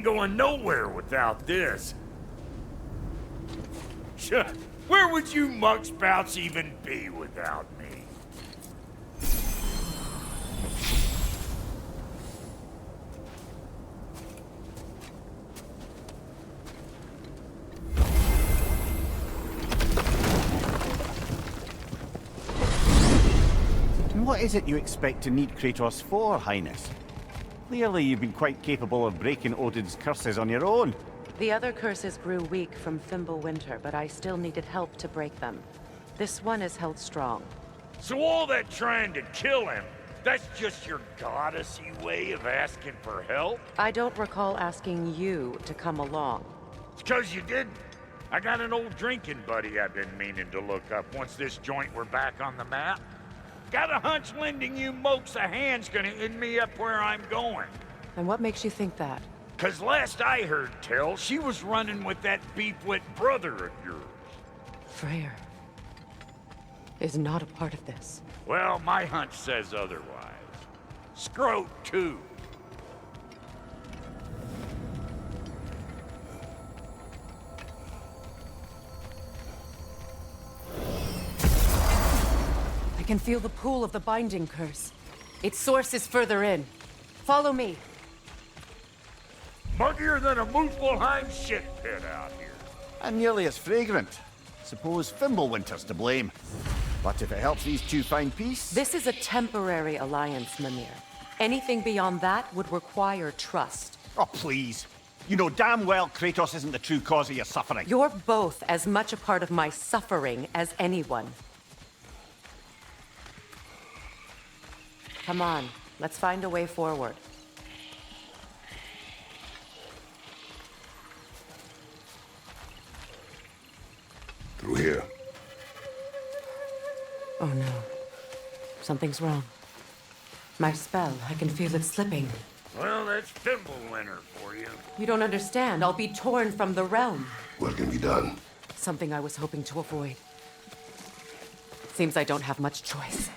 ain't going nowhere without this. Where would you muckspouts even be without me? And what is it you expect to need Kratos for, Highness? Clearly you've been quite capable of breaking Odin's curses on your own. The other curses grew weak from Fimbulwinter, but I still needed help to break them. This one is held strong. So all that trying to kill him, that's just your goddessy way of asking for help? I don't recall asking you to come along. It's 'cause you didn't. I got an old drinking buddy I've been meaning to look up once this joint were back on the map. Got a hunch lending you mokes a hand's gonna end me up where I'm going. And what makes you think that? 'Cause last I heard tell, she was running with that beefwit brother of yours. Freyr is not a part of this. Well, my hunch says otherwise. Scrote, too. I can feel the pull of the binding curse. Its source is further in. Follow me. Muggier than a Muspelheim shit pit out here. And nearly as fragrant. Suppose Fimbulwinter's to blame. But if it helps these two find peace... This is a temporary alliance, Mimir. Anything beyond that would require trust. Oh, please. You know damn well Kratos isn't the true cause of your suffering. You're both as much a part of my suffering as anyone. Come on, let's find a way forward. Through here. Oh no. Something's wrong. My spell, I can feel it slipping. Well, that's Fimbulwinter for you. You don't understand. I'll be torn from the realm. What can be done? Something I was hoping to avoid. Seems I don't have much choice.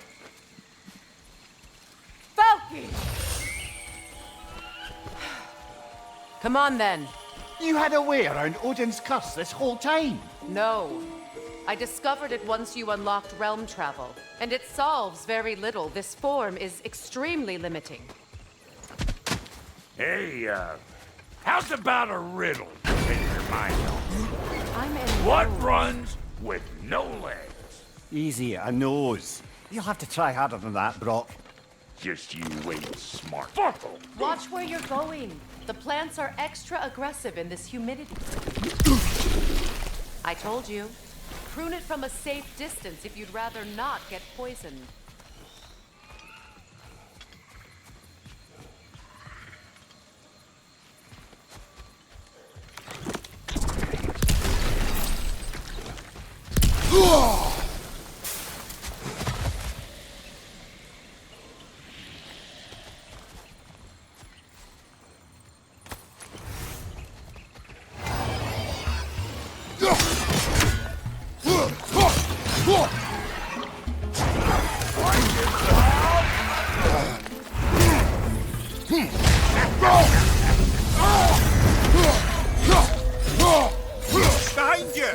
Falky! Come on then. You had a way around Odin's curse this whole time. No. I discovered it once you unlocked realm travel, and it solves very little. This form is extremely limiting. Hey, how's about a riddle to take your mind off? I'm in What no- runs with no legs? Easy, a nose. You'll have to try harder than that, Brock. Just you wait, smart fuckle. Watch where you're going. The plants are extra aggressive in this humidity. I told you. Prune it from a safe distance if you'd rather not get poisoned. Behind you!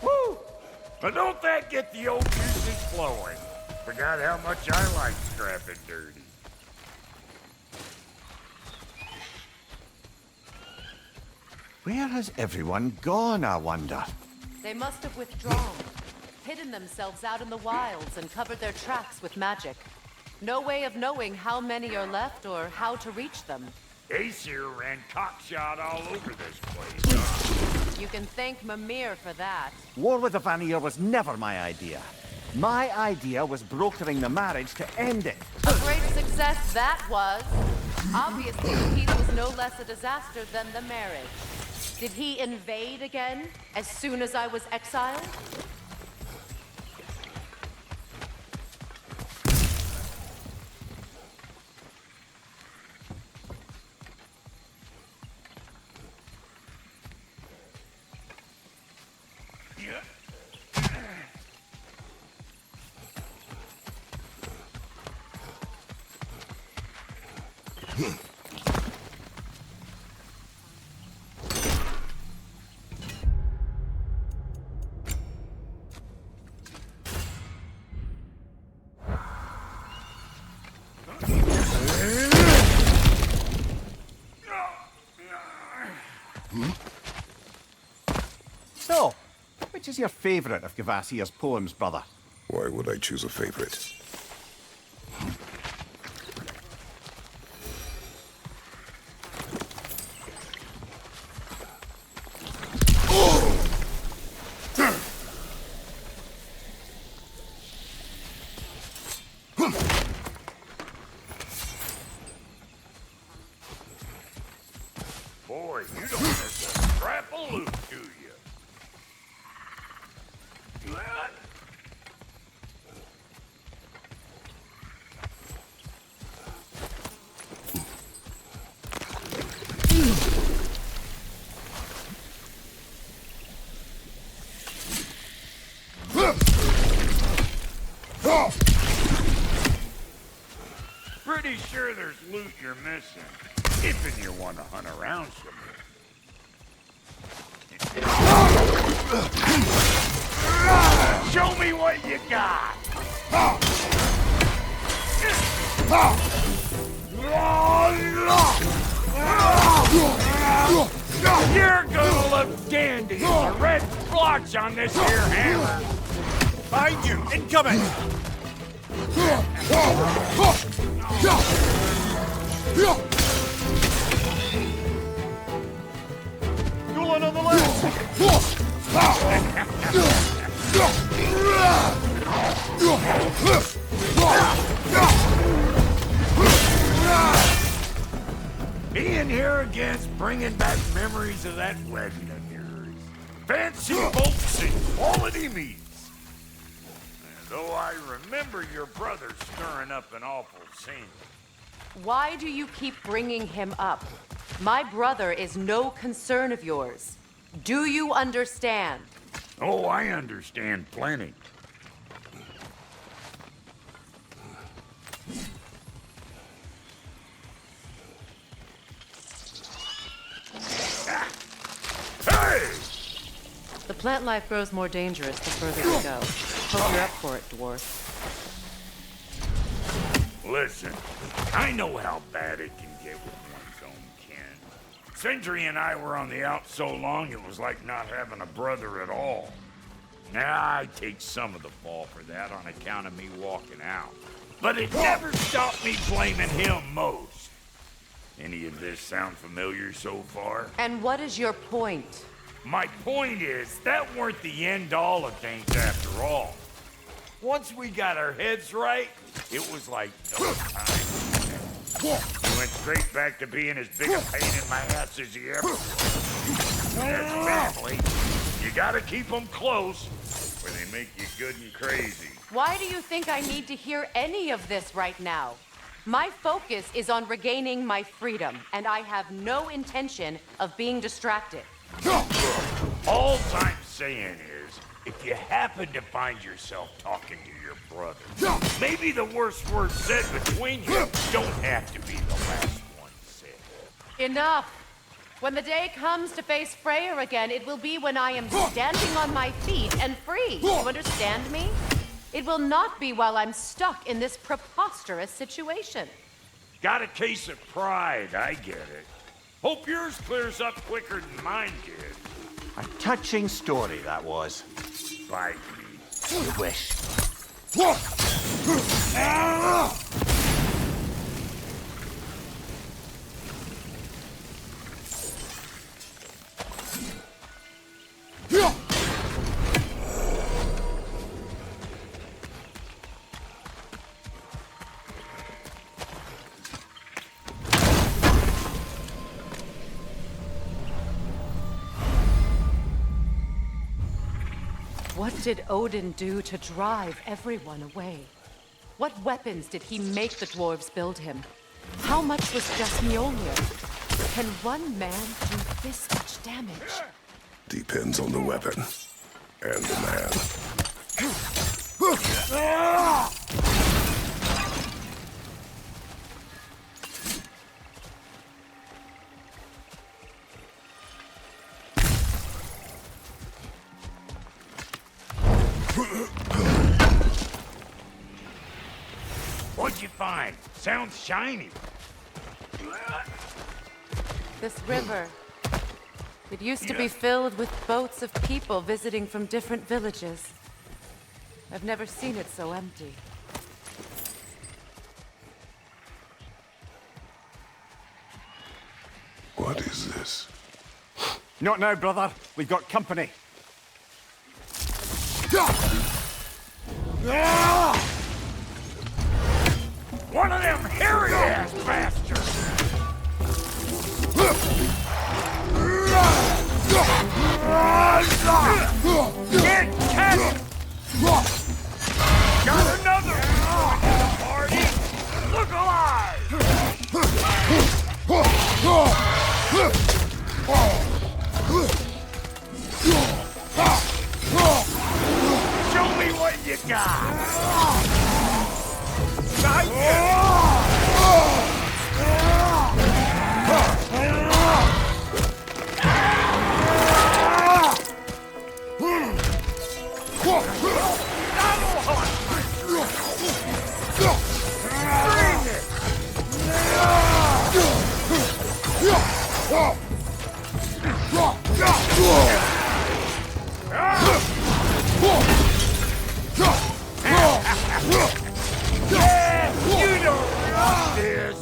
Woo! But don't that get the old juices flowing? Forgot how much I like scrapping dirty. Where has everyone gone, I wonder? They must have withdrawn, hidden themselves out in the wilds and covered their tracks with magic. No way of knowing how many are left or how to reach them. Aesir ran cockshot all over this place. You can thank Mimir for that. War with the Vanir was never my idea. My idea was brokering the marriage to end it. A great success that was. Obviously, the peace was no less a disaster than the marriage. Did he invade again, as soon as I was exiled? So, which is your favourite of Kvasir's poems, brother? Why would I choose a favorite? Boy, you don't miss a scrap of loot, do you? Pretty sure there's loot you're missing. If you want to hunt around somewhere. Show me what you got! You're gonna look dandy with a red splotch on this here hammer. Behind you! Incoming! Dueling on the left! Being here again's bringing back memories of that wedding of yours. Fancy folks and quality meats. Though I remember your brother stirring up an awful scene. Why do you keep bringing him up? My brother is no concern of yours. Do you understand? Oh, I understand plenty. Hey! The plant life grows more dangerous the further you go. Hope you're up for it, dwarf. Listen, I know how bad it can get with one's own kin. Sindri and I were on the out so long it was like not having a brother at all. Now, I take some of the fall for that on account of me walking out. But it never stopped me blaming him most. Any of this sound familiar so far? And what is your point? My point is, that weren't the end-all of things after all. Once we got our heads right, it was like no time. We went straight back to being as big a pain in my ass as he ever was. As family, you gotta keep them close, or they make you good and crazy. Why do you think I need to hear any of this right now? My focus is on regaining my freedom, and I have no intention of being distracted. All I'm saying is, if you happen to find yourself talking to your brother, maybe the worst word said between you don't have to be the last one said. Enough! When the day comes to face Freyr again, it will be when I am standing on my feet and free. You understand me? It will not be while I'm stuck in this preposterous situation. Got a case of pride, I get it. Hope yours clears up quicker than mine did. A touching story, that was. Bite me. You wish. What did Odin do to drive everyone away? What weapons did he make the dwarves build him? How much was just Mjolnir? Can one man do this much damage? Depends on the weapon and the man. What'd you find? Sounds shiny. This river. It used to be filled with boats of people visiting from different villages. I've never seen it so empty. What is this? Not now, brother. We've got company. One of them hairy-ass bastards! Get catch! Got another one in the party! Look alive! Show me what you got! You don't want this!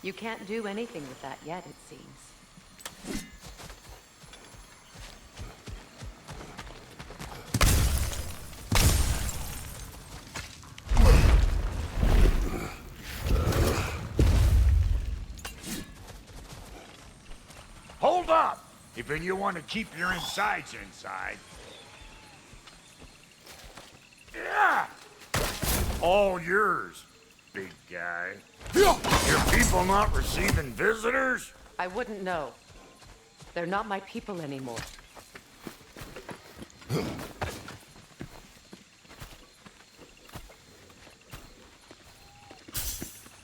You can't do anything with that yet, it seems. Hold up! If you want to keep your insides inside. Yeah! All yours, big guy. Your people not receiving visitors? I wouldn't know. They're not my people anymore.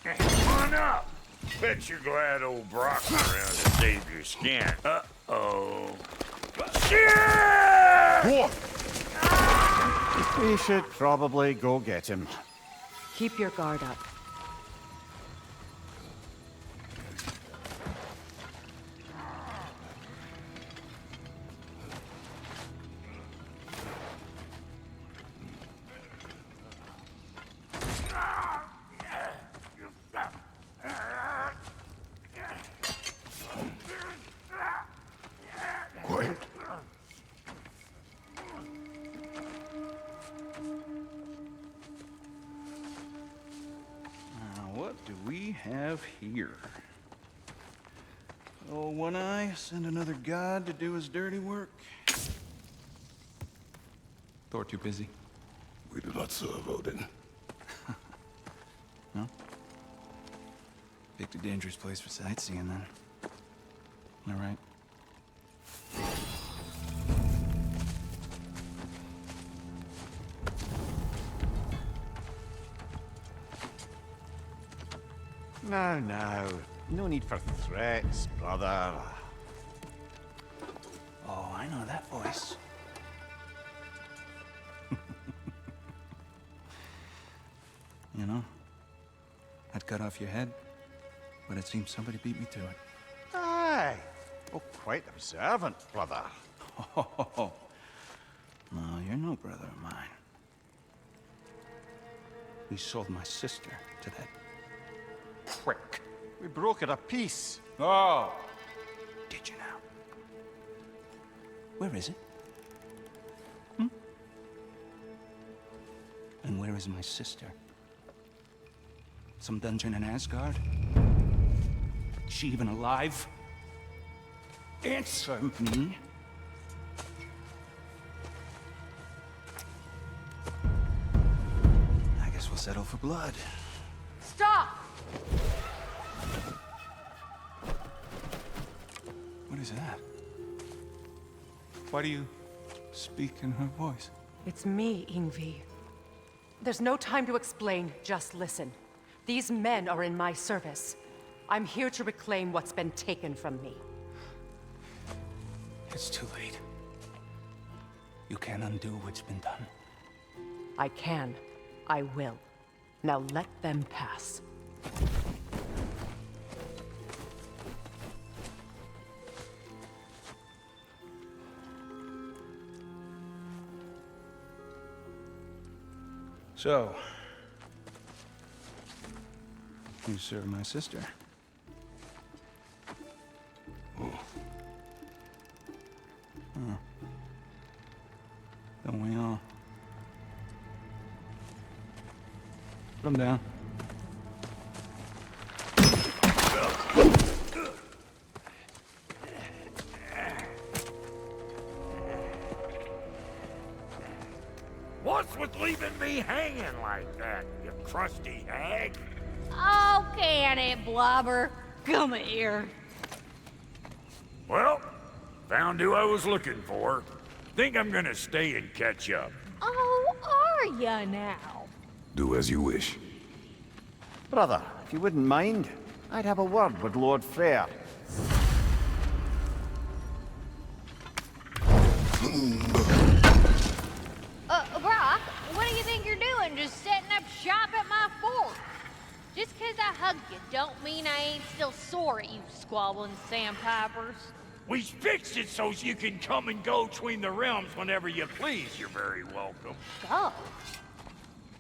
Come on up. Bet you're glad old Brock's around to save your skin. Uh-oh. Shit! We should probably go get him. Keep your guard up. Quiet. What do we have here? Oh, One Eye, send another god to do his dirty work. Thor too busy. We do not serve Odin. No? Picked a dangerous place for sightseeing then. All right. Now. No need for threats, brother. Oh, I know that voice. You know, I'd cut off your head, but it seems somebody beat me to it. Aye. Oh, quite observant, brother. Oh, no, you're no brother of mine. We sold my sister to that prick. We brokered a peace. Oh! Did you now? Where is it? And where is my sister? Some dungeon in Asgard? Is she even alive? Answer me. I guess we'll settle for blood. Stop! What is that? Why do you speak in her voice? It's me, Ingvi. There's no time to explain, just listen. These men are in my service. I'm here to reclaim what's been taken from me. It's too late. You can't undo what's been done. I can. I will. Now let them pass. So, you serve my sister. Huh. Don't we all? Put him down. What's with leaving me hanging like that, you crusty hag? Oh, can it, Blobber? Come here. Well, found who I was looking for. Think I'm gonna stay and catch up. Oh, are ya now? Do as you wish. Brother, if you wouldn't mind, I'd have a word with Lord Freyr. Brock, what do you think you're doing? Just setting up shop at my fort? Just 'cause I hugged you don't mean I ain't still sore at you squabbling sandpipers. We fixed it so you can come and go between the realms whenever you please. You're very welcome. Go.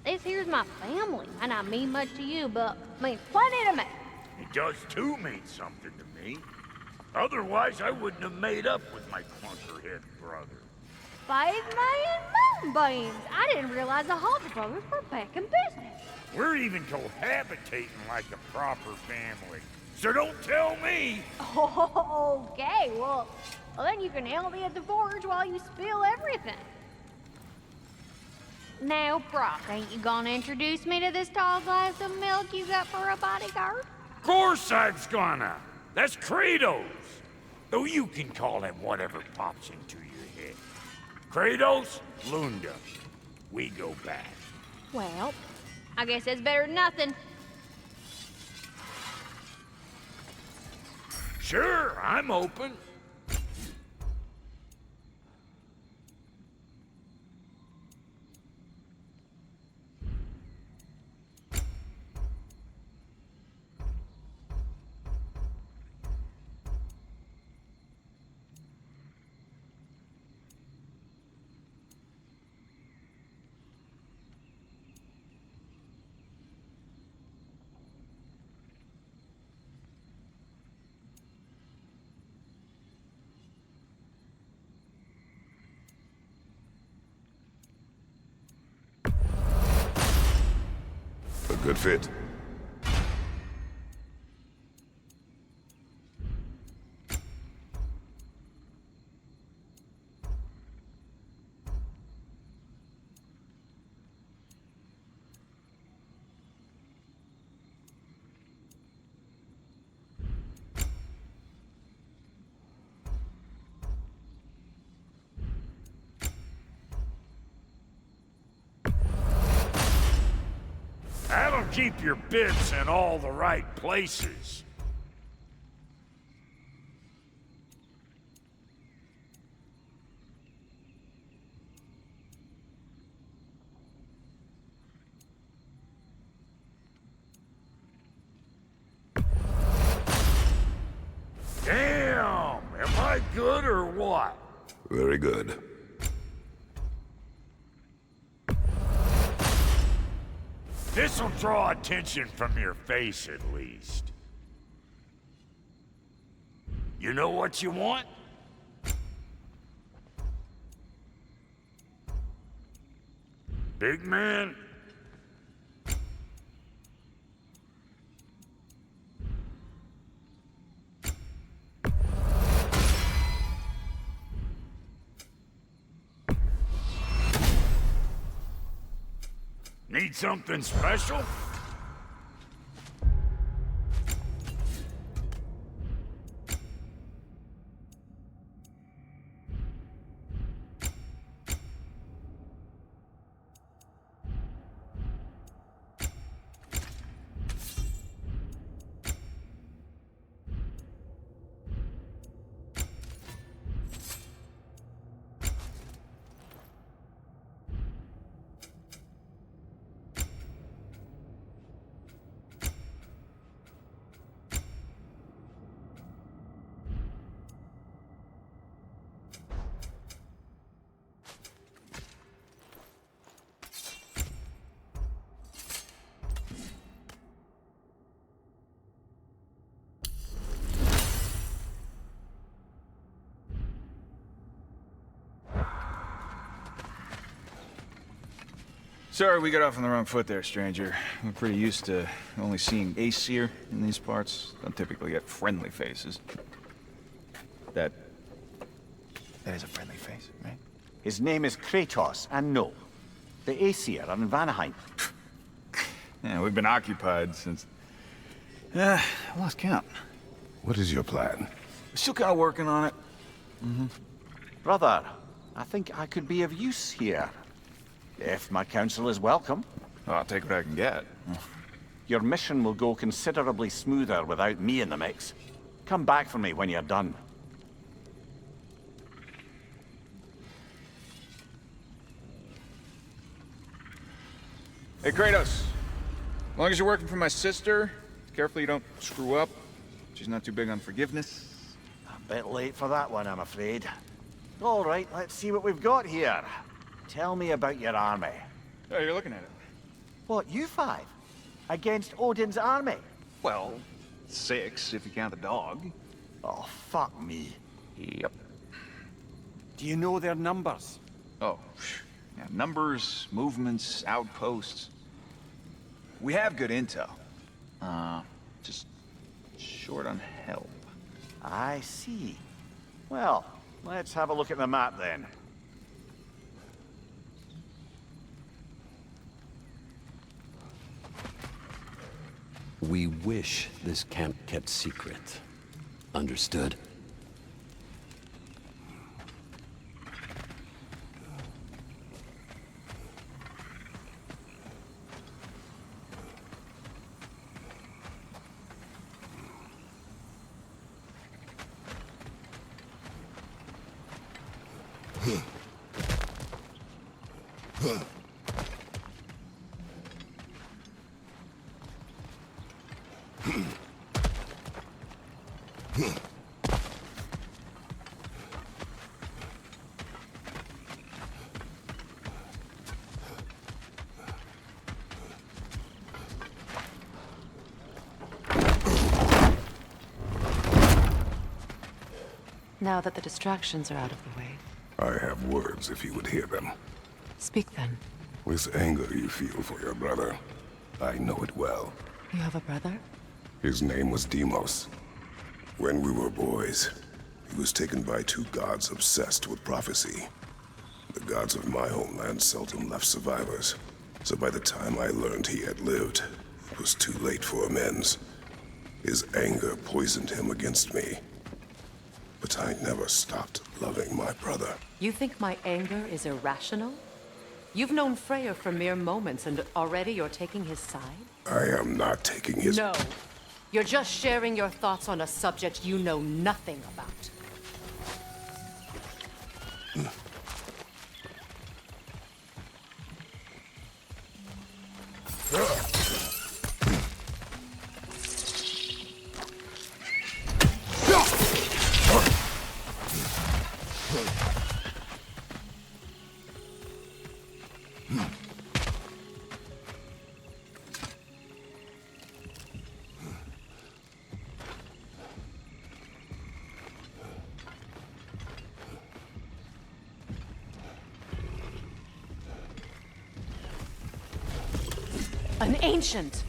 This here's my family, and I mean much to you, but means plenty to me. It does too mean something to me. Otherwise, I wouldn't have made up with my clunkerhead brother. 5 million moonbeams! I didn't realize the Halter brothers were back in business. We're even cohabitating like a proper family. So don't tell me! Okay, well then you can help me at the forge while you spill everything. Now, Brock, ain't you gonna introduce me to this tall glass of milk you got for a bodyguard? Of course I was gonna! That's Kratos! Though you can call him whatever pops into your head. Kratos, Lunda. We go back. Well, I guess that's better than nothing. Sure, I'm open. A good fit. That'll keep your bits in all the right places. Damn! Am I good or what? Very good. This'll draw attention from your face, at least. You know what you want? Big man? Need something special? Sorry we got off on the wrong foot there, stranger. We're pretty used to only seeing Aesir in these parts. Don't typically get friendly faces. That is a friendly face, right? His name is Kratos, and no, the Aesir are in Vanaheim. Yeah, we've been occupied since... I lost count. What is your plan? We're still kind of working on it. Brother, I think I could be of use here. If my counsel is welcome. Oh, I'll take what I can get. Your mission will go considerably smoother without me in the mix. Come back for me when you're done. Hey, Kratos. As long as you're working for my sister, careful you don't screw up. She's not too big on forgiveness. A bit late for that one, I'm afraid. All right, let's see what we've got here. Tell me about your army. Oh, you're looking at it. What, you five? Against Odin's army? Well, 6 if you count the dog. Oh, fuck me. Yep. Do you know their numbers? Oh, yeah, numbers, movements, outposts. We have good intel. Just short on help. I see. Well, let's have a look at the map then. We wish this camp kept secret. Understood? Now that the distractions are out of the way, I have words if you would hear them. speak then. This anger you feel for your brother, I know it well. You have a brother? His name was Deimos. When we were boys, he was taken by 2 gods obsessed with prophecy. The gods of my homeland seldom left survivors, so by the time I learned he had lived, it was too late for amends. His anger poisoned him against me. But I never stopped loving my brother. You think my anger is irrational? You've known Freyr for mere moments, and already you're taking his side? I am not taking his... No. You're just sharing your thoughts on a subject you know nothing about. An ancient!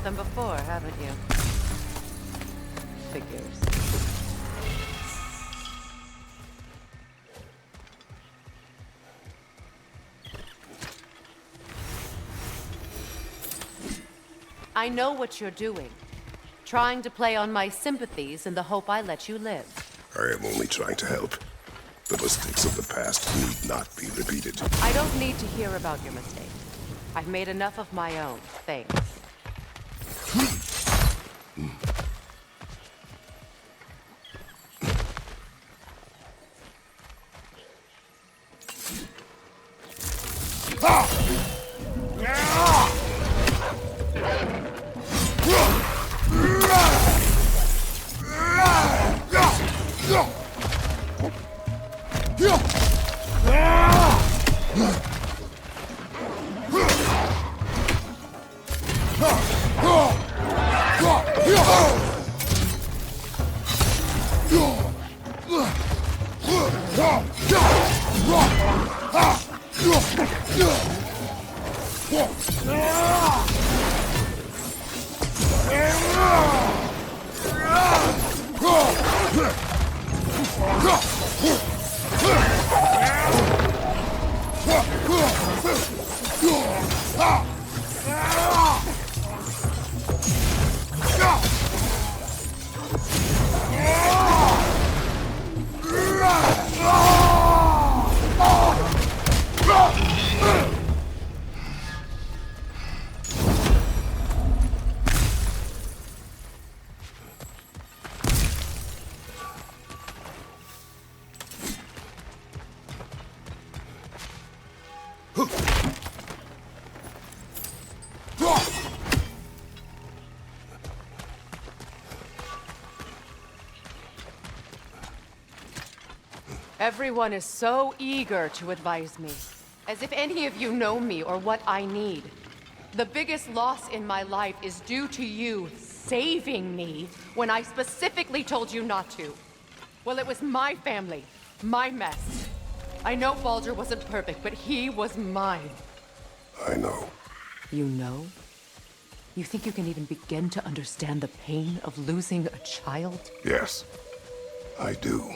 fought them before, haven't you? Figures. I know what you're doing. Trying to play on my sympathies in the hope I let you live. I am only trying to help. The mistakes of the past need not be repeated. I don't need to hear about your mistakes. I've made enough of my own, thanks. Everyone is so eager to advise me, as if any of you know me or what I need. The biggest loss in my life is due to you saving me when I specifically told you not to. Well, it was my family, my mess. I know Baldur wasn't perfect, but he was mine. I know. You know? You think you can even begin to understand the pain of losing a child? Yes, I do.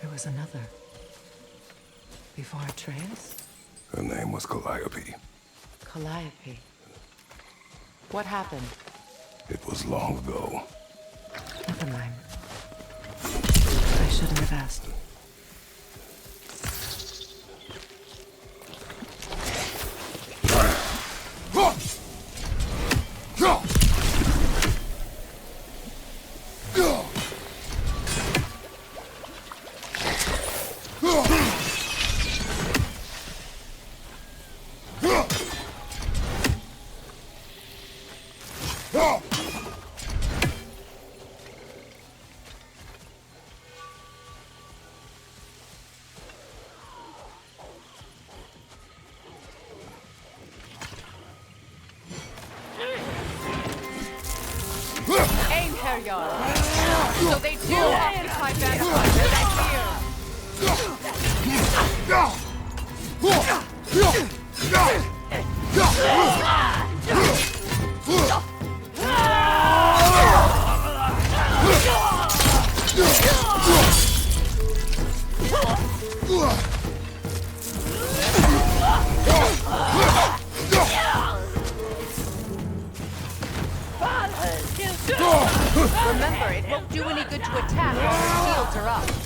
There was another. Before Atreus? Her name was Calliope. Calliope. What happened? It was long ago. Never mind. I shouldn't have asked. So they do occupy Vanguard, Remember, it won't do any good to attack while your shields are up.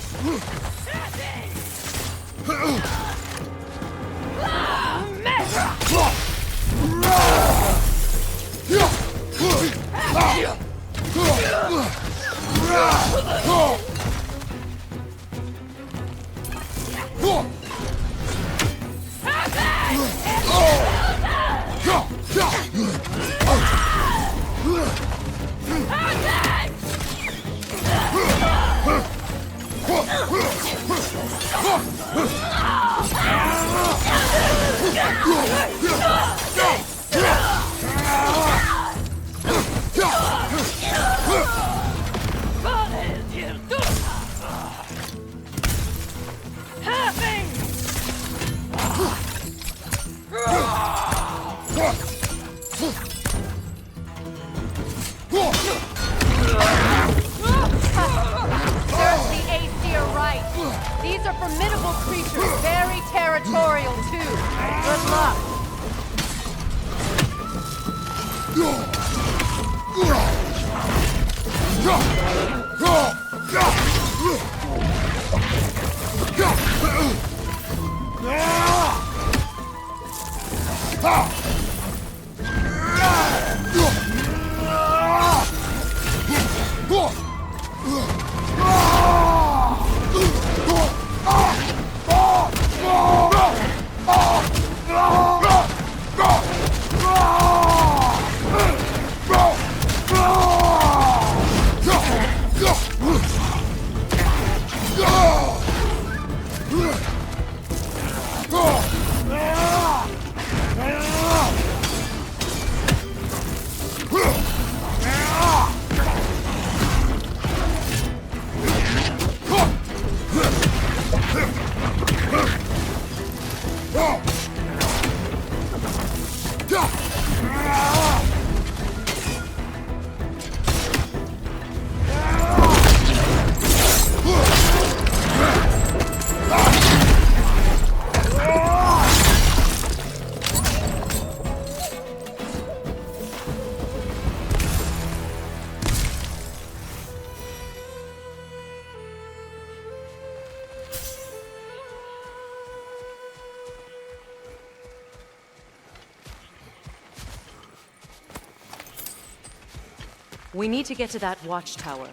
We need to get to that watchtower.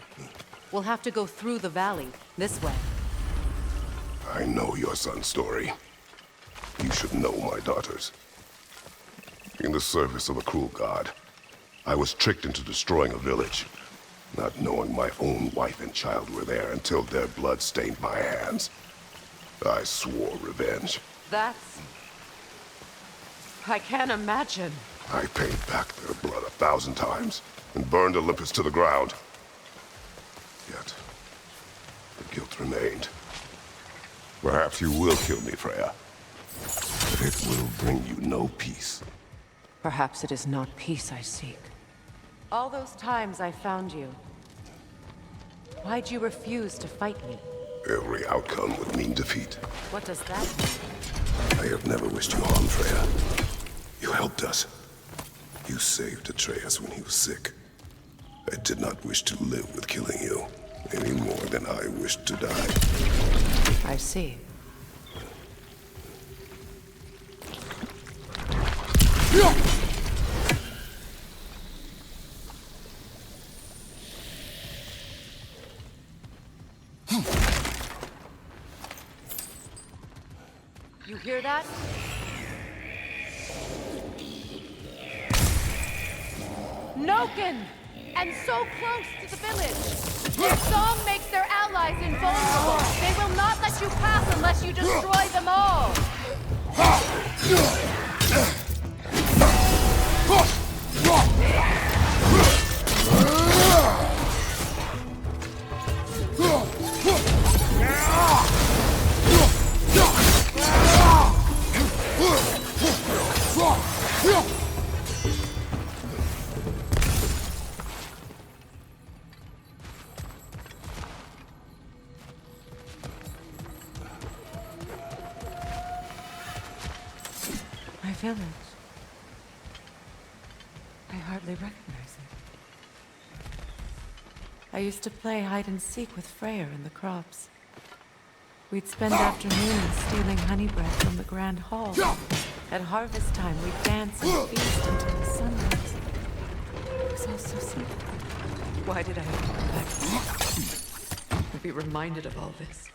We'll have to go through the valley, this way. I know your son's story. You should know my daughter's. In the service of a cruel god, I was tricked into destroying a village, not knowing my own wife and child were there until their blood stained my hands. I swore revenge. That's... I can't imagine. I paid back their blood 1,000 times and burned Olympus to the ground. Yet, the guilt remained. Perhaps you will kill me, Freya. But it will bring you no peace. Perhaps it is not peace I seek. All those times I found you, why'd you refuse to fight me? Every outcome would mean defeat. What does that mean? I have never wished you harm, Freya. You helped us. You saved Atreus when he was sick. I did not wish to live with killing you, any more than I wished to die. I see. You hear that? Noken! And so close to the village! Their song makes their allies invulnerable! They will not let you pass unless you destroy them all! My village. I hardly recognize it. I used to play hide and seek with Freyr in the crops. We'd spend afternoons stealing honey bread from the grand hall. At harvest time, we'd dance and feast until the sunrise. It was all so simple. Why did I have to come back here? To be reminded of all this?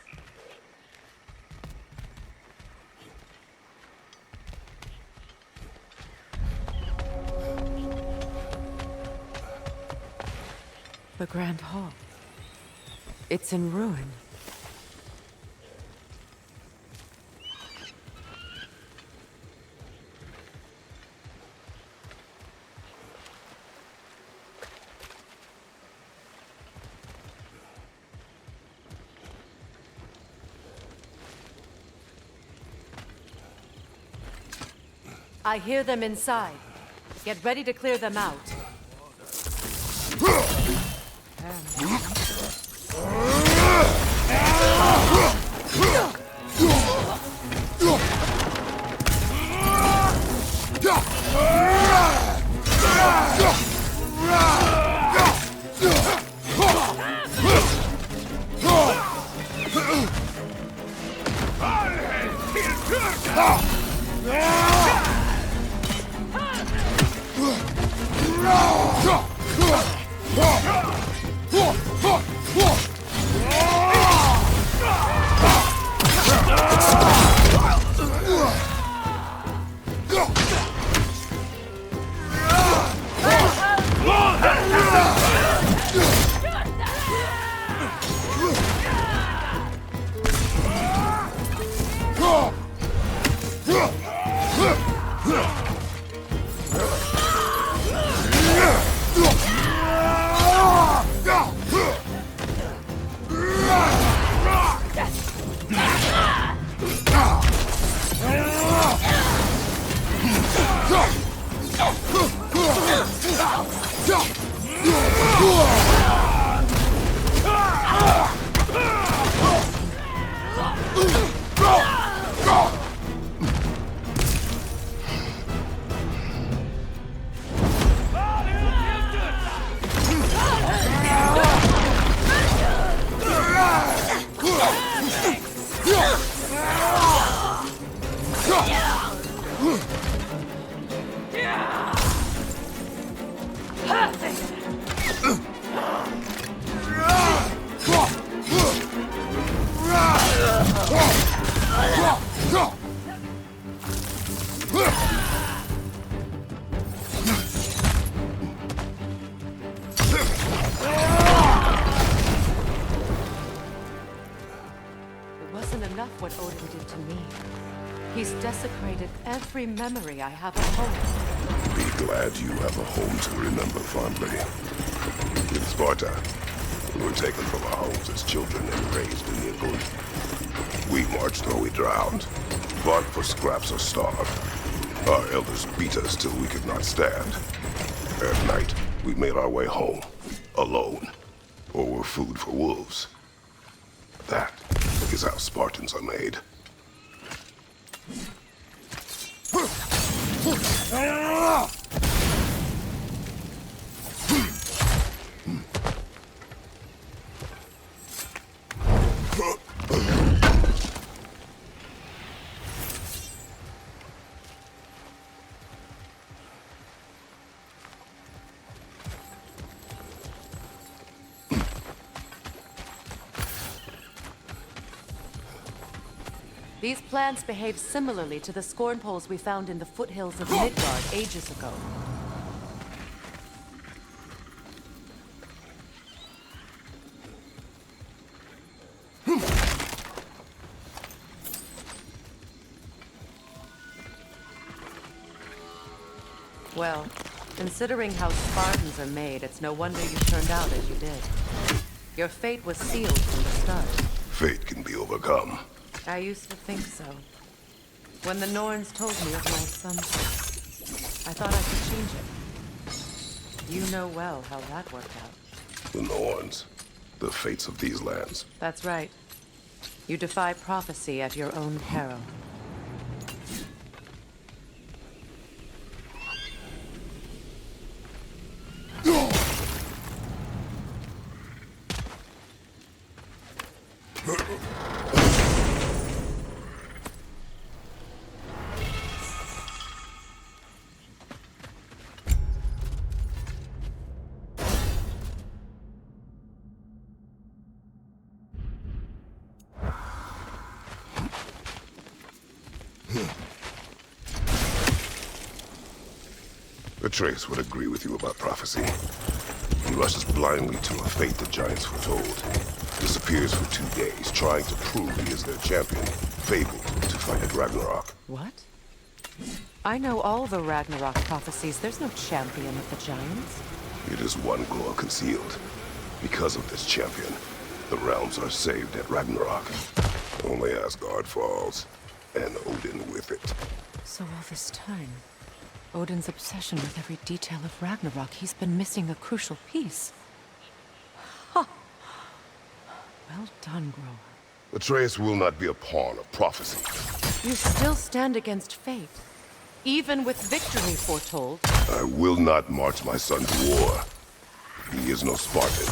The Grand Hall. It's in ruin. I hear them inside. Get ready to clear them out. What Odin did to me. He's desecrated every memory I have of home. Be glad you have a home to remember fondly. In Sparta, we were taken from our homes as children and raised in the Olympus. We marched or we drowned, fought for scraps or starved. Our elders beat us till we could not stand. At night, we made our way home, alone, or were food for wolves. That is how Spartans are made. These plants behave similarly to the scorn poles we found in the foothills of Midgard ages ago. Well, considering how Spartans are made, it's no wonder you turned out as you did. Your fate was sealed from the start. Fate can be overcome. I used to think so. When the Norns told me of my son's fate, I thought I could change it. You know well how that worked out. The Norns. The fates of these lands. That's right. You defy prophecy at your own peril. Atreus would agree with you about prophecy. He rushes blindly to a fate the giants foretold. Disappears for 2 days, trying to prove he is their champion. Fabled to fight at Ragnarok. What? I know all the Ragnarok prophecies. There's no champion of the giants. It is one glow concealed. Because of this champion, the realms are saved at Ragnarok. Only Asgard falls, and Odin with it. So all this time, Odin's obsession with every detail of Ragnarok, he's been missing a crucial piece. Huh. Well done, Grower. Atreus will not be a pawn of prophecy. You still stand against fate, even with victory foretold. I will not march my son to war. He is no Spartan.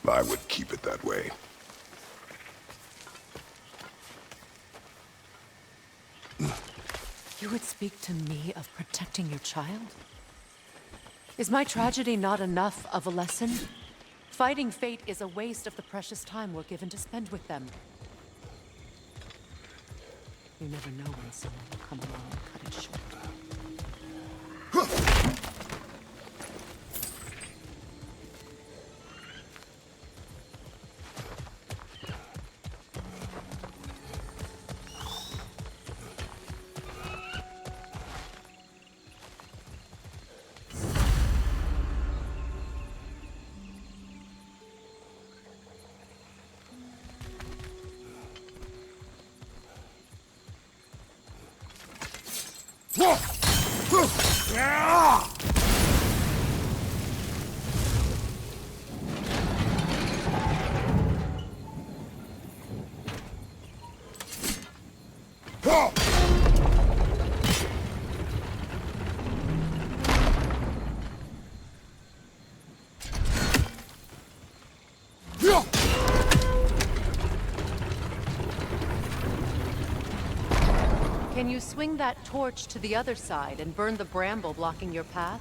I would keep it that way. You would speak to me of protecting your child? Is my tragedy not enough of a lesson? Fighting fate is a waste of the precious time we're given to spend with them. You never know when someone will come along and cut it short. Can you swing that torch to the other side and burn the bramble blocking your path?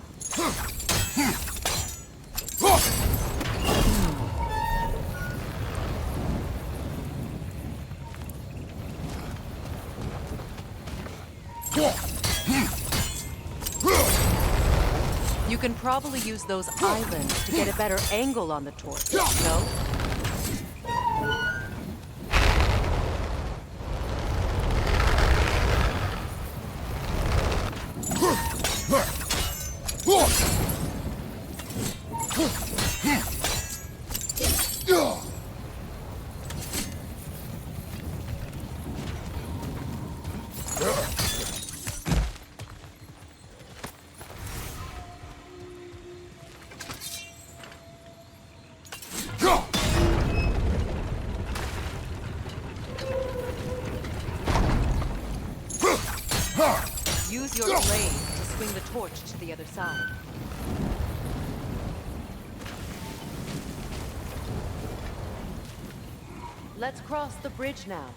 You can probably use those islands to get a better angle on the torch, no? Use your blade to swing the torch to the other side. Let's cross the bridge now.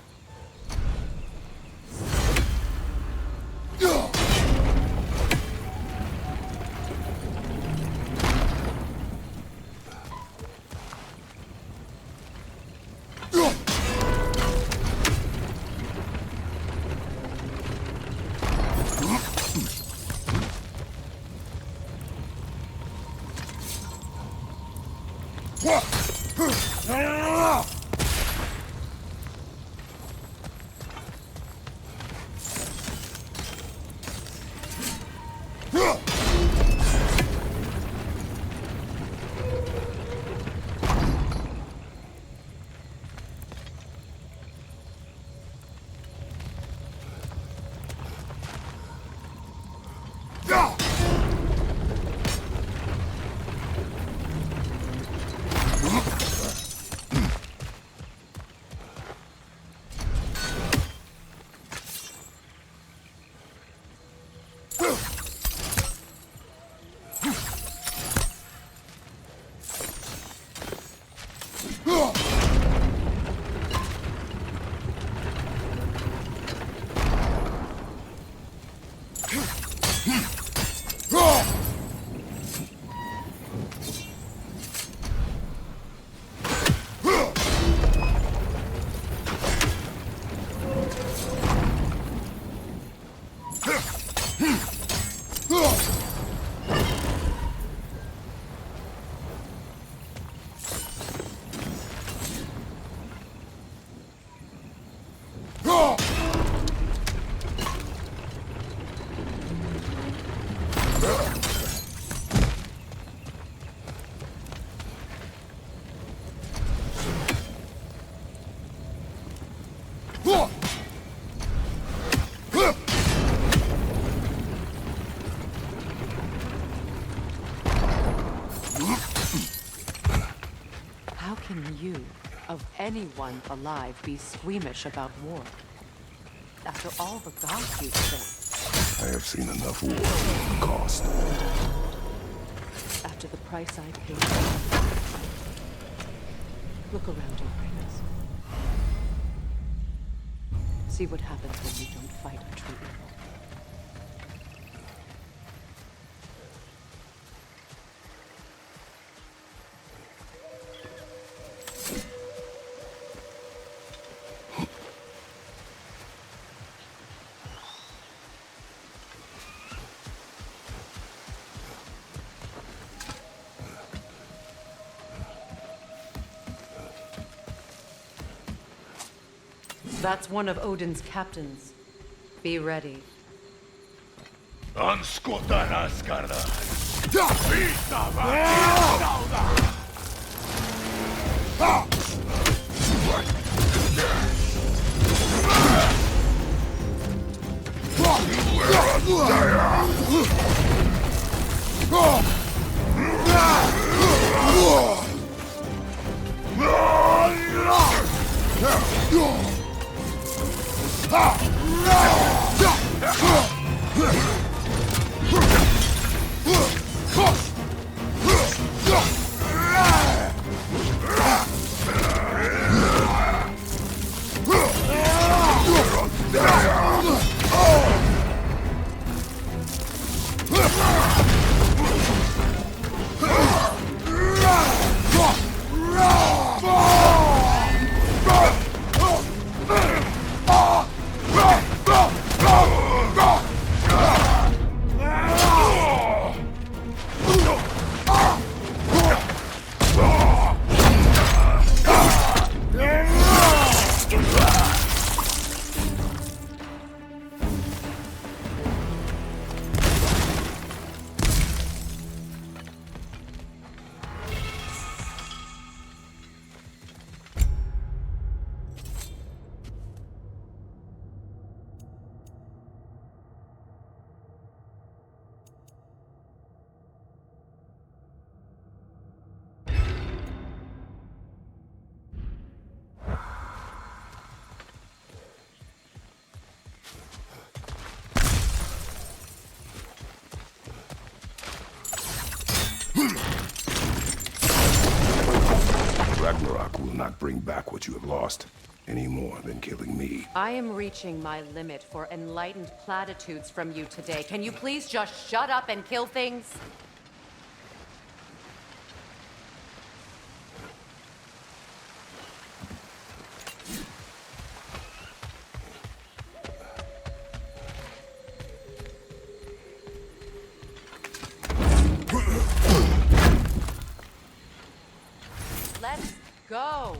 You, of anyone alive, be squeamish about war? After all the gods you've sent. I have seen enough war at the cost. After the price I paid. Look around you, Kratos. see what happens when you don't fight a true evil. That's one of Odin's captains. Be ready. Ragnarok will not bring back what you have lost, any more than killing me. I am reaching my limit for enlightened platitudes from you today. Can you please just shut up and kill things? Let's go.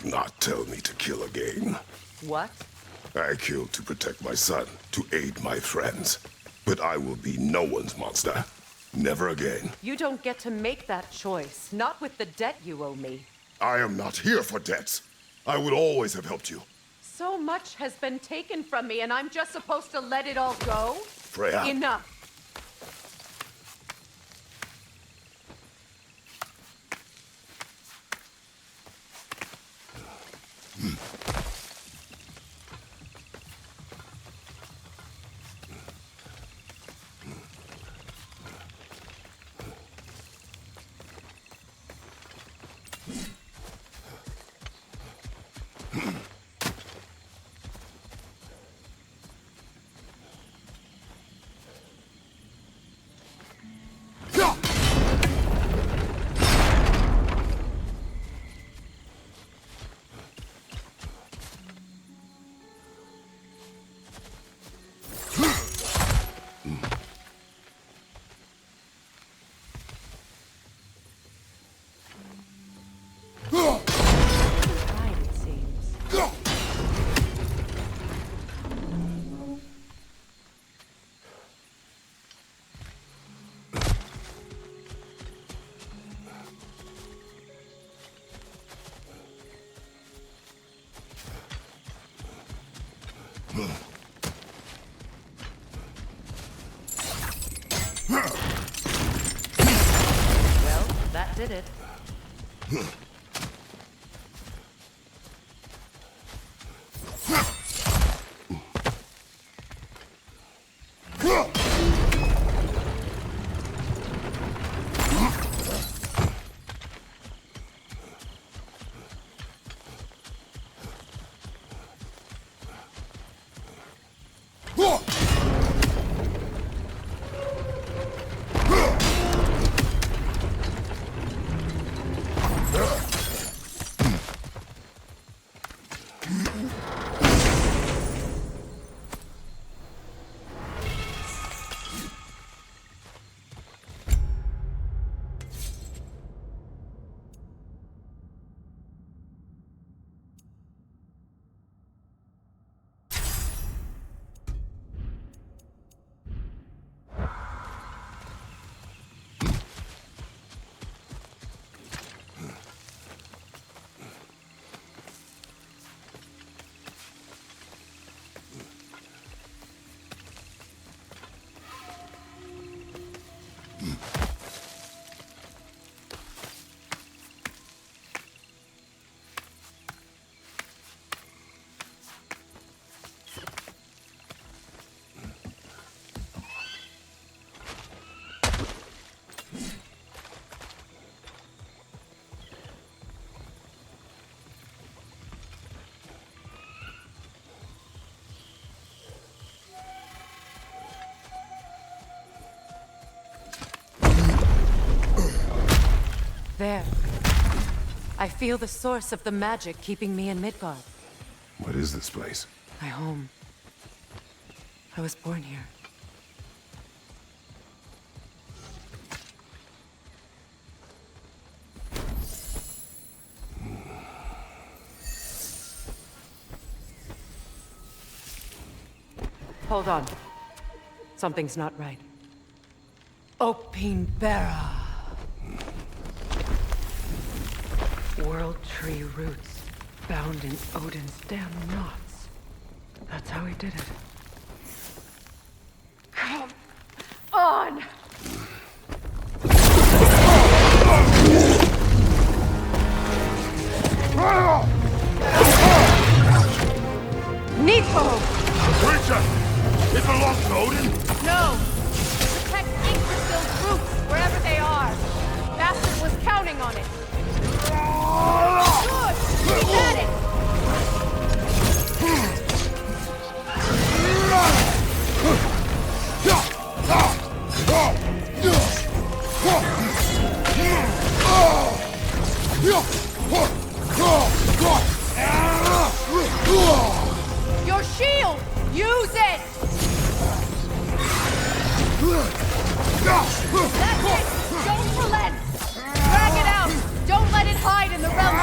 not tell me to kill again. What? I killed to protect my son, to aid my friends. But I will be no one's monster. Never again. You don't get to make that choice. Not with the debt you owe me. I am not here for debts. I would always have helped you. So much has been taken from me, and I'm just supposed to let it all go? Freya. Enough. Well, that did it. There. I feel the source of the magic keeping me in Midgard. What is this place? My home. I was born here. Hold on. Something's not right. Opinbera. World tree roots bound in Odin's damn knots. That's how he did it. Come on! Neathbo! Creature! It belongs to Odin? No! Protect Yggdrasil's roots, wherever they are. Bastard was counting on it. Good! Keep at it! Your shield! Use it! That's it! Don't relent! Drag it out! Don't let it hide in the realm!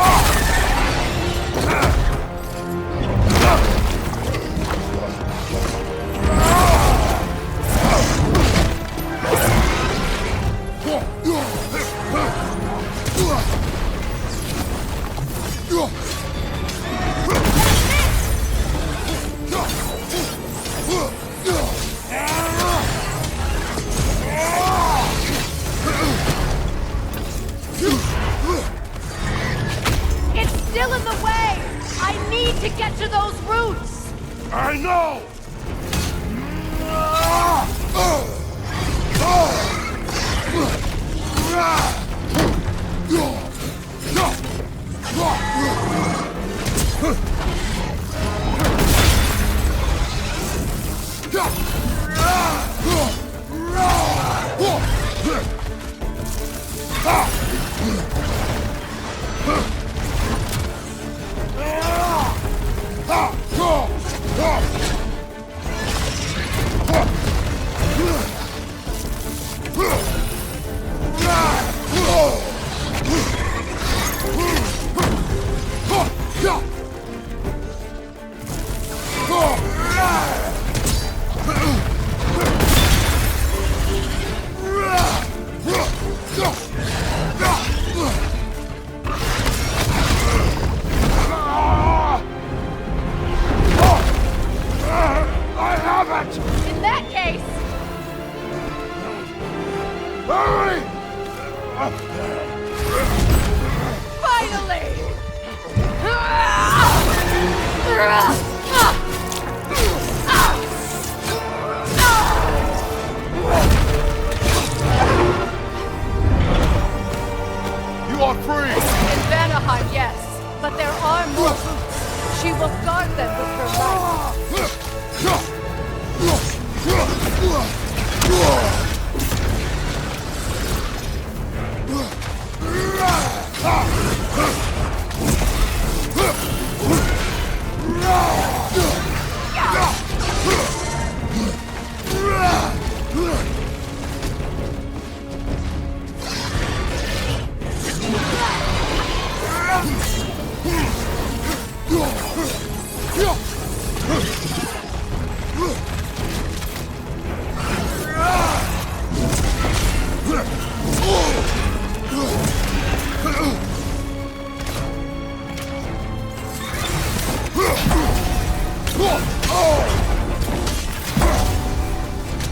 It's still in the way! I need to get to those roots! I know! In that case, Hurry! finally! You are free! In Vanaheim, yes, but there are more roots. She will guard them with her life.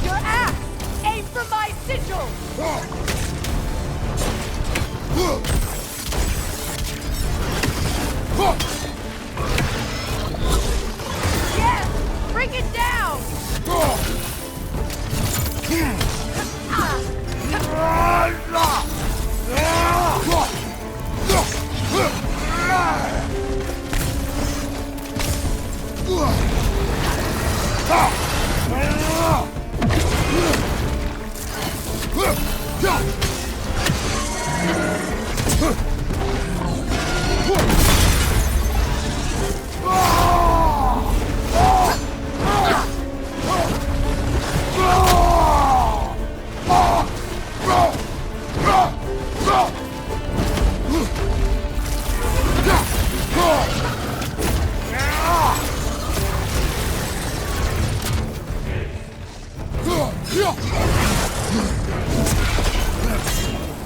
Your axe! Aim for my sigil! Yes! Bring it down!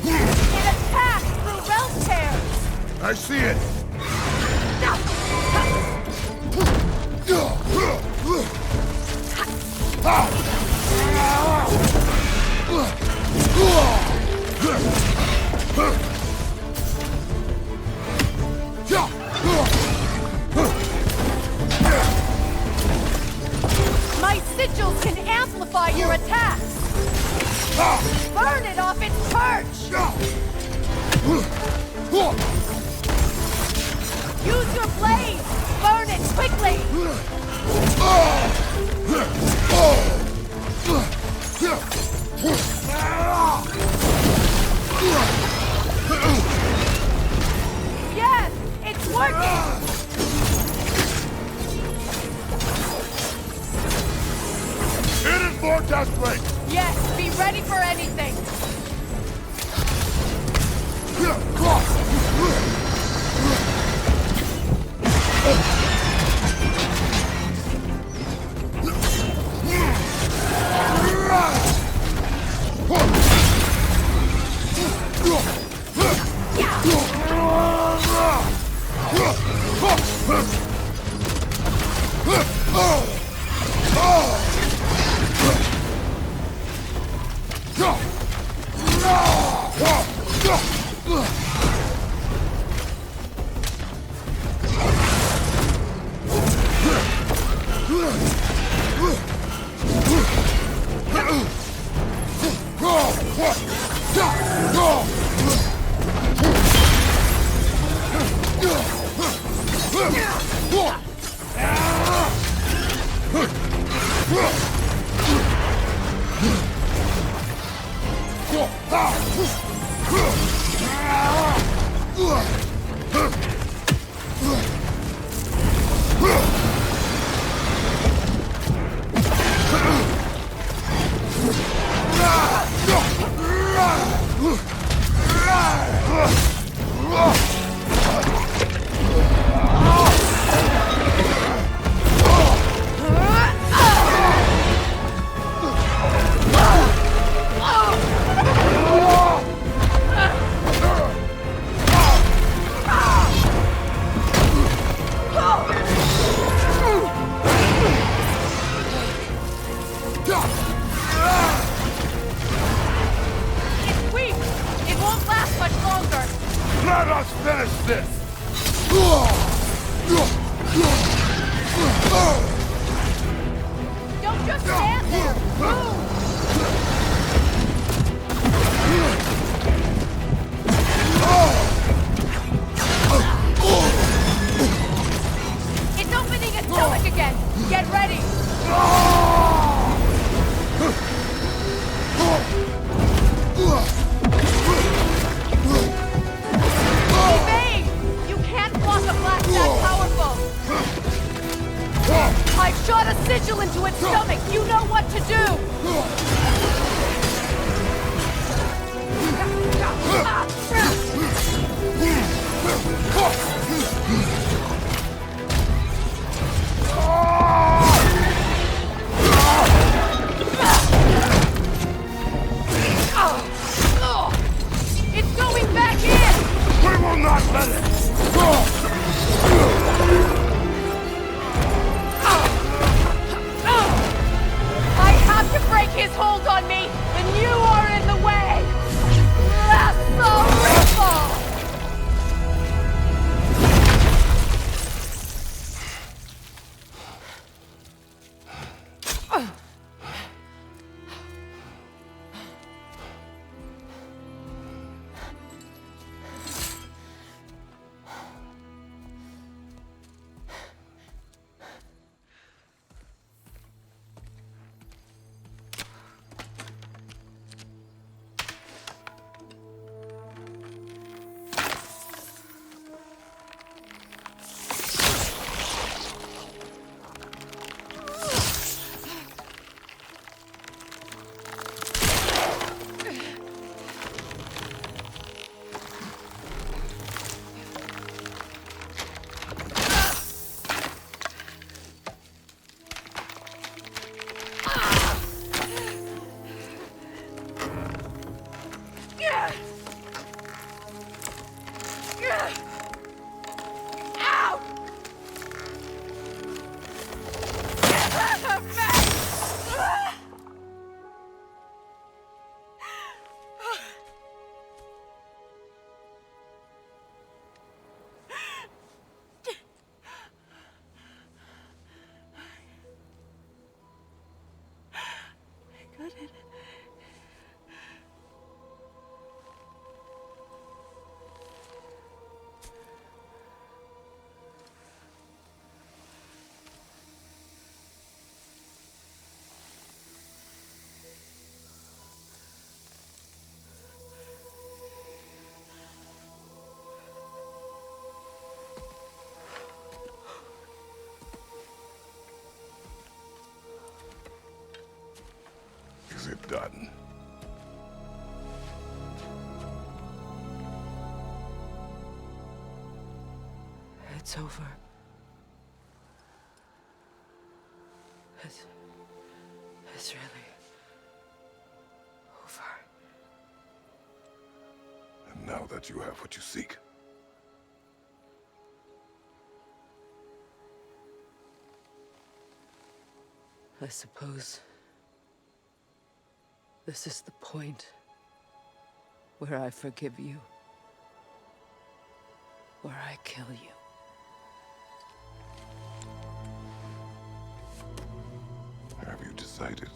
It attacks through realm tears! I see it! My sigils can amplify your attacks! Burn it off its perch! Use your blade! Burn it quickly! Yes! It's working! It is vortex blade! Yes, be ready for anything! Let us finish this! Don't just stand there! Move! It's opening its stomach again! Get ready! Evade! You can't block a blast that powerful! I've shot a sigil into its stomach! You know what to do! It's going back in! We will not let it! I have to break his hold on me, and you are in the way! That's the ripple! Is it done? It's over. It's really over. And now that you have what you seek, I suppose this is the point where I forgive you. or I kill you. Have you decided?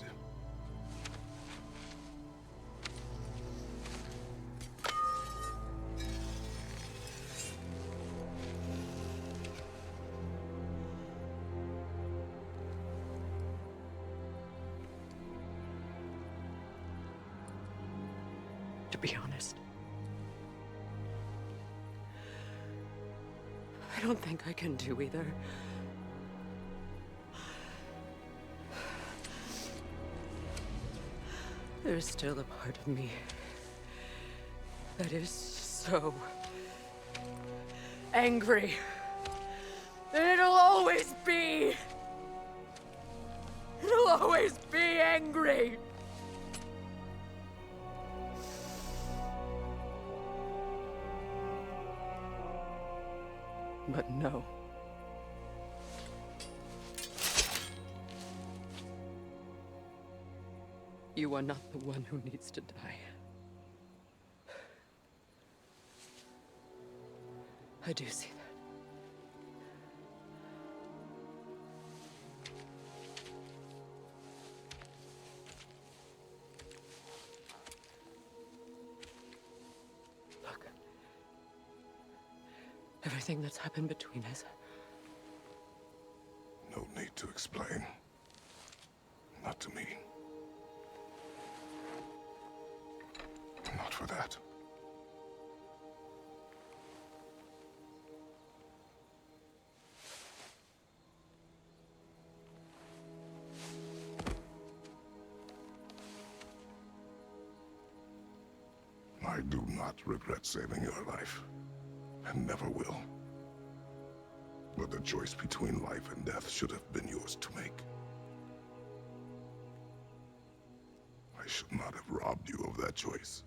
To be honest, I don't think I can do either. There's still a part of me that is so angry. And it'll always be. It'll always be angry. But no. You are not the one who needs to die. I do see that. Look. Everything that's happened between us. No need to explain. Not to me. Not for that. I do not regret saving your life, and never will. But the choice between life and death should have been yours to make. I should not have robbed you of that choice.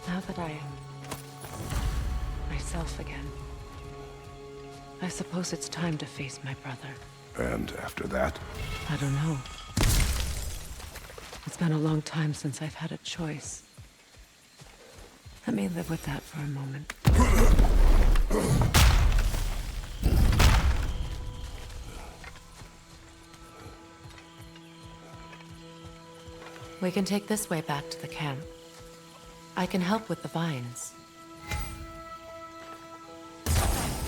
Now that I am myself again, I suppose it's time to face my brother. And after that? I don't know. It's been a long time since I've had a choice. Let me live with that for a moment. We can take this way back to the camp. I can help with the vines.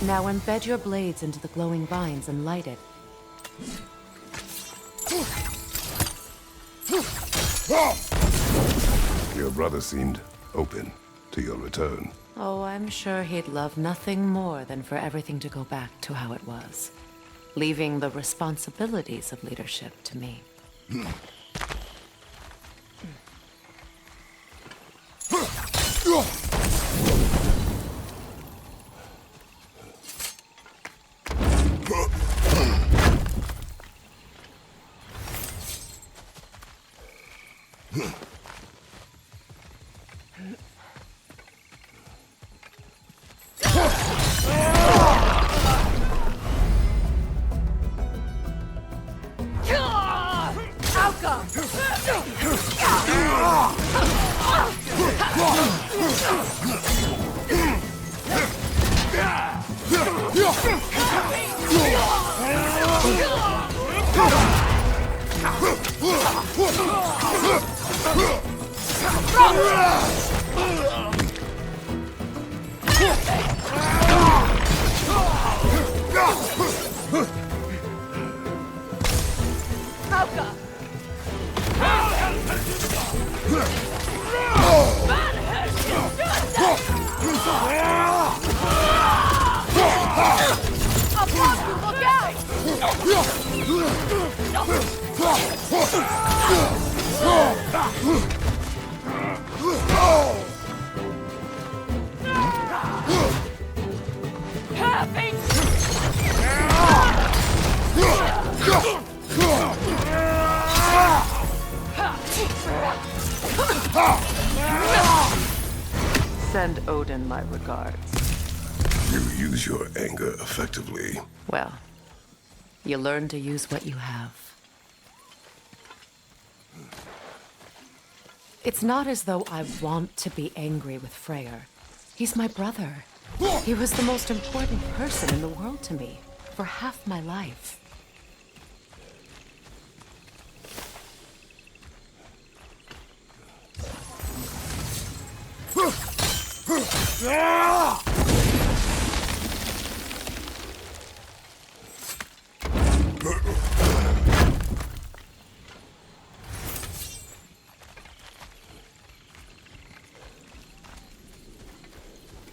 Now embed your blades into the glowing vines and light it. Your brother seemed open to your return. Oh, I'm sure he'd love nothing more than for everything to go back to how it was, leaving the responsibilities of leadership to me. Outcome! Send Odin my regards. You use your anger effectively. Well, you learn to use what you have. It's not as though I want to be angry with Freyr. He's my brother. He was the most important person in the world to me for half my life.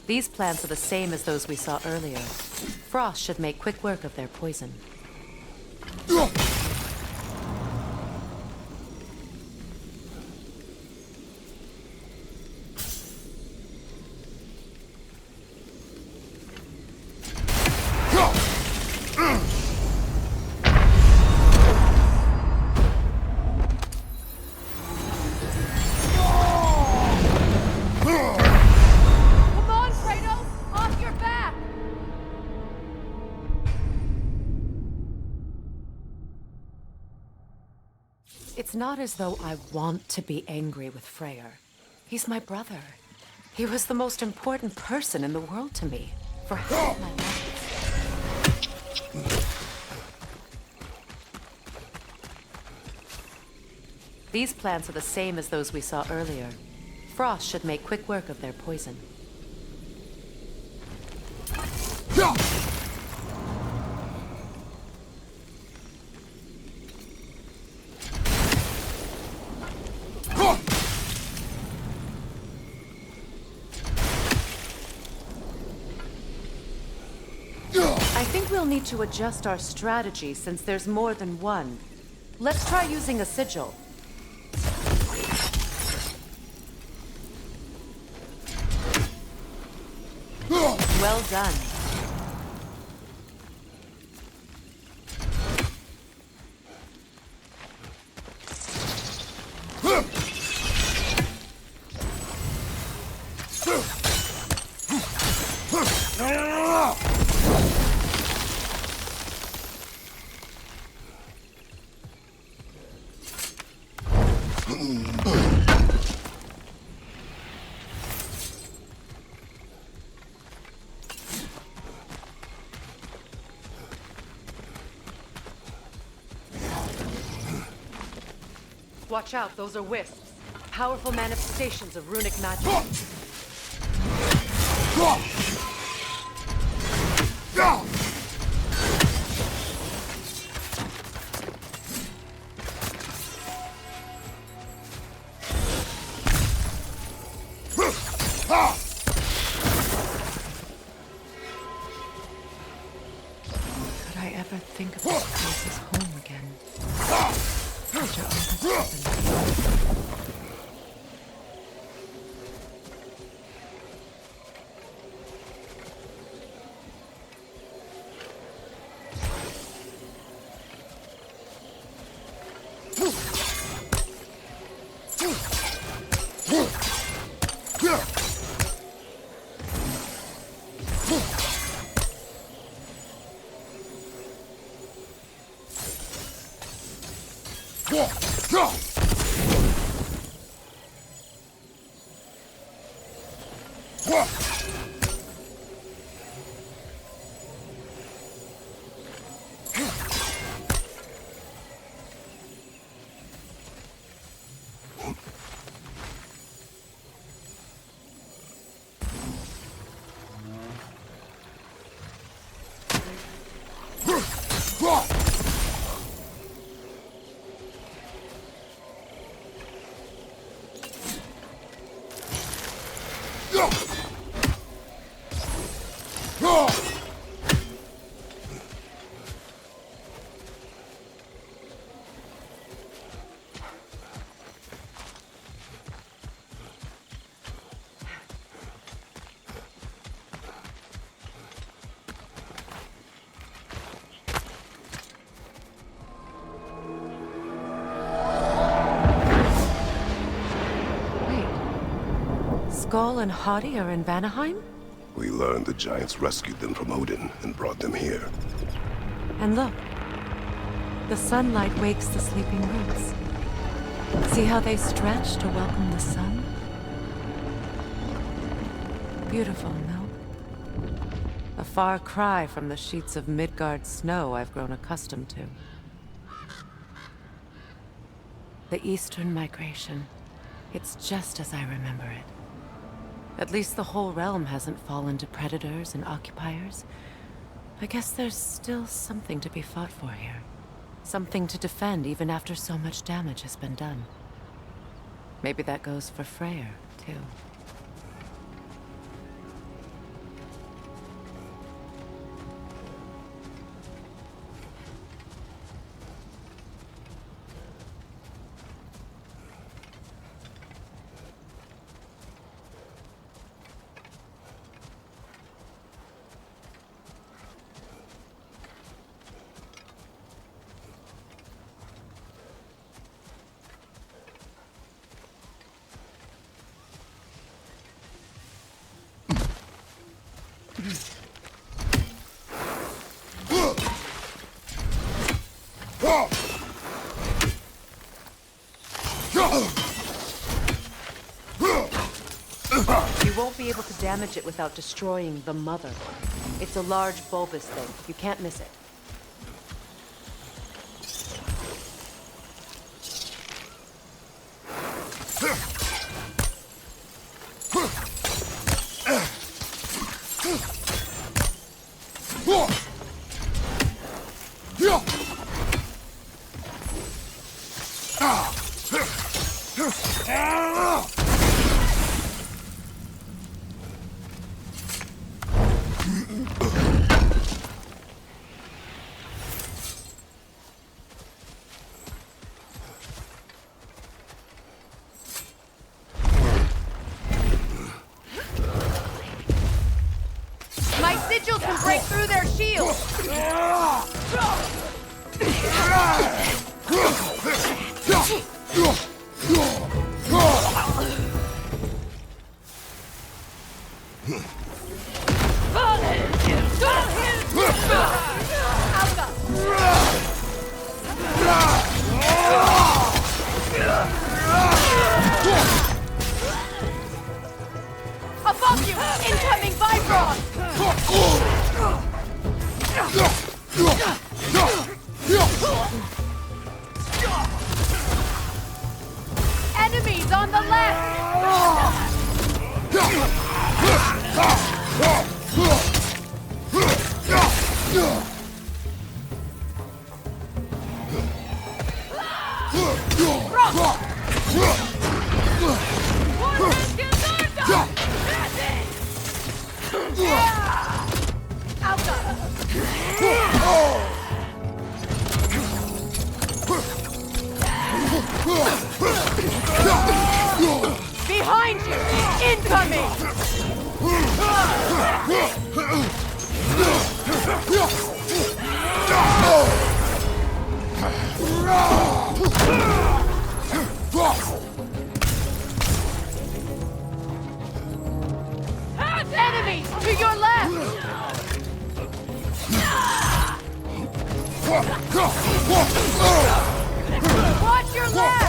These plants are the same as those we saw earlier. Frost should make quick work of their poison. It's not as though I want to be angry with Freyr. He's my brother. He was the most important person in the world to me for half my life. These plants are the same as those we saw earlier. Frost should make quick work of their poison. I think we'll need to adjust our strategy since there's more than one. Let's try using a sigil. Well done. Watch out, those are wisps. Powerful manifestations of runic magic. Could I ever think of this place as home again? After all that's happened. Skoll and Hati are in Vanaheim? We learned the giants rescued them from Odin and brought them here. And look. The sunlight wakes the sleeping roots. See how they stretch to welcome the sun? Beautiful, no? A far cry from the sheets of Midgard snow I've grown accustomed to. The Eastern migration. It's just as I remember it. At least the whole realm hasn't fallen to predators and occupiers. I guess there's still something to be fought for here. Something to defend even after so much damage has been done. Maybe that goes for Freyr, too. You won't be able to damage it without destroying the mother. It's a large bulbous thing. You can't miss it. Sigils can break through their shields! Above you! Incoming Vibron! Enemies on the left! Behind you! Incoming! Enemies to your left! Watch your left!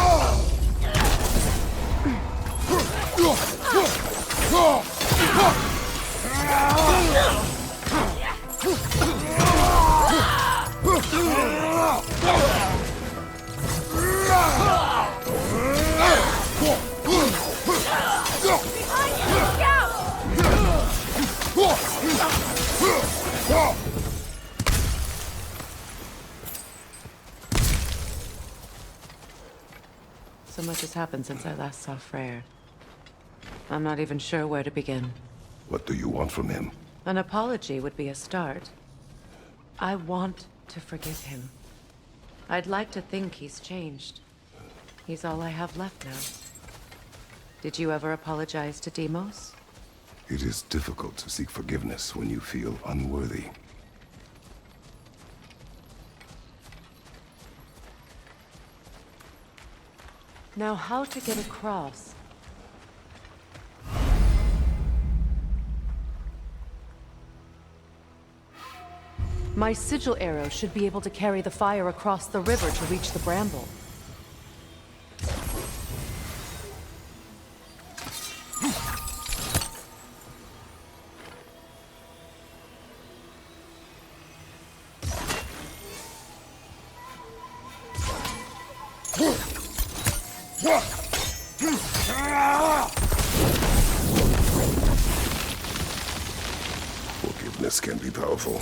So much has happened since I last saw Freyr. I'm not even sure where to begin. What do you want from him? An apology would be a start. I want to forgive him. I'd like to think he's changed. He's all I have left now. Did you ever apologize to Deimos? It is difficult to seek forgiveness when you feel unworthy. Now, how to get across? My sigil arrow should be able to carry the fire across the river to reach the bramble. Forgiveness can be powerful,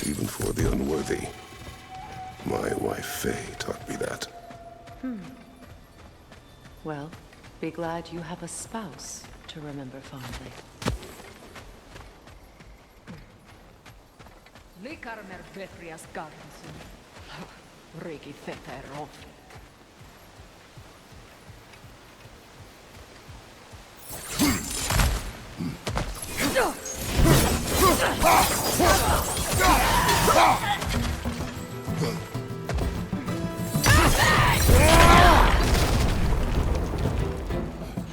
even for the unworthy. My wife Faye taught me that. Well, be glad you have a spouse to remember fondly. Likarmer Vetrias Gardensen. Rigi Feterov.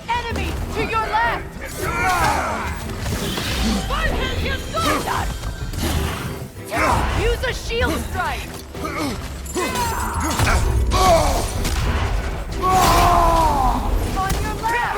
Enemy to your left! Use a shield strike! On your left!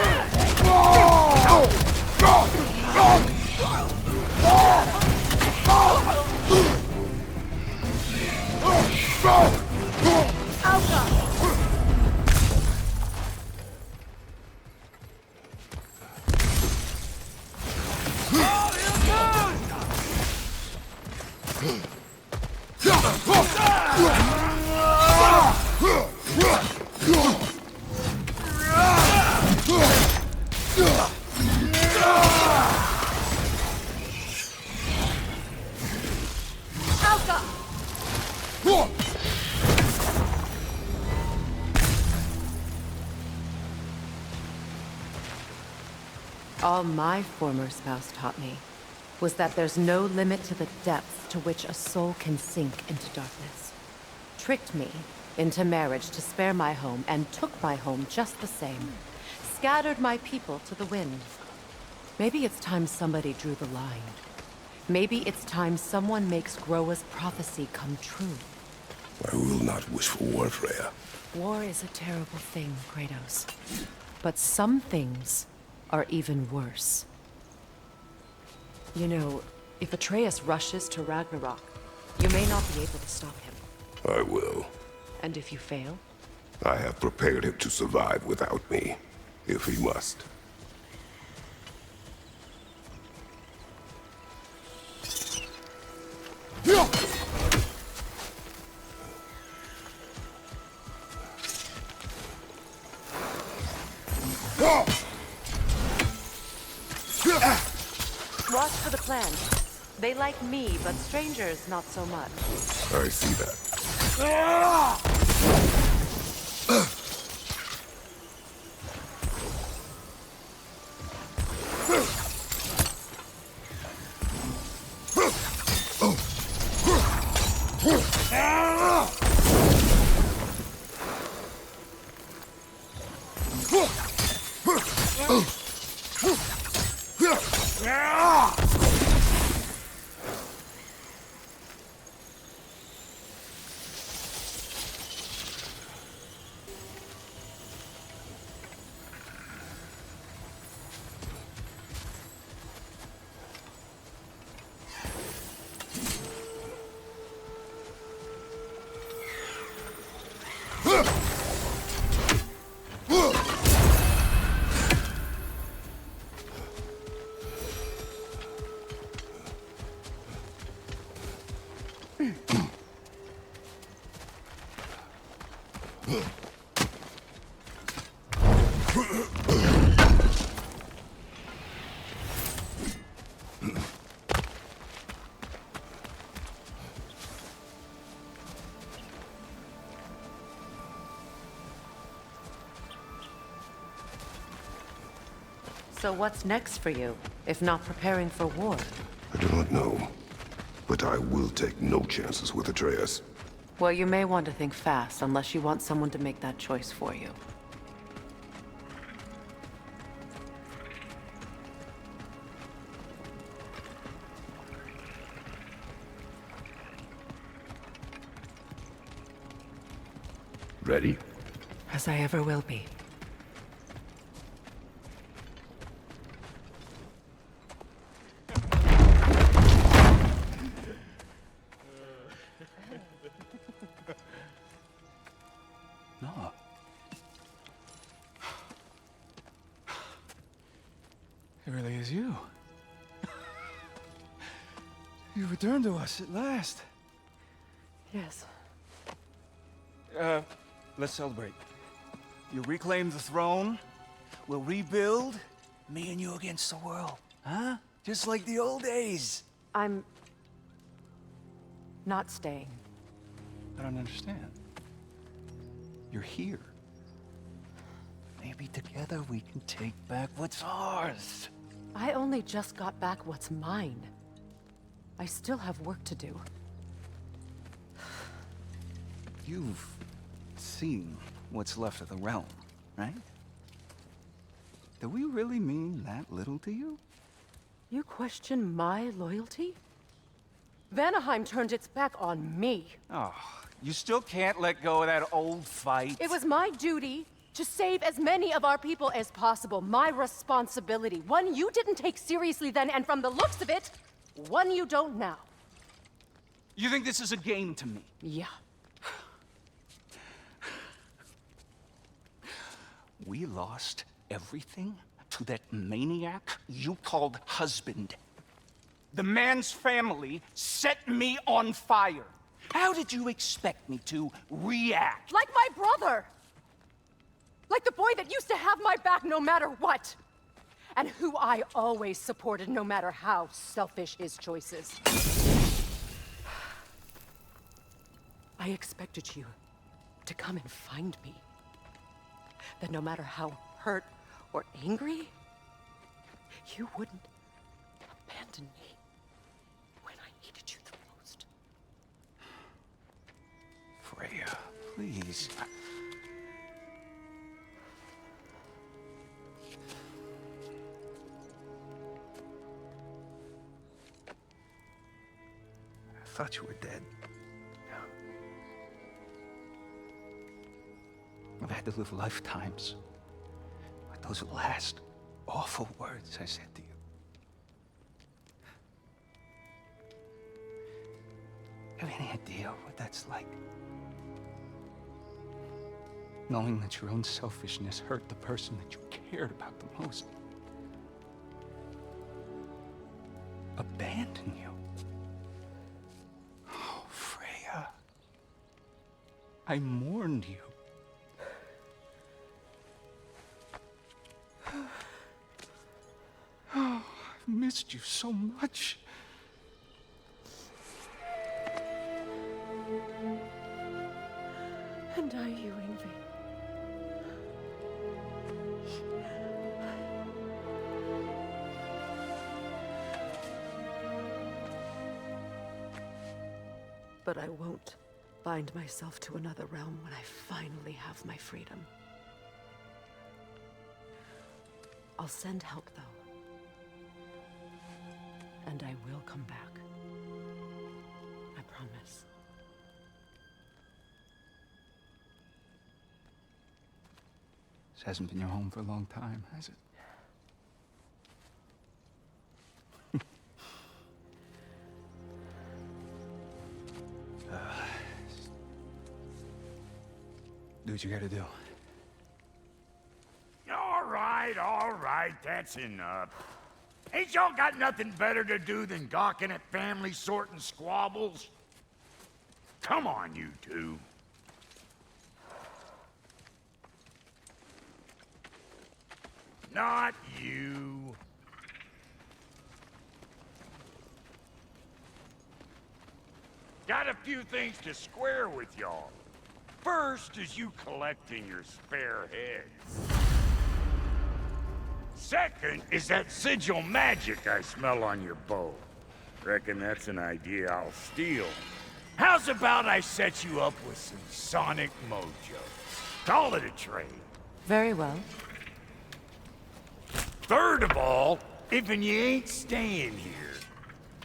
All my former spouse taught me was that there's no limit to the depth to which a soul can sink into darkness. Tricked me into marriage to spare my home and took my home just the same. Scattered my people to the wind. Maybe it's time somebody drew the line. Maybe it's time someone makes Groa's prophecy come true. I will not wish for war, Freya. War is a terrible thing, Kratos. But some things are even worse. You know, if Atreus rushes to Ragnarok, you may not be able to stop him. I will. And if you fail? I have prepared him to survive without me, if he must. Watch for the clan. They like me, but strangers not so much. I see that. So what's next for you, if not preparing for war? I do not know, but I will take no chances with Atreus. Well, you may want to think fast, unless you want someone to make that choice for you. Ready? As I ever will be. No. It really is you. You returned to us at last. Yes. Let's celebrate. You reclaim the throne. We'll rebuild. Me and you against the world. Huh? Just like the old days. I'm... not staying. I don't understand. You're here. Maybe together we can take back what's ours. I only just got back what's mine. I still have work to do. You've seen what's left of the realm, right? Do we really mean that little to you? You question my loyalty? Vanaheim turned its back on me. Oh, you still can't let go of that old fight? It was my duty to save as many of our people as possible. My responsibility. One you didn't take seriously then, and from the looks of it, one you don't now. You think this is a game to me? Yeah. We lost everything to that maniac you called husband. The man's family set me on fire. How did you expect me to react? Like my brother! Like the boy that used to have my back no matter what! And who I always supported no matter how selfish his choices. I expected you to come and find me. That no matter how hurt or angry, you wouldn't abandon me when I needed you the most. Freya, please. I thought you were dead. I've had to live lifetimes with those last awful words I said to you. Have any idea what that's like? Knowing that your own selfishness hurt the person that you cared about the most. Abandon you. Oh, Freya. I mourned you. Oh, I've missed you so much. And I you, Yngvi. But I won't bind myself to another realm when I finally have my freedom. I'll send help, though. And I will come back. I promise. This hasn't been your home for a long time, has it? Do what you gotta do. All right, that's enough. Ain't y'all got nothing better to do than gawking at family sorting squabbles? Come on, you two. Not you. Got a few things to square with y'all. First is you collecting your spare heads. Second is that sigil magic I smell on your bow. Reckon that's an idea I'll steal. How's about I set you up with some sonic mojo? Call it a trade. Very well. Third of all, if you ain't staying here,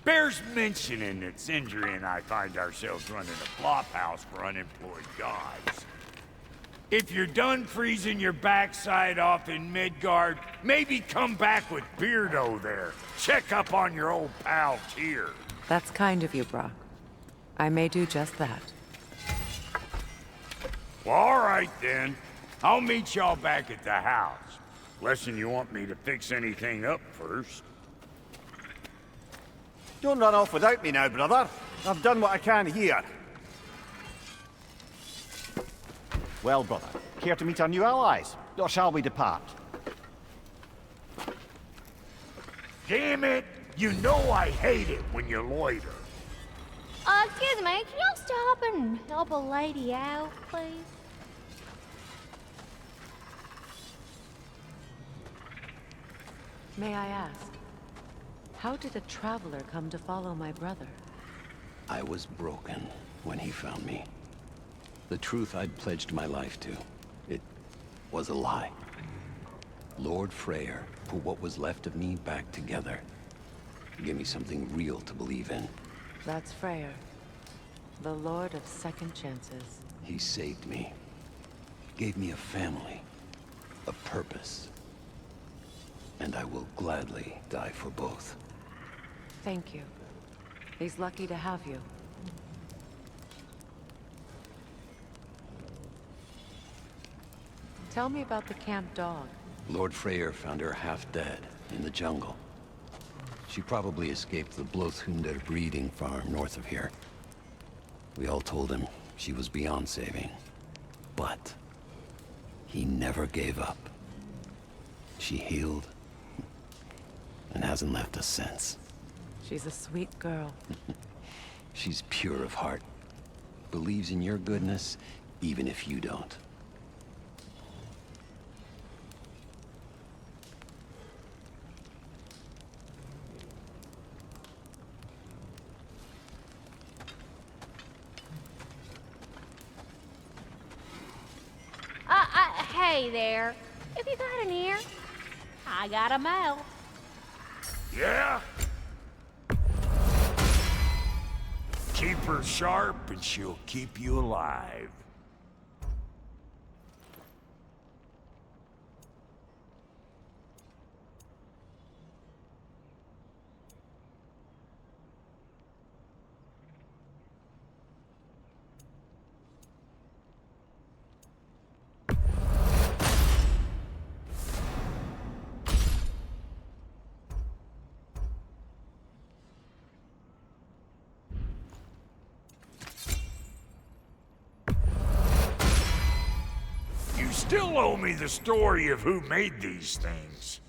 bears mentioning that Sindri and I find ourselves running a flop house for unemployed gods. If you're done freezing your backside off in Midgard, maybe come back with Beardo there. Check up on your old pal Tyr. That's kind of you, Brock. I may do just that. Well, all right then. I'll meet y'all back at the house. Lesson you want me to fix anything up first. Don't run off without me now, brother. I've done what I can here. Well, brother, care to meet our new allies? Or shall we depart? Damn it! You know I hate it when you loiter. Excuse me, can y'all stop and help a lady out, please? May I ask, how did a traveler come to follow my brother? I was broken when he found me. The truth I'd pledged my life to, it was a lie. Lord Freyr put what was left of me back together. Gave me something real to believe in. That's Freyr, the Lord of Second Chances. He saved me. Gave me a family, a purpose. And I will gladly die for both. Thank you. He's lucky to have you. Tell me about the camp dog. Lord Freyr found her half dead in the jungle. She probably escaped the Blothunder breeding farm north of here. We all told him she was beyond saving. But he never gave up. She healed and hasn't left us since. She's a sweet girl. She's pure of heart. Believes in your goodness, even if you don't. Hey there. If you got an ear, I got a mouth. Yeah? Keep her sharp and she'll keep you alive. Still owe me the story of who made these things.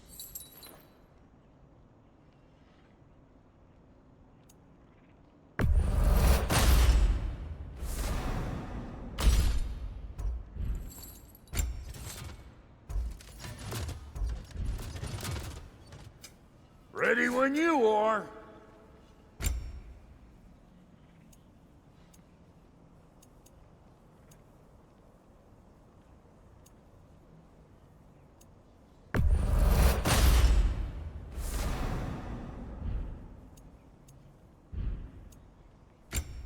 Ready when you are.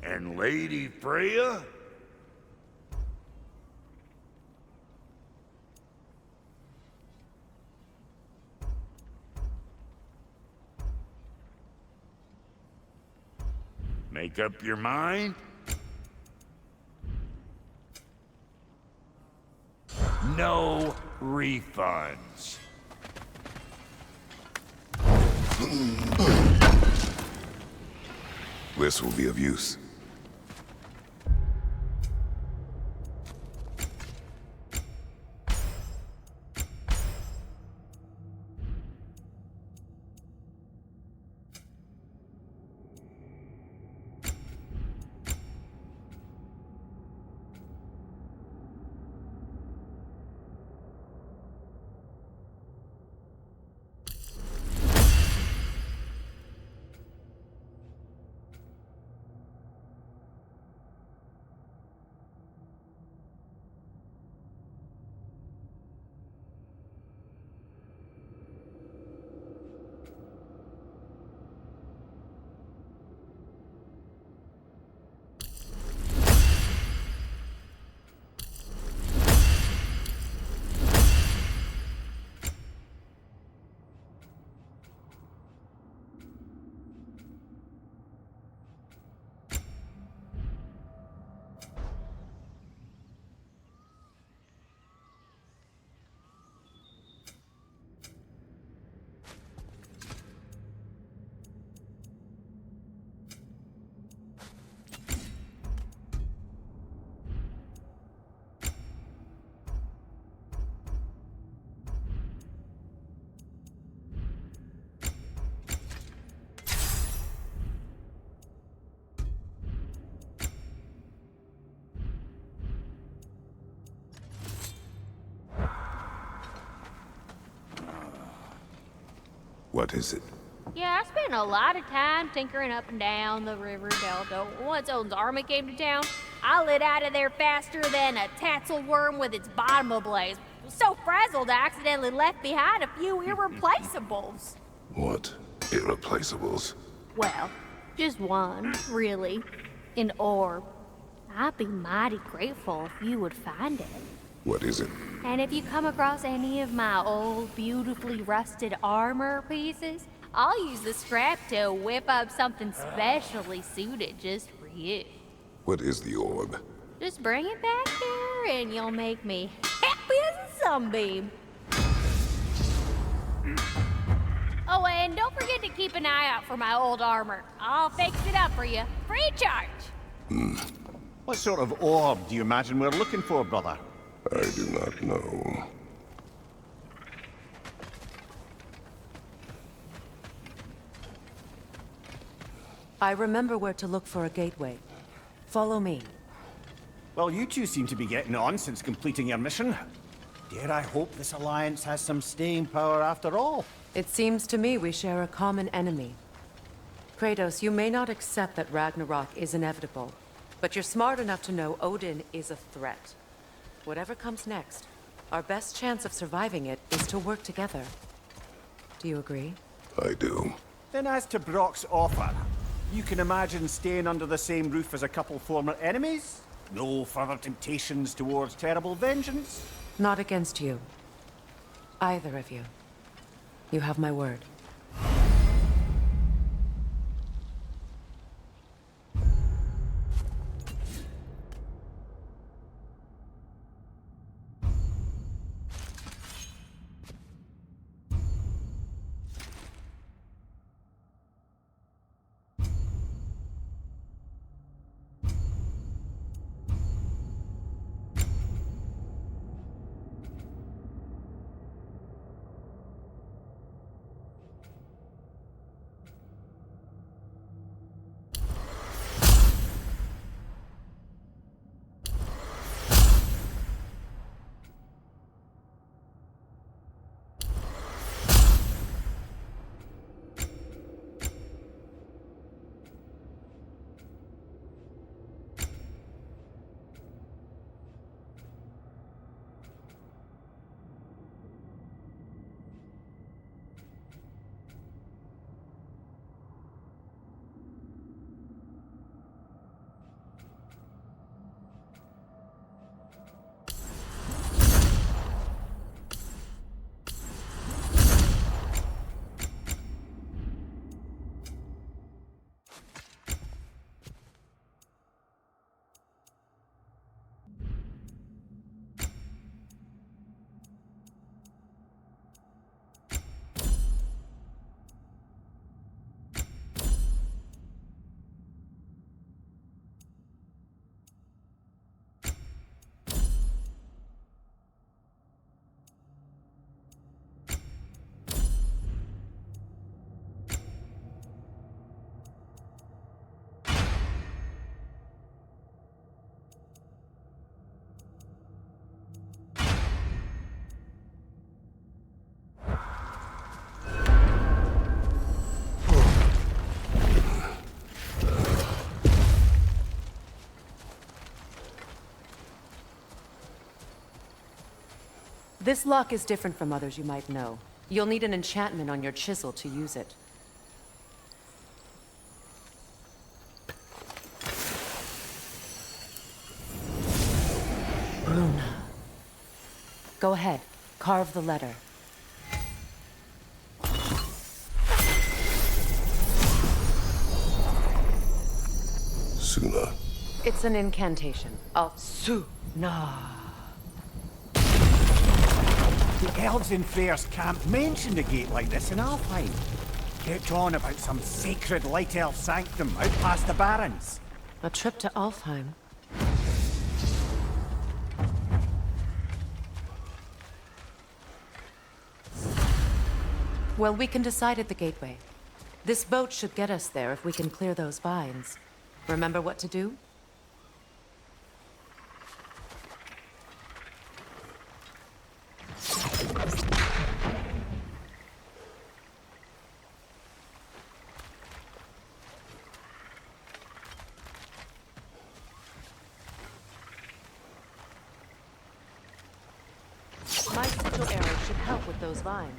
And Lady Freya? Make up your mind? No refunds. This will be of use. What is it? Yeah, I spent a lot of time tinkering up and down the river delta. Once Odin's army came to town, I lit out of there faster than a tassel worm with its bottom ablaze. So frazzled, I accidentally left behind a few irreplaceables. What? Irreplaceables? Well, just one, really. An orb. I'd be mighty grateful if you would find it. What is it? And if you come across any of my old, beautifully rusted armor pieces, I'll use the scrap to whip up something specially suited just for you. What is the orb? Just bring it back here and you'll make me happy as a sunbeam. Oh, and don't forget to keep an eye out for my old armor. I'll fix it up for you, free of charge. What sort of orb do you imagine we're looking for, brother? I do not know. I remember where to look for a gateway. Follow me. Well, you two seem to be getting on since completing your mission. Dare I hope this alliance has some staying power after all? It seems to me we share a common enemy. Kratos, you may not accept that Ragnarok is inevitable, but you're smart enough to know Odin is a threat. Whatever comes next, our best chance of surviving it is to work together. Do you agree? I do. Then as to Brock's offer, you can imagine staying under the same roof as a couple former enemies? No further temptations towards terrible vengeance? Not against you. Either of you. You have my word. This lock is different from others you might know. You'll need an enchantment on your chisel to use it. Bruna. Go ahead. Carve the letter. Suna. It's an incantation. Suna. The elves in Freyr's camp mentioned a gate like this in Alfheim. Kept on about some sacred light elf sanctum out past the Barrens. A trip to Alfheim. Well, we can decide at the gateway. This boat should get us there if we can clear those vines. Remember what to do? My sigil arrow should help with those vines.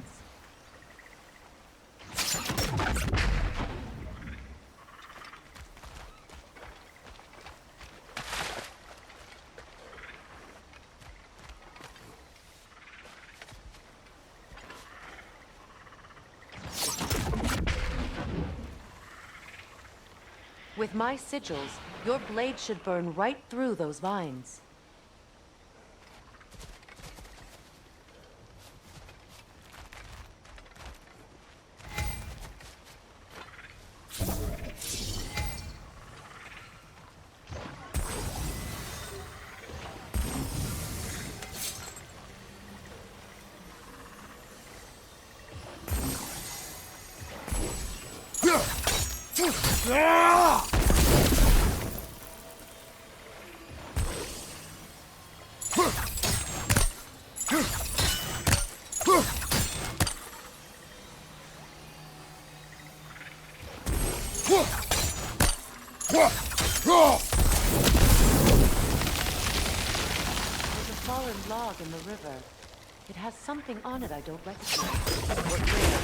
With my sigils, your blade should burn right through those vines. Log in the river. It has something on it I don't recognize. What rare?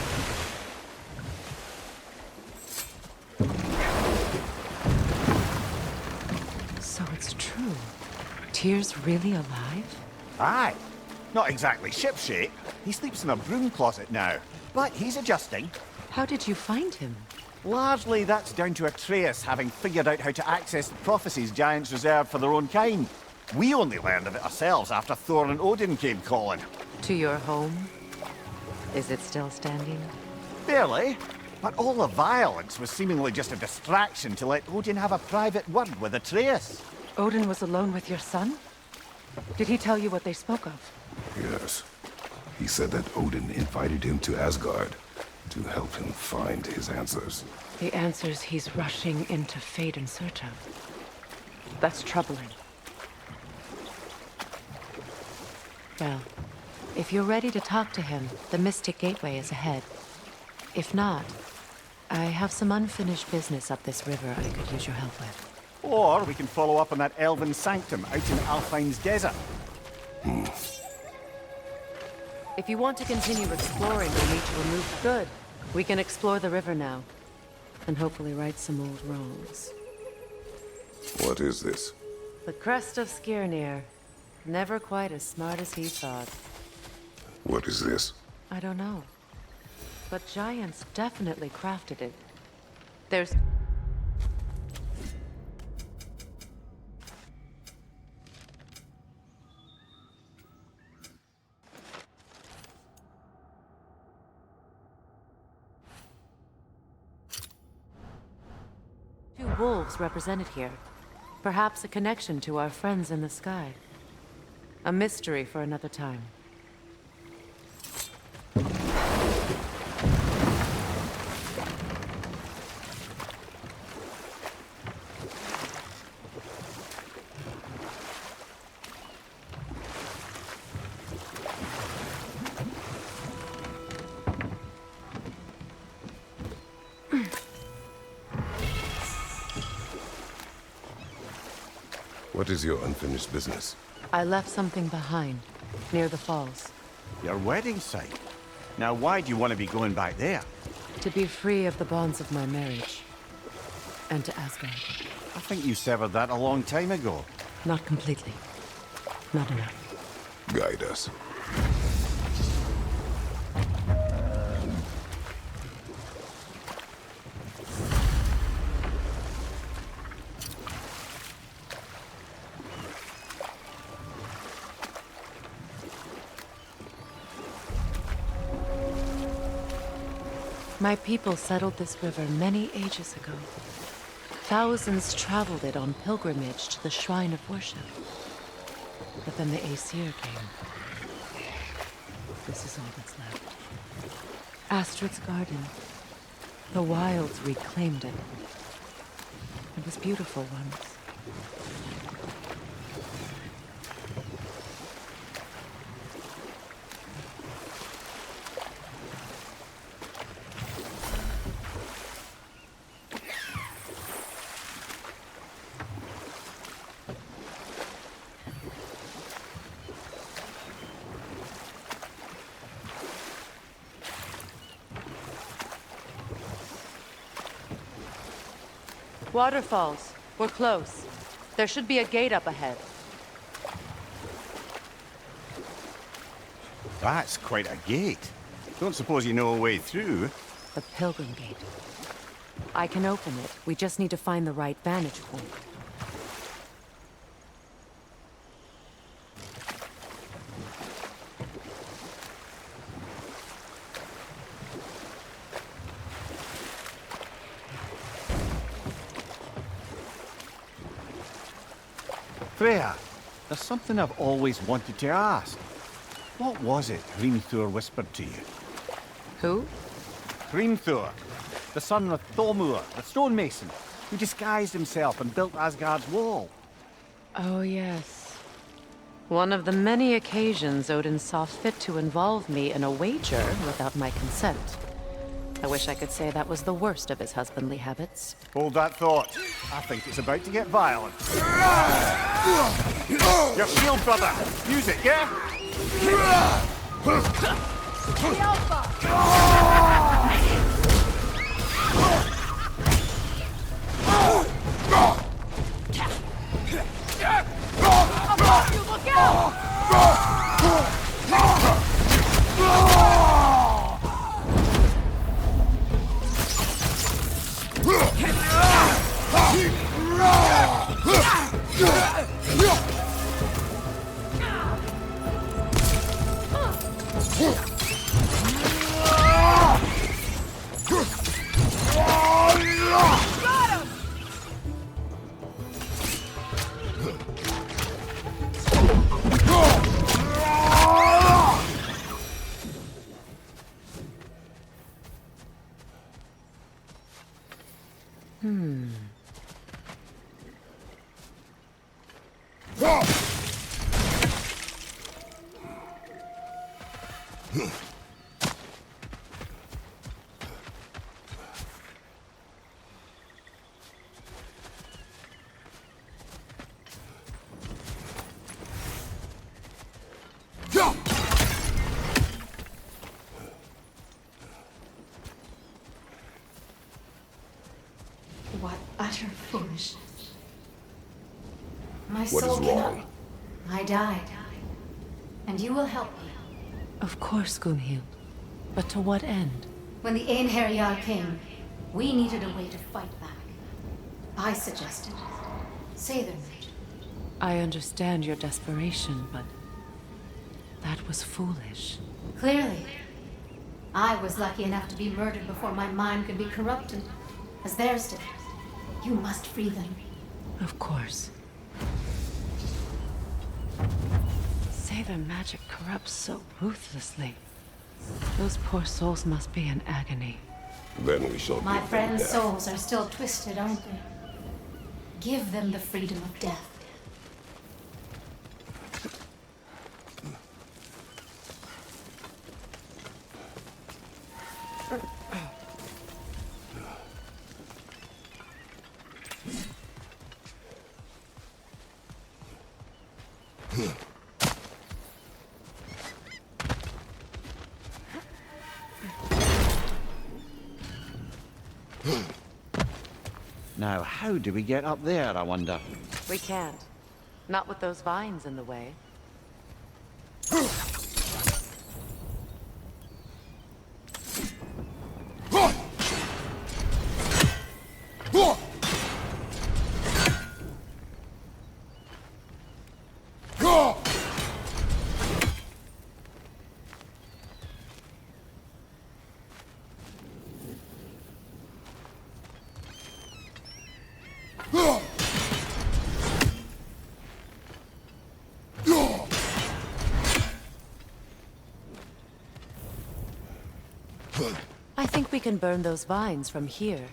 So it's true. Tyr's really alive? Aye. Not exactly shipshape. He sleeps in a broom closet now. But he's adjusting. How did you find him? Largely that's down to Atreus having figured out how to access the prophecies giants reserved for their own kind. We only learned of it ourselves after Thor and Odin came calling. To your home? Is it still standing? Barely. But all the violence was seemingly just a distraction to let Odin have a private word with Atreus. Odin was alone with your son? Did he tell you what they spoke of? Yes. He said that Odin invited him to Asgard to help him find his answers. The answers he's rushing into fate in search of. That's troubling. Well, if you're ready to talk to him, the Mystic Gateway is ahead. If not, I have some unfinished business up this river I could use your help with. Or we can follow up on that elven sanctum out in Alfine's desert. If you want to continue exploring, you'll need to remove good. We can explore the river now, and hopefully right some old wrongs. What is this? The crest of Skirnir. Never quite as smart as he thought. What is this? I don't know. But giants definitely crafted it. There's... two wolves represented here. Perhaps a connection to our friends in the sky. A mystery for another time. What is your unfinished business? I left something behind, near the falls. Your wedding site? Now why do you want to be going back there? To be free of the bonds of my marriage. And to Asgard. I think you severed that a long time ago. Not completely. Not enough. Guide us. My people settled this river many ages ago. Thousands traveled it on pilgrimage to the shrine of worship. But then the Aesir came. This is all that's left. Astrid's garden. The wilds reclaimed it. It was beautiful once. Waterfalls. We're close. There should be a gate up ahead. That's quite a gate. Don't suppose you know a way through? The Pilgrim Gate. I can open it. We just need to find the right vantage point. Freya, there's something I've always wanted to ask. What was it Hrimthur whispered to you? Who? Hrimthur, the son of Thormur, the stonemason, who disguised himself and built Asgard's wall. Oh, yes. One of the many occasions Odin saw fit to involve me in a wager without my consent. I wish I could say that was the worst of his husbandly habits. Hold that thought. I think it's about to get violent. Your shield, brother! Use it, yeah? Look out! What utter foolishness. My What soul is wrong? I died. And you will help me. Of course, Gunhild. But to what end? When the Einherjar came, we needed a way to fight back. I suggested say their magic. I understand your desperation, but that was foolish. Clearly. I was lucky enough to be murdered before my mind could be corrupted, as theirs did. You must free them. Of course. Say their magic corrupts so ruthlessly. Those poor souls must be in agony. Then we shall My give them friends' death. souls are still twisted, aren't they? Give them the freedom of death. Now, how do we get up there, I wonder? We can't. Not with those vines in the way. I think we can burn those vines from here.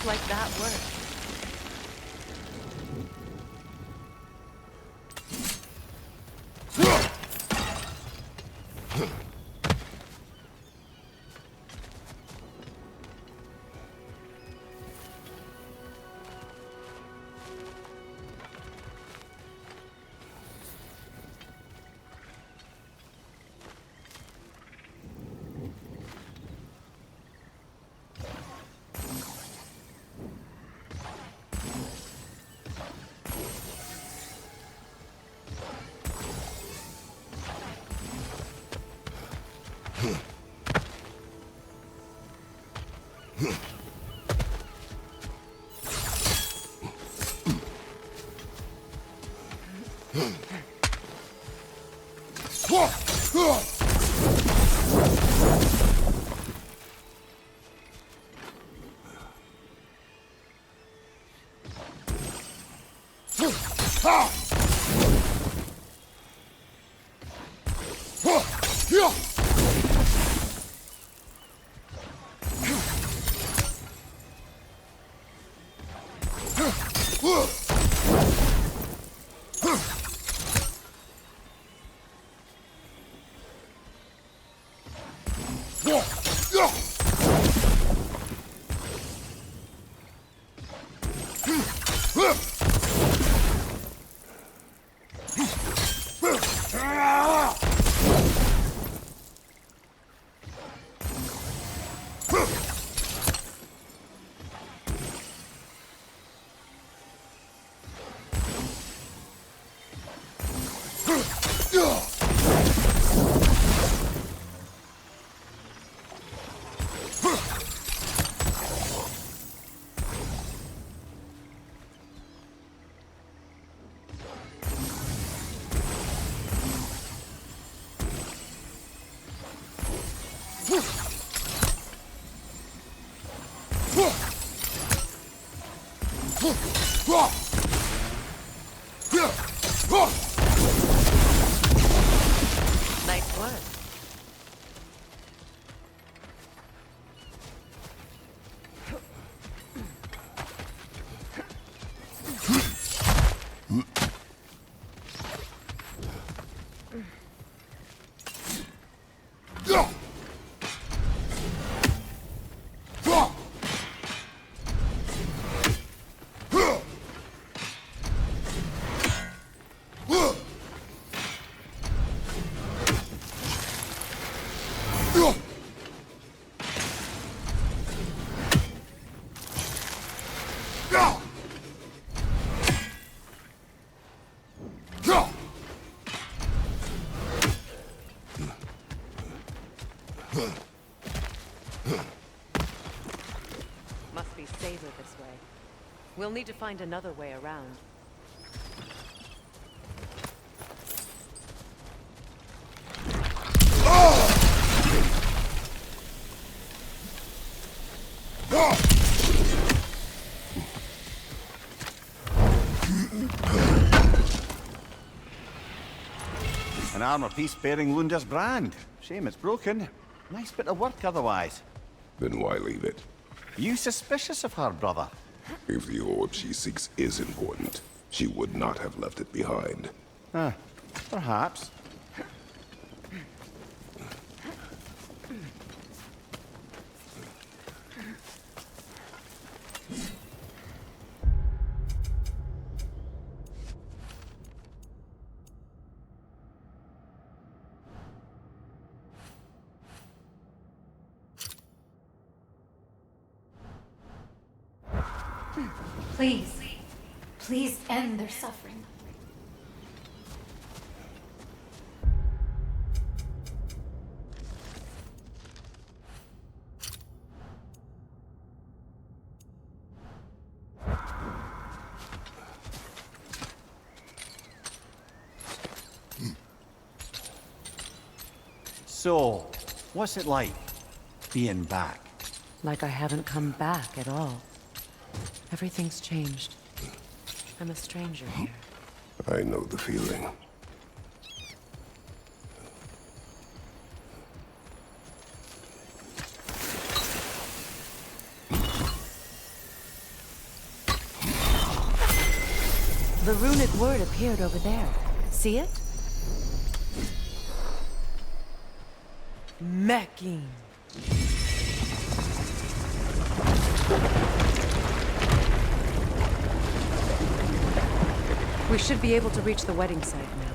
like that work. Nice work. Must be safer this way. We'll need to find another way around. An armor piece bearing Lunda's brand. Shame it's broken. Nice bit of work otherwise. Then why leave it? You suspicious of her, brother? If the orb she seeks is important, she would not have left it behind. Perhaps. Please, please end their suffering. So, what's it like, being back? Like I haven't come back at all. Everything's changed. I'm a stranger here. I know the feeling. word appeared over there. See it? Mecking. We should be able to reach the wedding site now.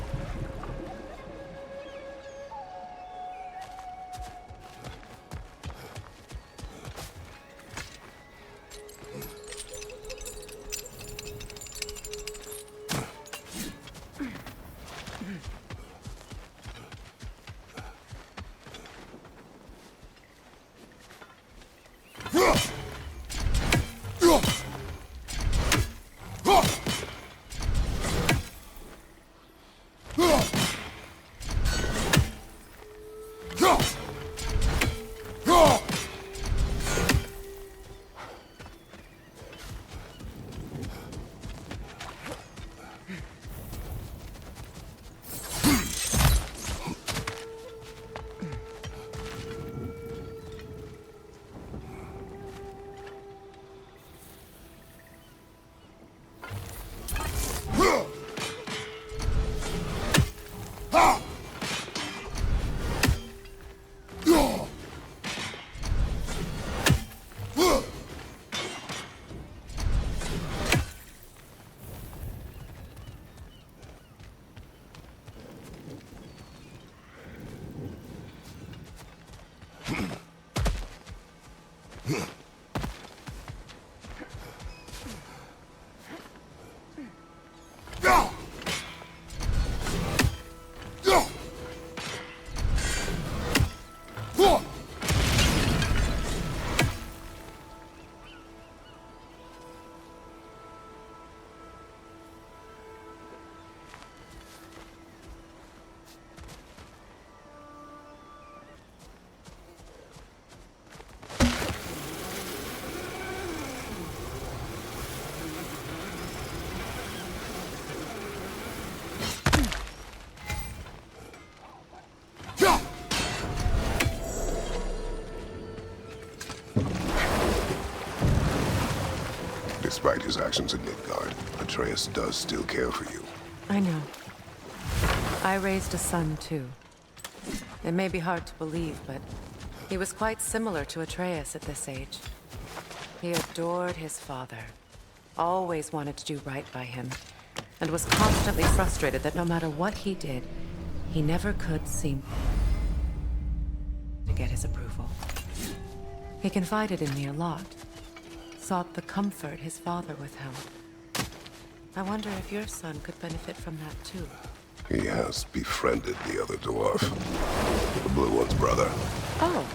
Despite his actions in Midgard, Atreus does still care for you. I know. I raised a son, too. It may be hard to believe, but he was quite similar to Atreus at this age. He adored his father, always wanted to do right by him, and was constantly frustrated that no matter what he did, he never could seem to get his approval. He confided in me a lot, sought the comfort his father withheld. I wonder if your son could benefit from that too. He has befriended the other dwarf. The blue one's brother. Oh.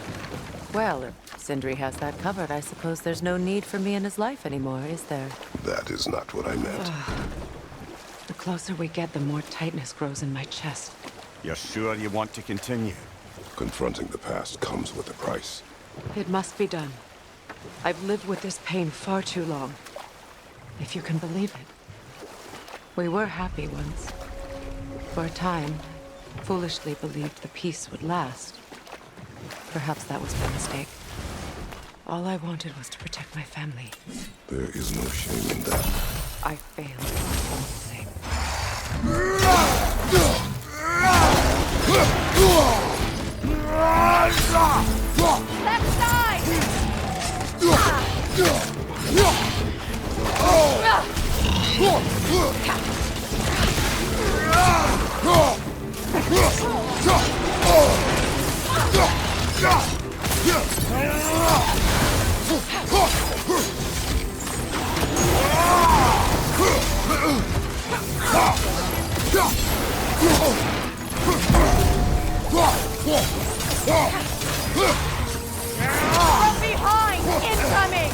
Well, if Sindri has that covered, I suppose there's no need for me in his life anymore, is there? That is not what I meant. The closer we get, the more tightness grows in my chest. You're sure you want to continue? Confronting the past comes with a price. It must be done. I've lived with this pain far too long. If you can believe it. We were happy once. For a time, I foolishly believed the peace would last. Perhaps that was my mistake. All I wanted was to protect my family. There is no shame in that. I failed all the same. Left side! From behind! Incoming!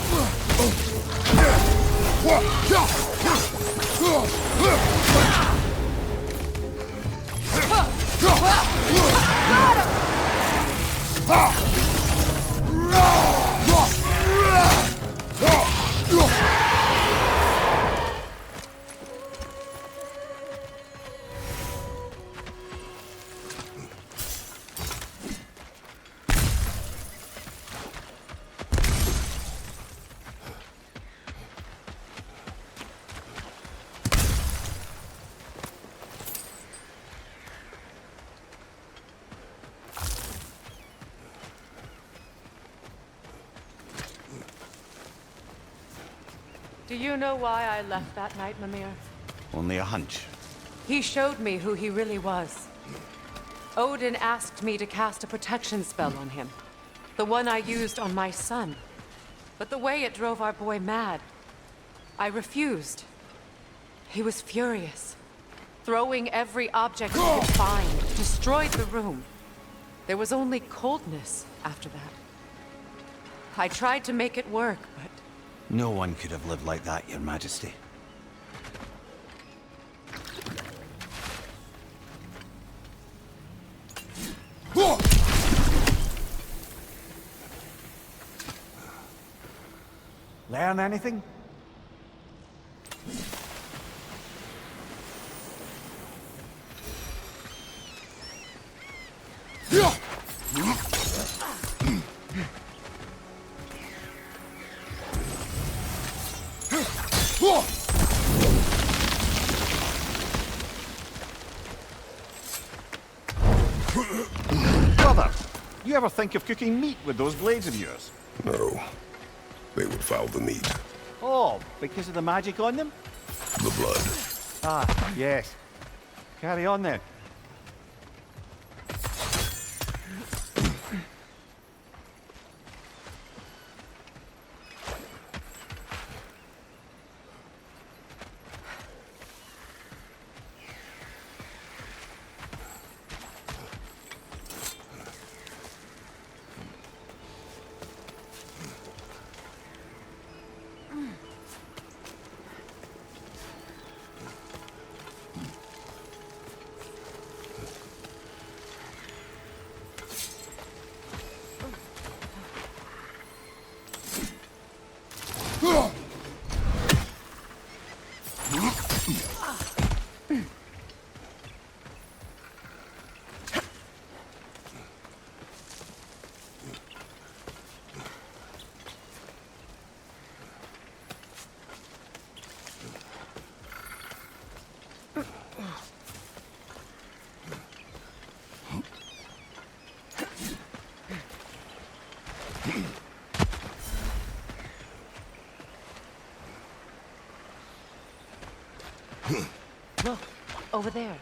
Do you know why I left that night, Mimir? Only a hunch. He showed me who he really was. Odin asked me to cast a protection spell on him. The one I used on my son. But the way it drove our boy mad, I refused. He was furious, throwing every object he could find, destroyed the room. There was only coldness after that. I tried to make it work, but... No one could have lived like that, Your Majesty. Learn anything? Brother, you ever think of cooking meat with those blades of yours? No. They would foul the meat. Oh, because of the magic on them? The blood. Ah, yes. Carry on then. Look, over there.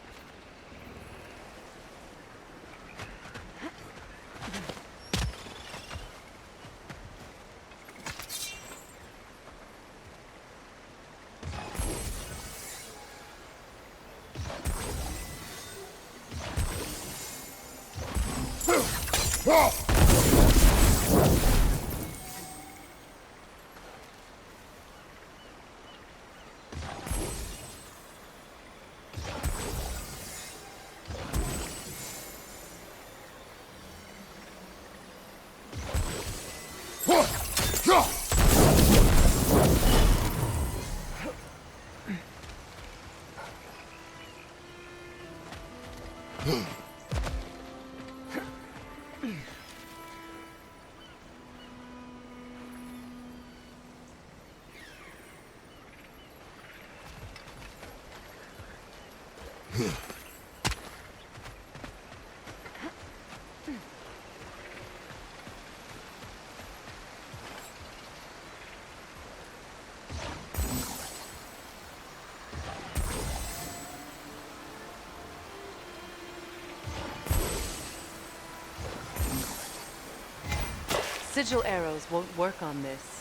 Sigil arrows won't work on this.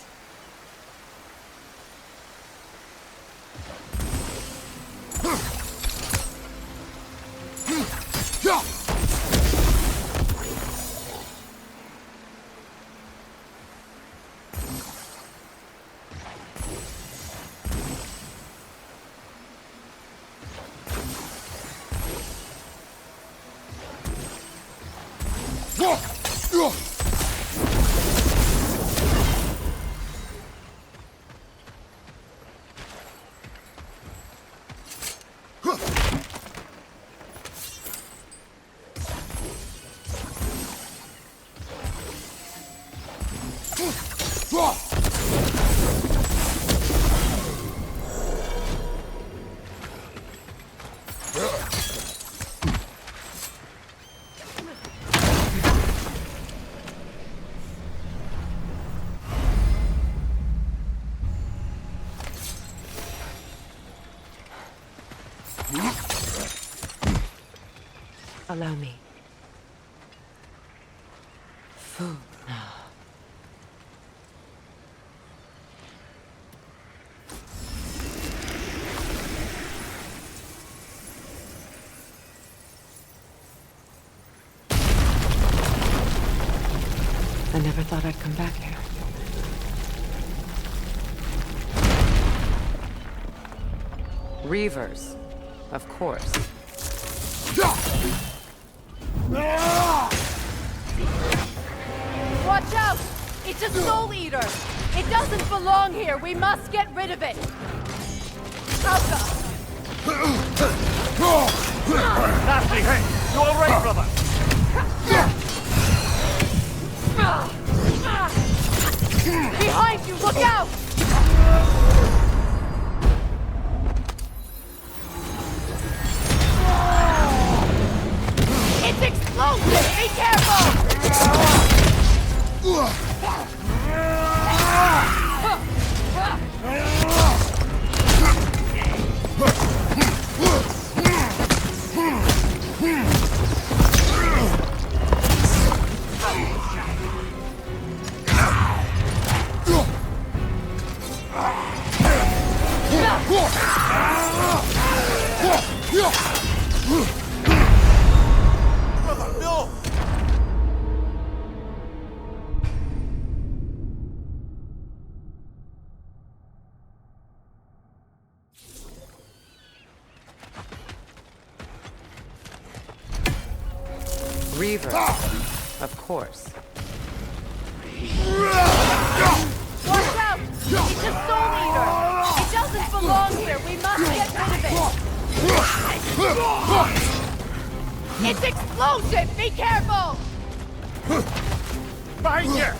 Allow me. Food now. I never thought I'd come back here. Reavers, of course. Watch out! It's a soul eater! It doesn't belong here! We must get rid of it! Nasty, hey! You alright, brother? Behind you! Look out! It's explosive! Be careful! Reaver, of course. Watch out! It's a soul eater! It doesn't belong here! We must get rid of it! It's explosive! Be careful! Behind you!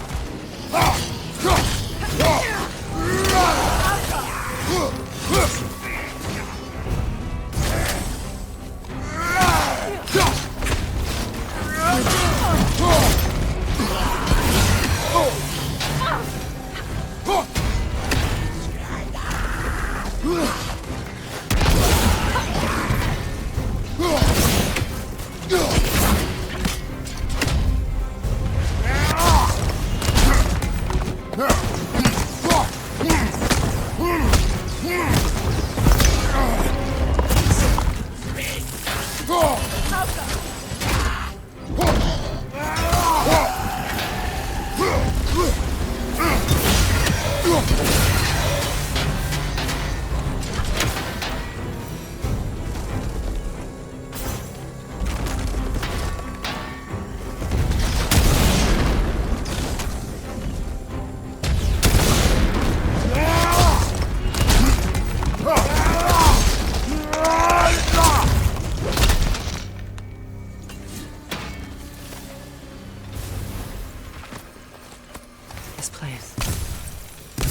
This place.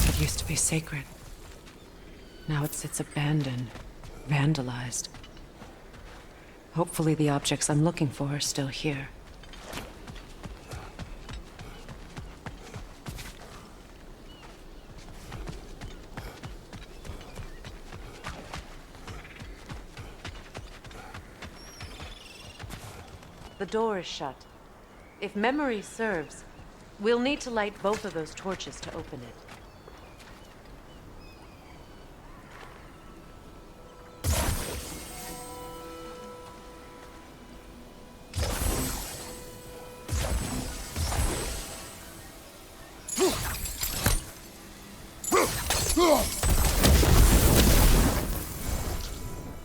It used to be sacred. Now it sits abandoned, vandalized. Hopefully the objects I'm looking for are still here. The door is shut. If memory serves, we'll need to light both of those torches to open it.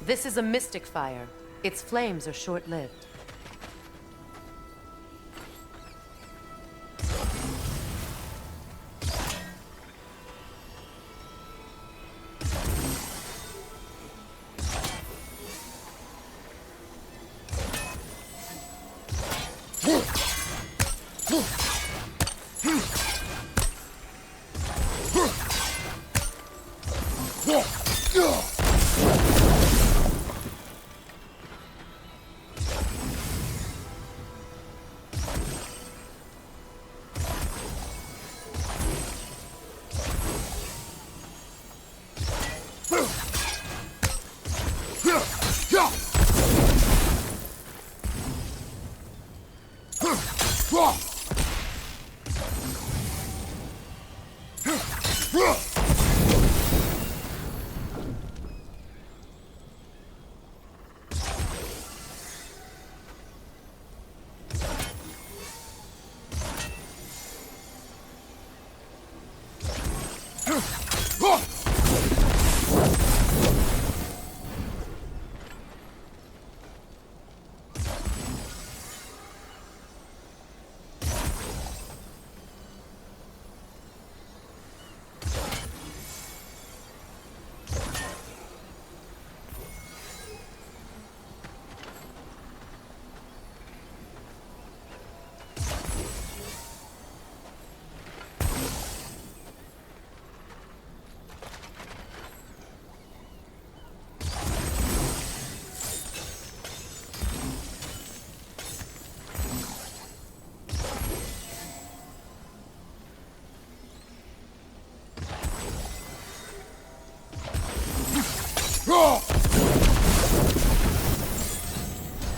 This is a mystic fire. Its flames are short-lived.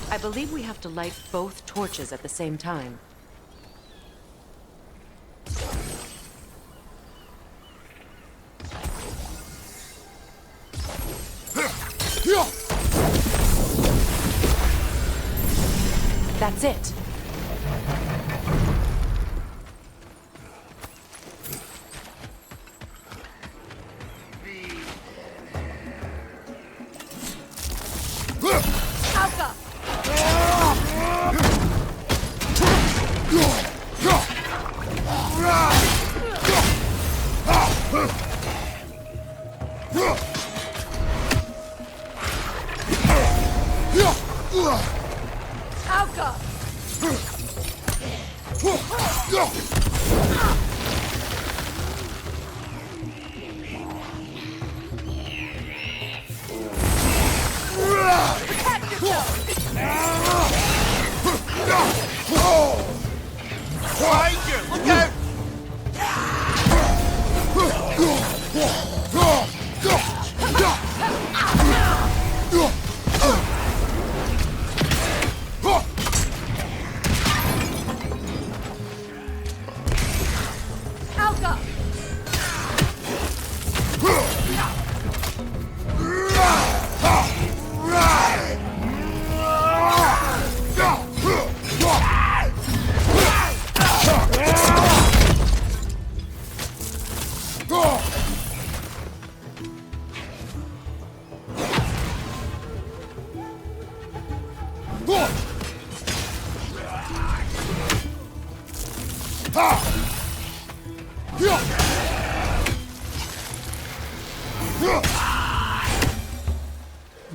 I believe we have to light both torches at the same time. That's it.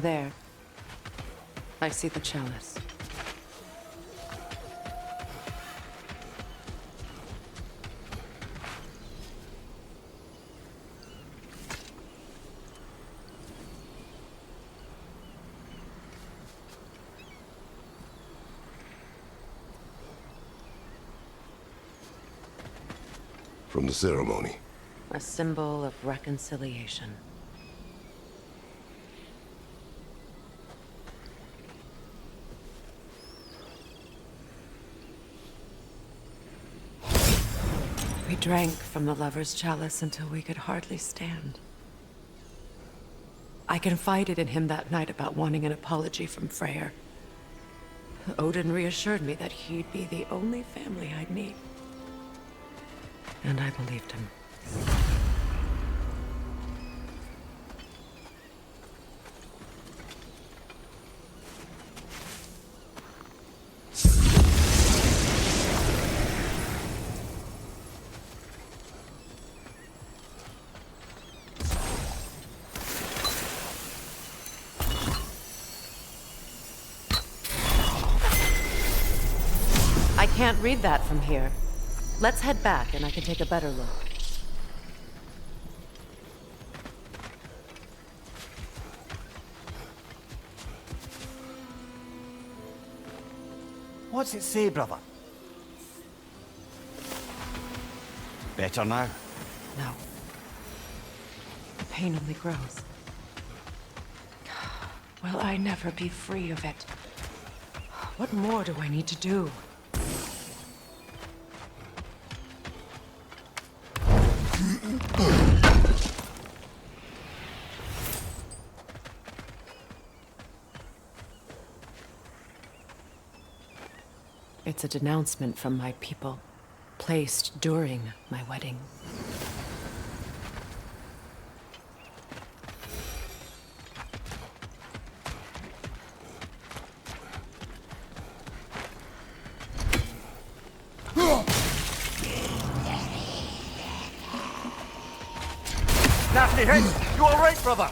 There. I see the chalice. From the ceremony. A symbol of reconciliation. We drank from the lover's chalice until we could hardly stand. I confided in him that night about wanting an apology from Freyr. Odin reassured me that he'd be the only family I'd need. And I believed him. I can't read that from here. Let's head back and I can take a better look. What's it say, brother? Better now? No. The pain only grows. Will I never be free of it? What more do I need to do? It's a denouncement from my people, placed during my wedding. Nasty hit! You alright, brother?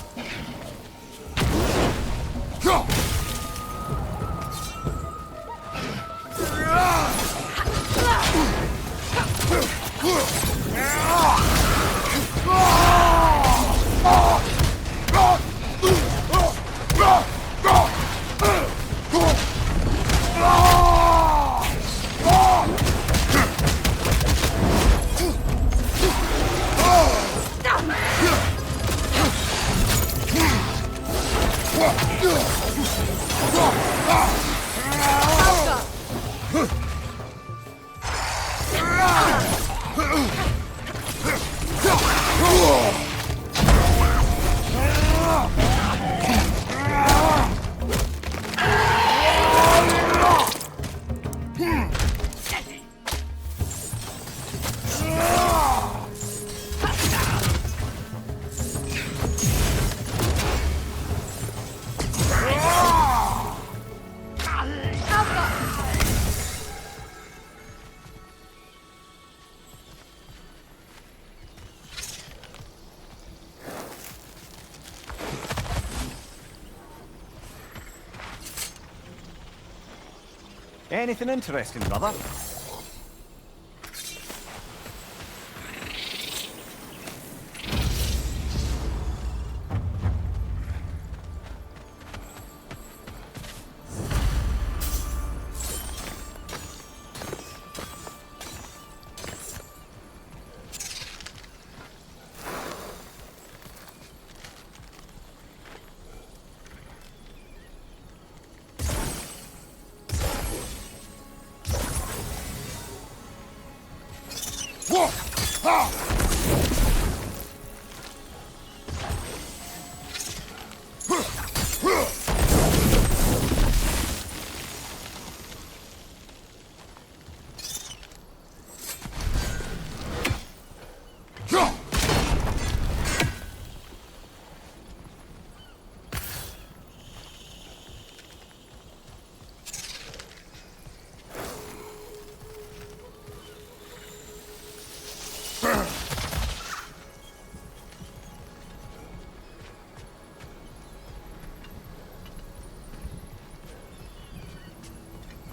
Anything interesting, brother?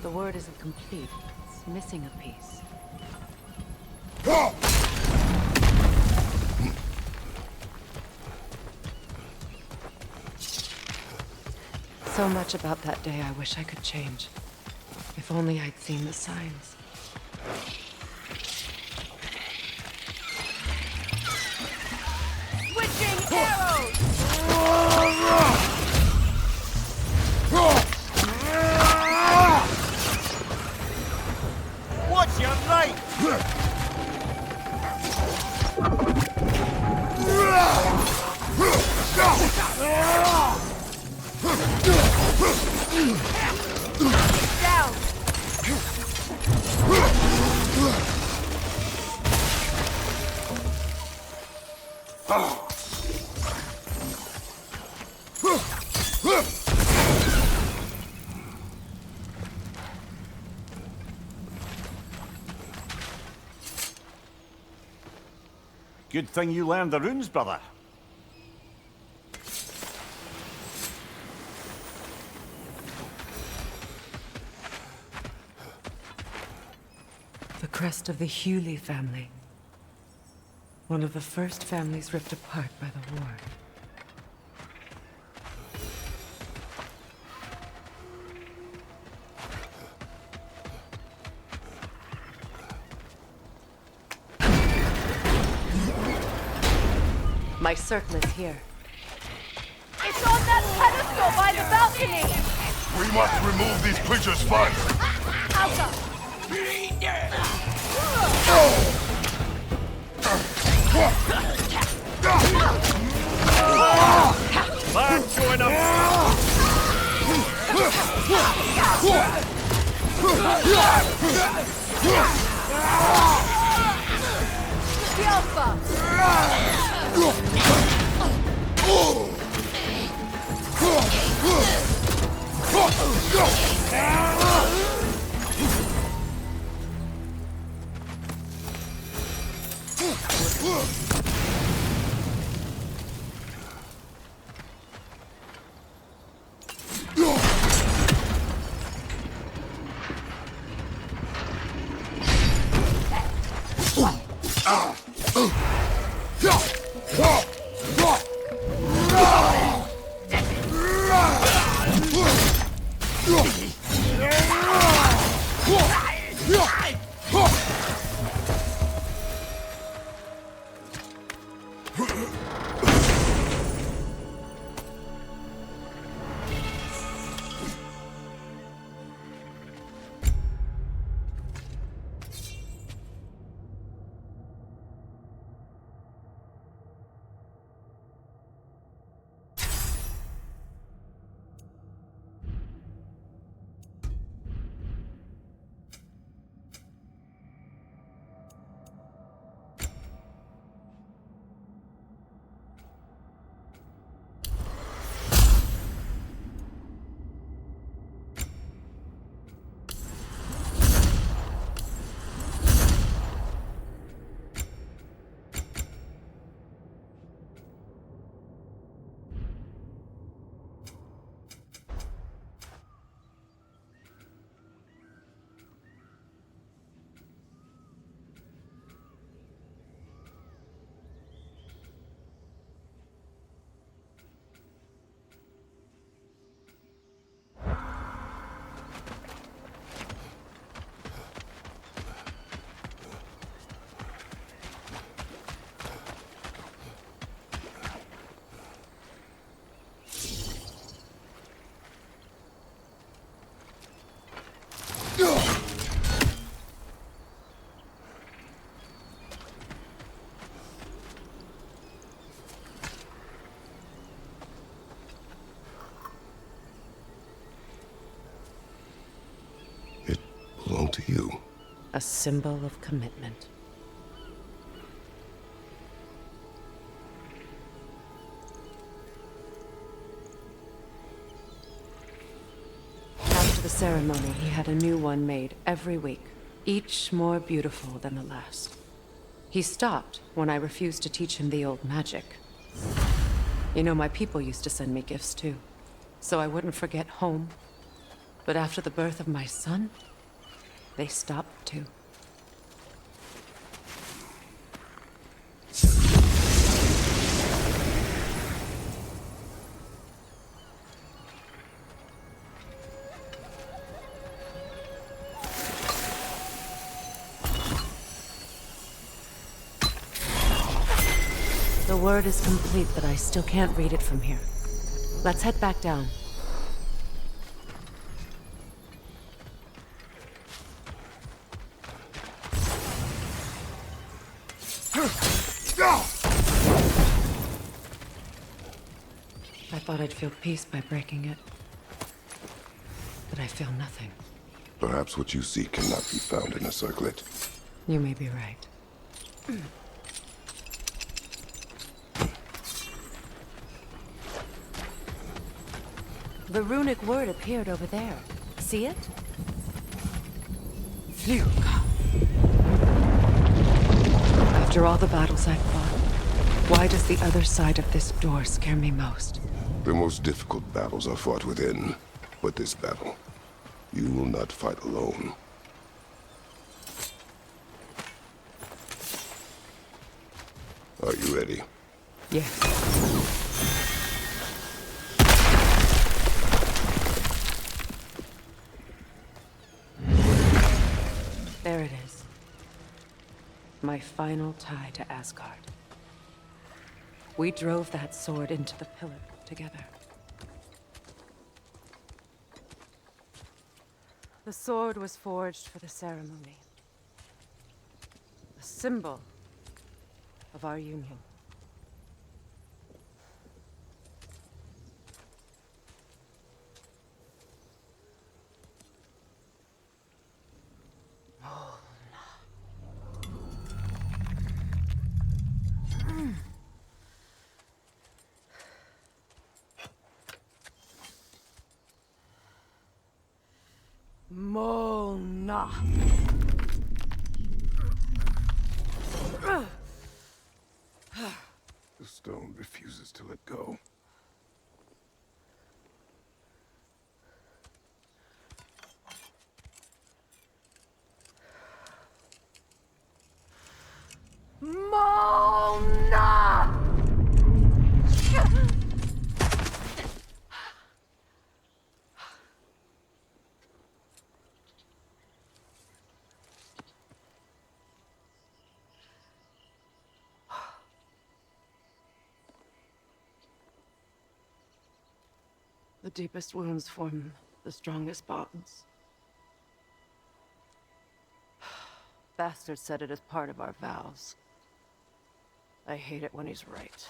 The word isn't complete. It's missing a piece. So much about that day I wish I could change. If only I'd seen the signs. Switching arrows! What's your right? Down! Good thing you learned the runes, brother. The crest of the Hewley family. One of the first families ripped apart by the war. My circlet here. It's on that pedestal by the balcony! We must remove these creatures first. Alka! Mine's going up. Belong to you. A symbol of commitment. After the ceremony, he had a new one made every week, each more beautiful than the last. He stopped when I refused to teach him the old magic. You know, my people used to send me gifts too, so I wouldn't forget home. But after the birth of my son, they stopped too. The word is complete, but I still can't read it from here. Let's head back down. I thought I'd feel peace by breaking it, but I feel nothing. Perhaps what you seek cannot be found in a circlet. You may be right. The runic word appeared over there. See it? Phew. After all the battles I've fought, why does the other side of this door scare me most? The most difficult battles are fought within, but this battle, you will not fight alone. Are you ready? Yes. There it is. My final tie to Asgard. We drove that sword into the pillar together. The sword was forged for the ceremony. A symbol of our union. Mona. The stone refuses to let go. Mona! The deepest wounds form the strongest bonds. Bastard said it as part of our vows. I hate it when he's right.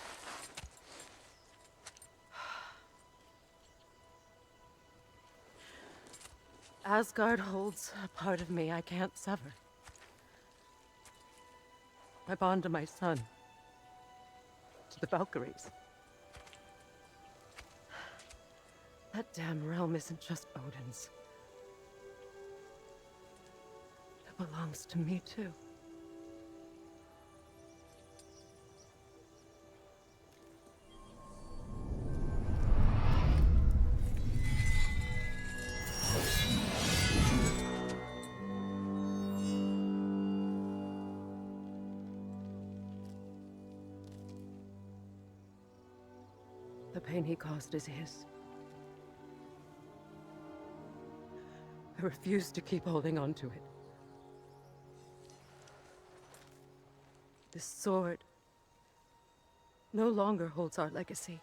Asgard holds a part of me I can't sever. My bond to my son. To the Valkyries. That damn realm isn't just Odin's. It belongs to me, too. The pain he caused is his. I refuse to keep holding on to it. This sword no longer holds our legacy.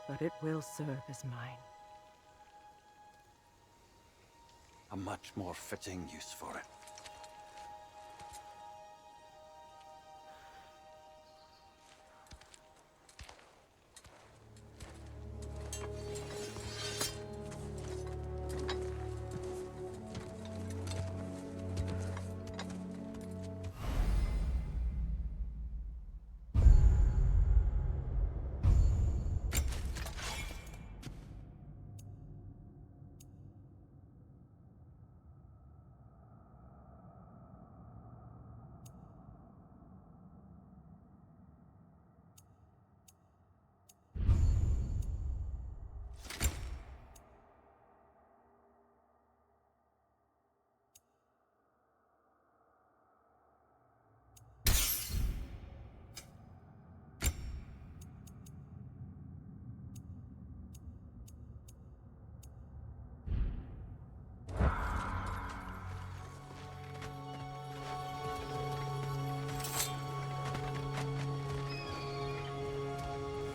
But it will serve as mine. A much more fitting use for it.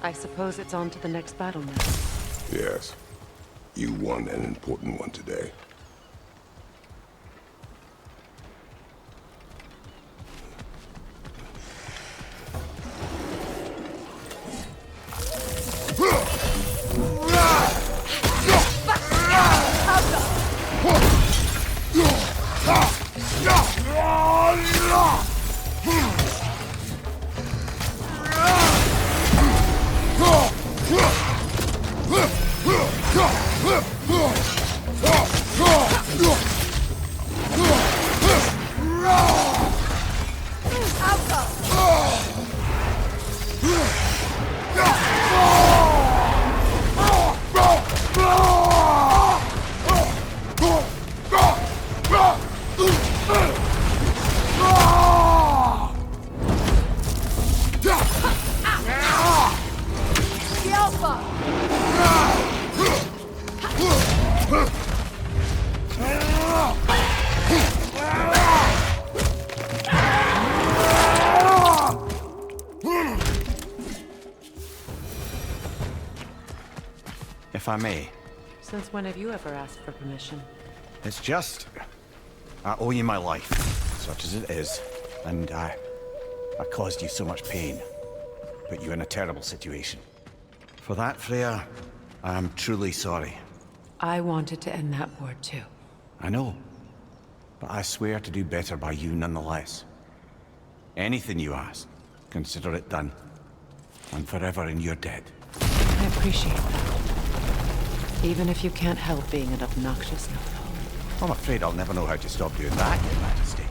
I suppose it's on to the next battle now. Yes. You won an important one today. If I may. Since when have you ever asked for permission? It's just... I owe you my life, such as it is. and I caused you so much pain. Put you in a terrible situation. For that, Freya, I am truly sorry. I wanted to end that war too. I know, but I swear to do better by you nonetheless. Anything you ask, consider it done. I'm forever in your debt. I appreciate that. Even if you can't help being an obnoxious know-it-all. I'm afraid I'll never know how to stop doing that, Your Majesty.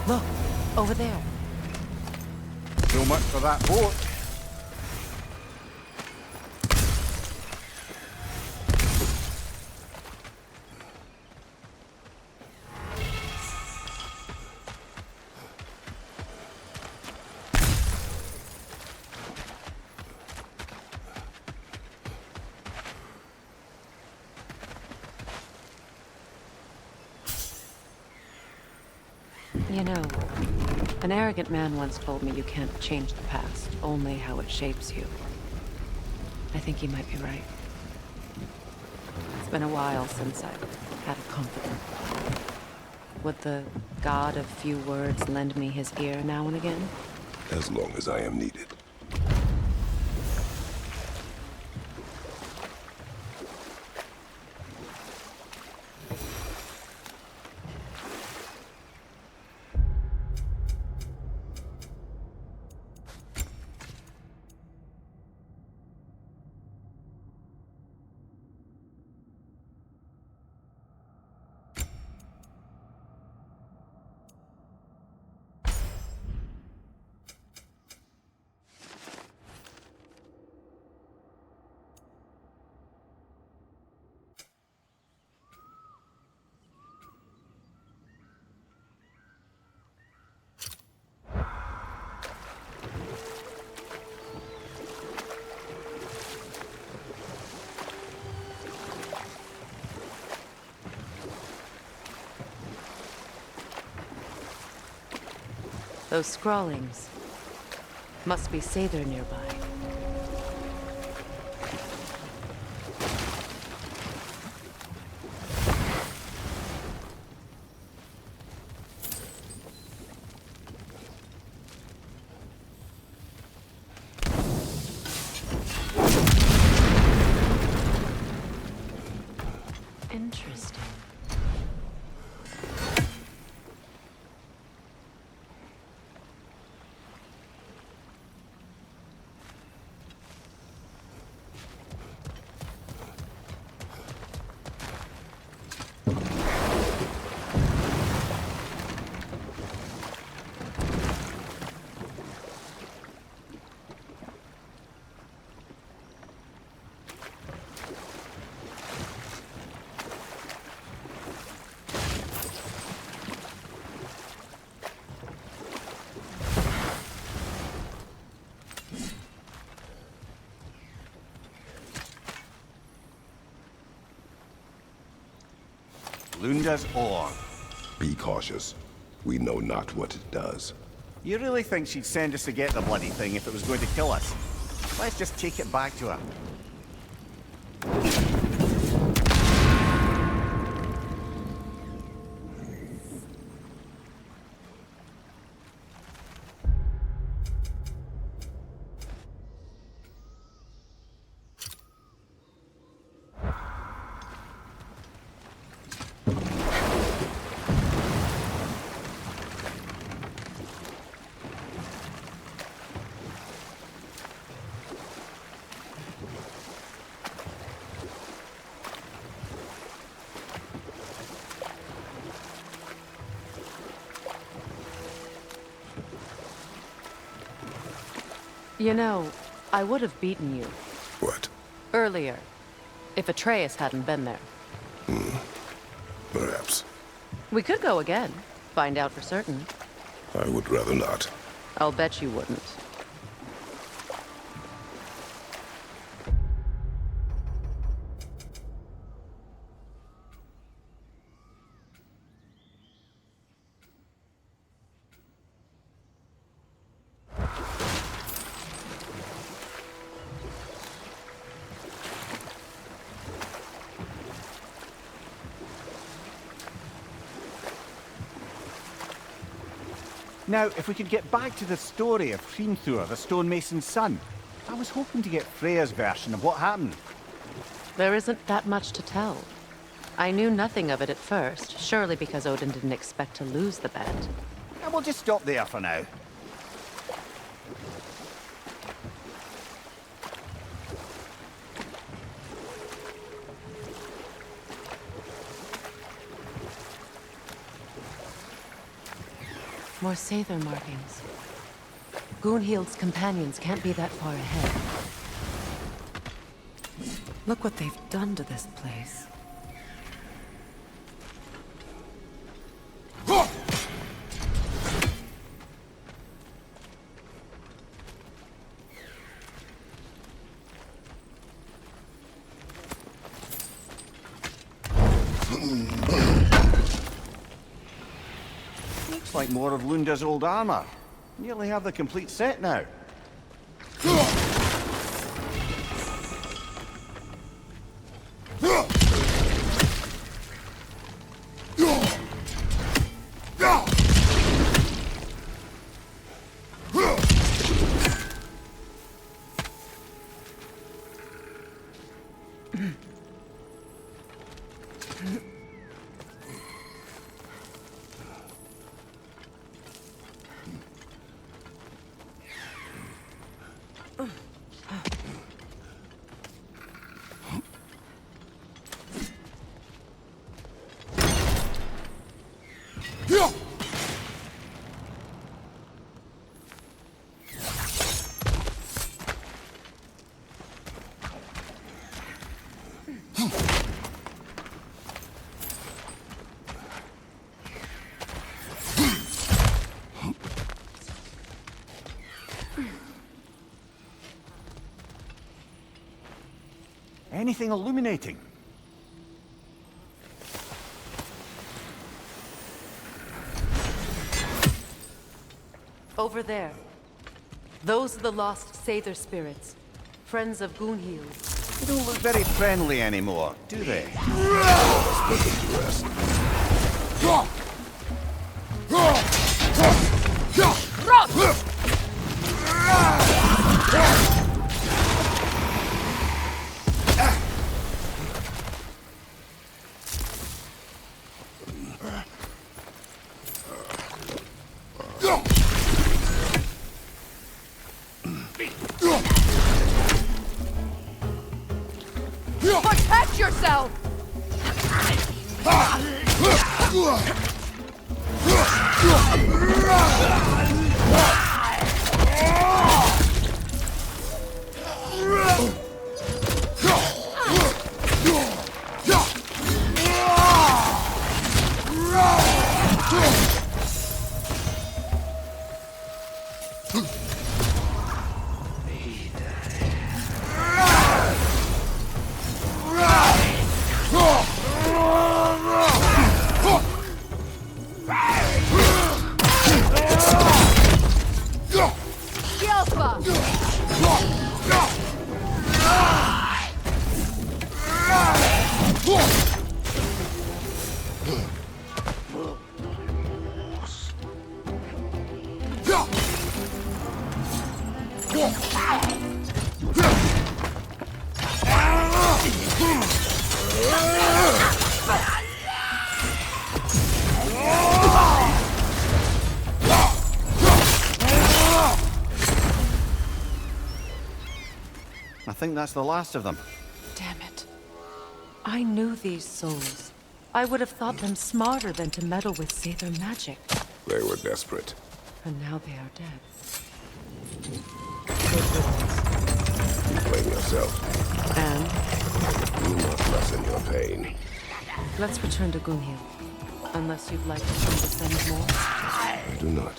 Look, over there. So much for that boat. You know, an arrogant man once told me you can't change the past, only how it shapes you. I think he might be right. It's been a while since I've had a confidant. Would the god of few words lend me his ear now and again? As long as I am needed. Those scrawlings. Must be Aesir nearby. Interesting. Lunda's ore. Be cautious. We know not what it does. You really think she'd send us to get the bloody thing if it was going to kill us? Let's just take it back to her. You know, I would have beaten you. What? Earlier. If Atreus hadn't been there. Perhaps. We could go again. Find out for certain. I would rather not. I'll bet you wouldn't. Now, if we could get back to the story of Hrimthur, the stonemason's son. I was hoping to get Freya's version of what happened. There isn't that much to tell. I knew nothing of it at first, surely because Odin didn't expect to lose the bet. And we'll just stop there for now. More Aesir markings. Gunhild's companions can't be that far ahead. Look what they've done to this place. Looks like more of Lunda's old armor. Nearly have the complete set now. Anything illuminating? Over there. Those are the lost Sather spirits. Friends of Gunhild. They don't look very friendly anymore, do they? Let's put them to rest. Protect yourself! I think that's the last of them. Damn it. I knew these souls. I would have thought them smarter than to meddle with Sather magic. They were desperate. And now they are dead. Blame yourself. And Do not lessen your pain. let's return to Gunhild. Unless you'd like to try to send more. Do not.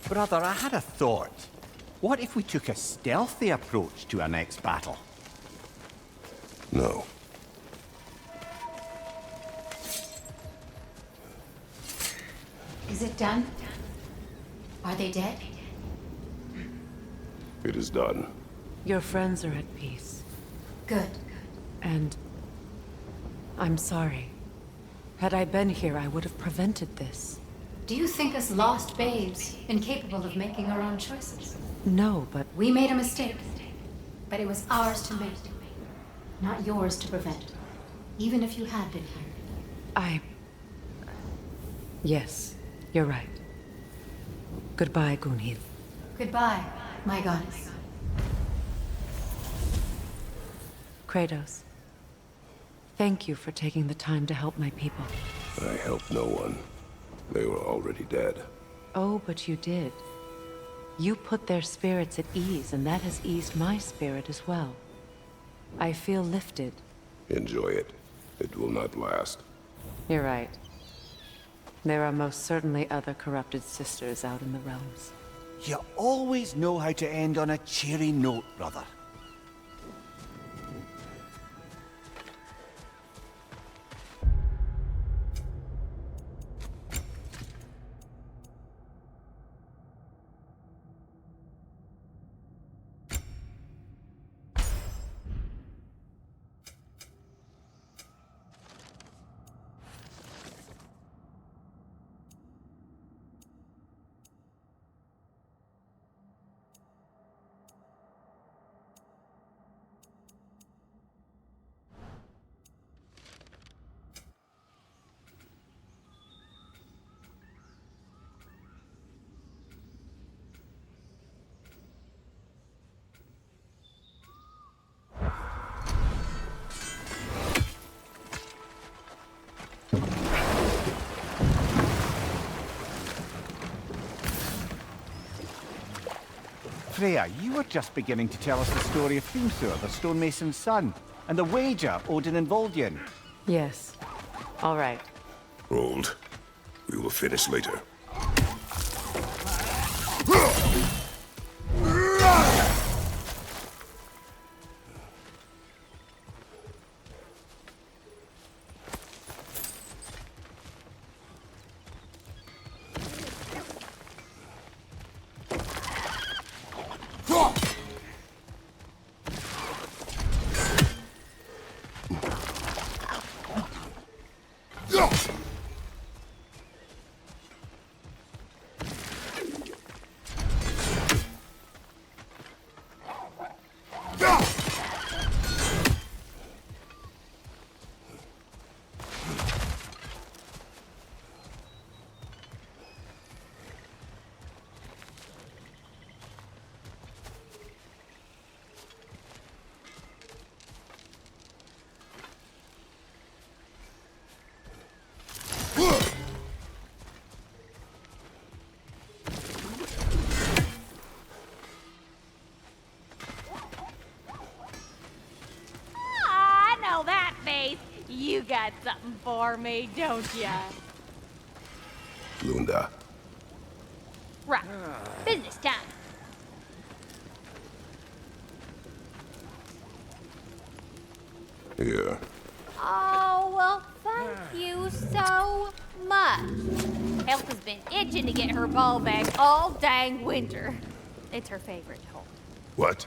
Brother, I had a thought. What if we took a stealthy approach to our next battle? No. Is it done? Are they dead? It is done. Your friends are at peace. Good. And I'm sorry. Had I been here, I would have prevented this. Do you think us lost babes, incapable of making our own choices? No, but We made a mistake, but it was ours to make, not yours to prevent, even if you had been here. Yes, you're right. Goodbye, Gunhild. Goodbye, my goddess. Kratos. Thank you for taking the time to help my people. I helped no one. They were already dead. Oh, but you did. You put their spirits at ease, and that has eased my spirit as well. I feel lifted. Enjoy it. It will not last. You're right. There are most certainly other corrupted sisters out in the realms. You always know how to end on a cheery note, brother. Freya, you were just beginning to tell us the story of Hrimthur, the stonemason's son, and the wager Odin and Vol'jin. Yes. All right. Hold. We will finish later. I know that face. You got something for me, don't ya? Lunda. Right. Business time. Here. Oh, well, thank you so much. Elf has been itching to get her ball back all dang winter. It's her favorite toy. What?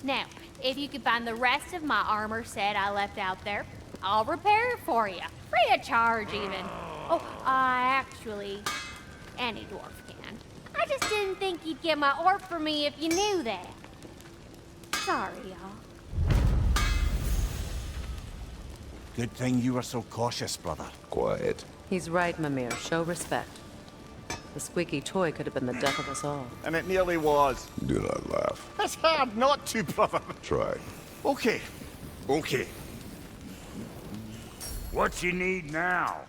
Now, if you could find the rest of my armor set I left out there, I'll repair it for you. Free of charge, even. Oh, actually, any dwarf can. I just didn't think you'd get my orc for me if you knew that. Sorry, y'all. Good thing you were so cautious, brother. Quiet. He's right, Mimir. Show respect. The squeaky toy could have been the death of us all. And it nearly was. Do not laugh. It's hard not to, brother. Try. Okay. Okay. What you need now?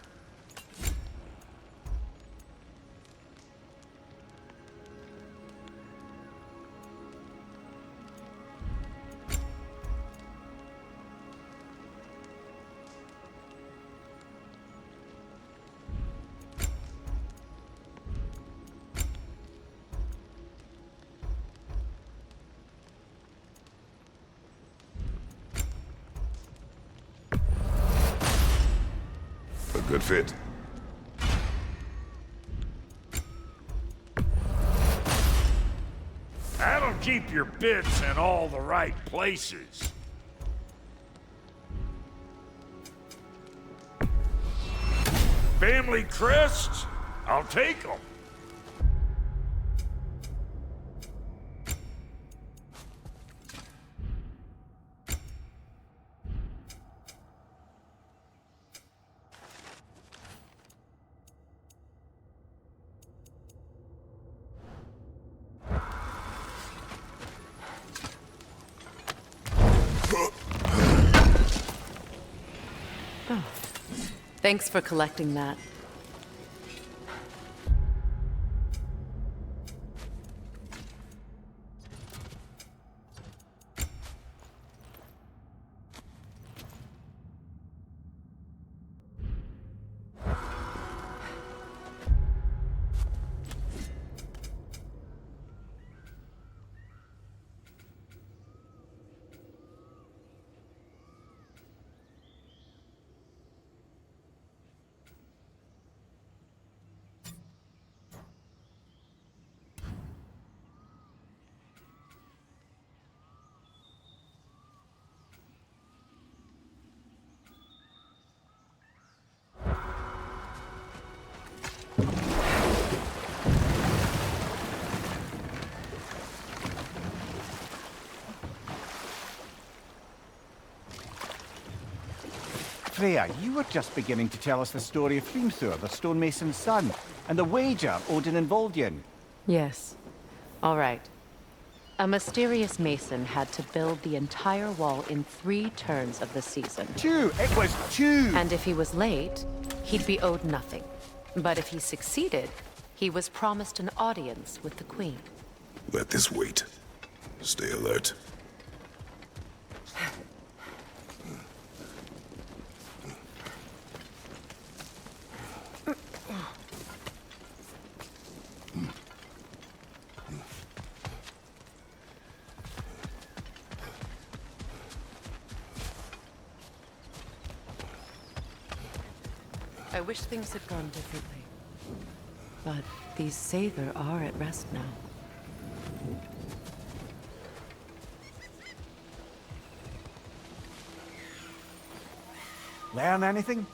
A good fit. That'll keep your bits in all the right places. Family crests? I'll take them. Thanks for collecting that. Freya, you were just beginning to tell us the story of Hrimthur, the stonemason's son, and the wager Odin involved you in. Yes. All right. A mysterious mason had to build the entire wall in 3 turns of the season. 2! It was 2! And if he was late, he'd be owed nothing. But if he succeeded, he was promised an audience with the queen. Let this wait. Stay alert. I wish things had gone differently. But these Aesir are at rest now. Learn anything?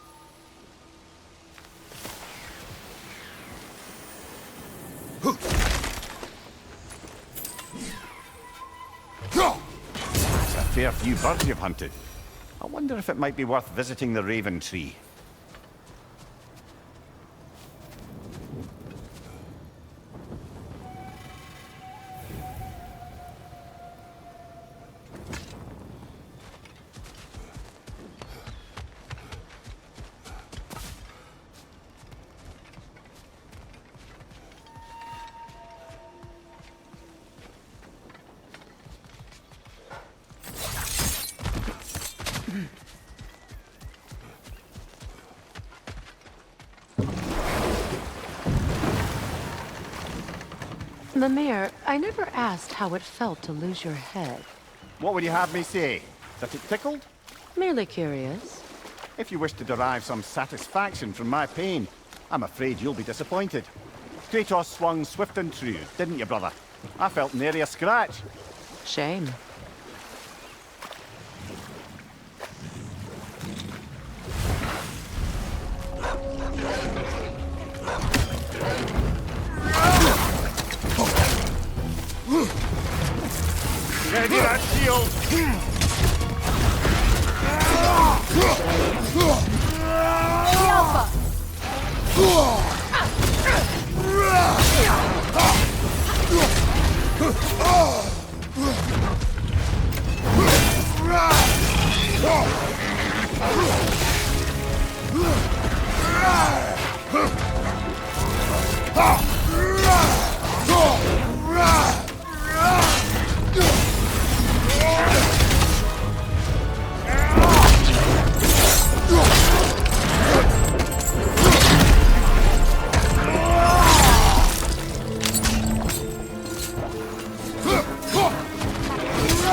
That's a fair few birds you've hunted. I wonder if it might be worth visiting the Raven Tree. The mayor, I never asked how it felt to lose your head. What would you have me say? That it tickled? Merely curious. If you wish to derive some satisfaction from my pain, I'm afraid you'll be disappointed. Kratos swung swift and true, didn't you, brother? I felt nary a scratch. Shame. Ready that shield!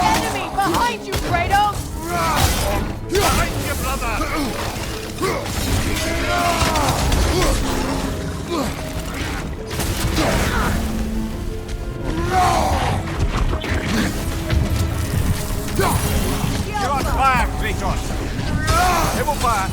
Enemy behind you, Kratos! Behind you, brother! You're on fire, Kratos! It will fire!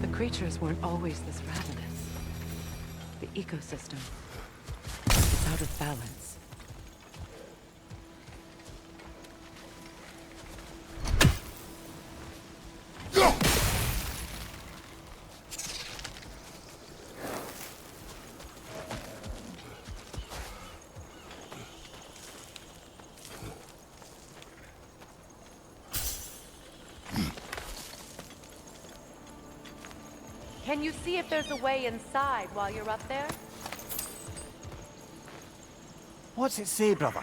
The creatures weren't always this ravenous. The ecosystem is out of balance. Can you see if there's a way inside while you're up there? What's it say, brother?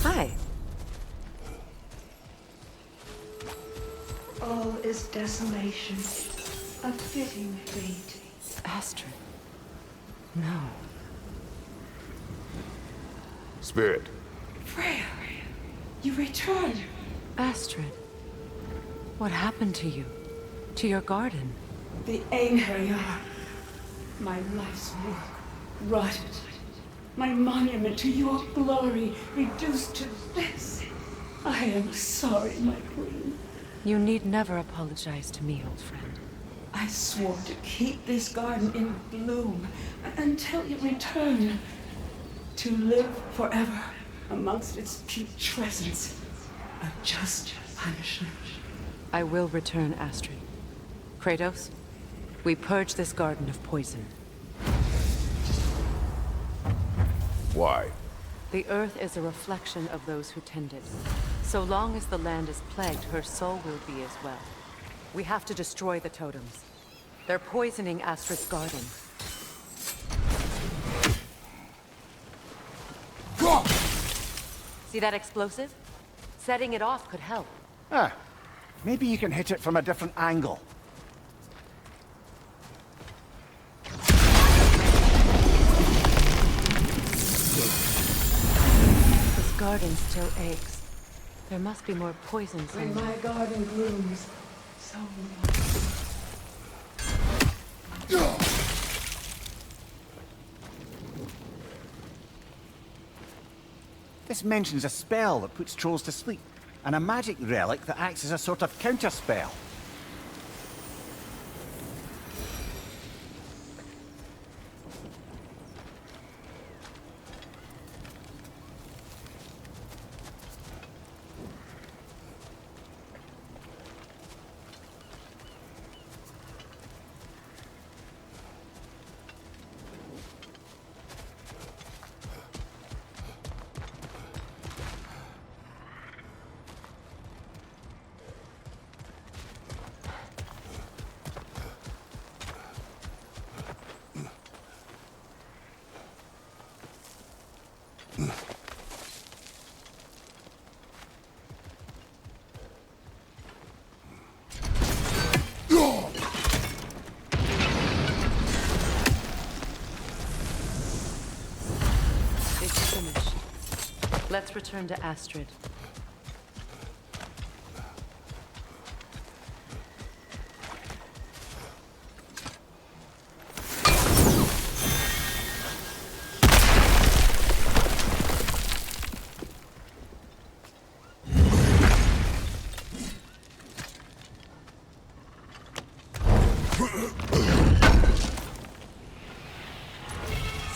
Hi. All is desolation, a fitting fate. Astrid. No. Spirit. Freya, you return. Astrid, what happened to you? To your garden? The Aesir, my life's work, rotted. My monument to your glory reduced to this. I am sorry, my queen. You need never apologize to me, old friend. I swore to keep this garden in bloom until you return. To live forever amongst its putrescence. A just punishment. I will return, Astrid. Kratos, we purge this garden of poison. Why? The earth is a reflection of those who tend it. So long as the land is plagued, her soul will be as well. We have to destroy the totems. They're poisoning Astrid's garden. See that explosive? Setting it off could help. Ah, maybe you can hit it from a different angle. This garden still aches. There must be more poison When somewhere. my garden blooms, so will This mentions a spell that puts trolls to sleep, and a magic relic that acts as a sort of counterspell. It's finished. Let's return to Astrid.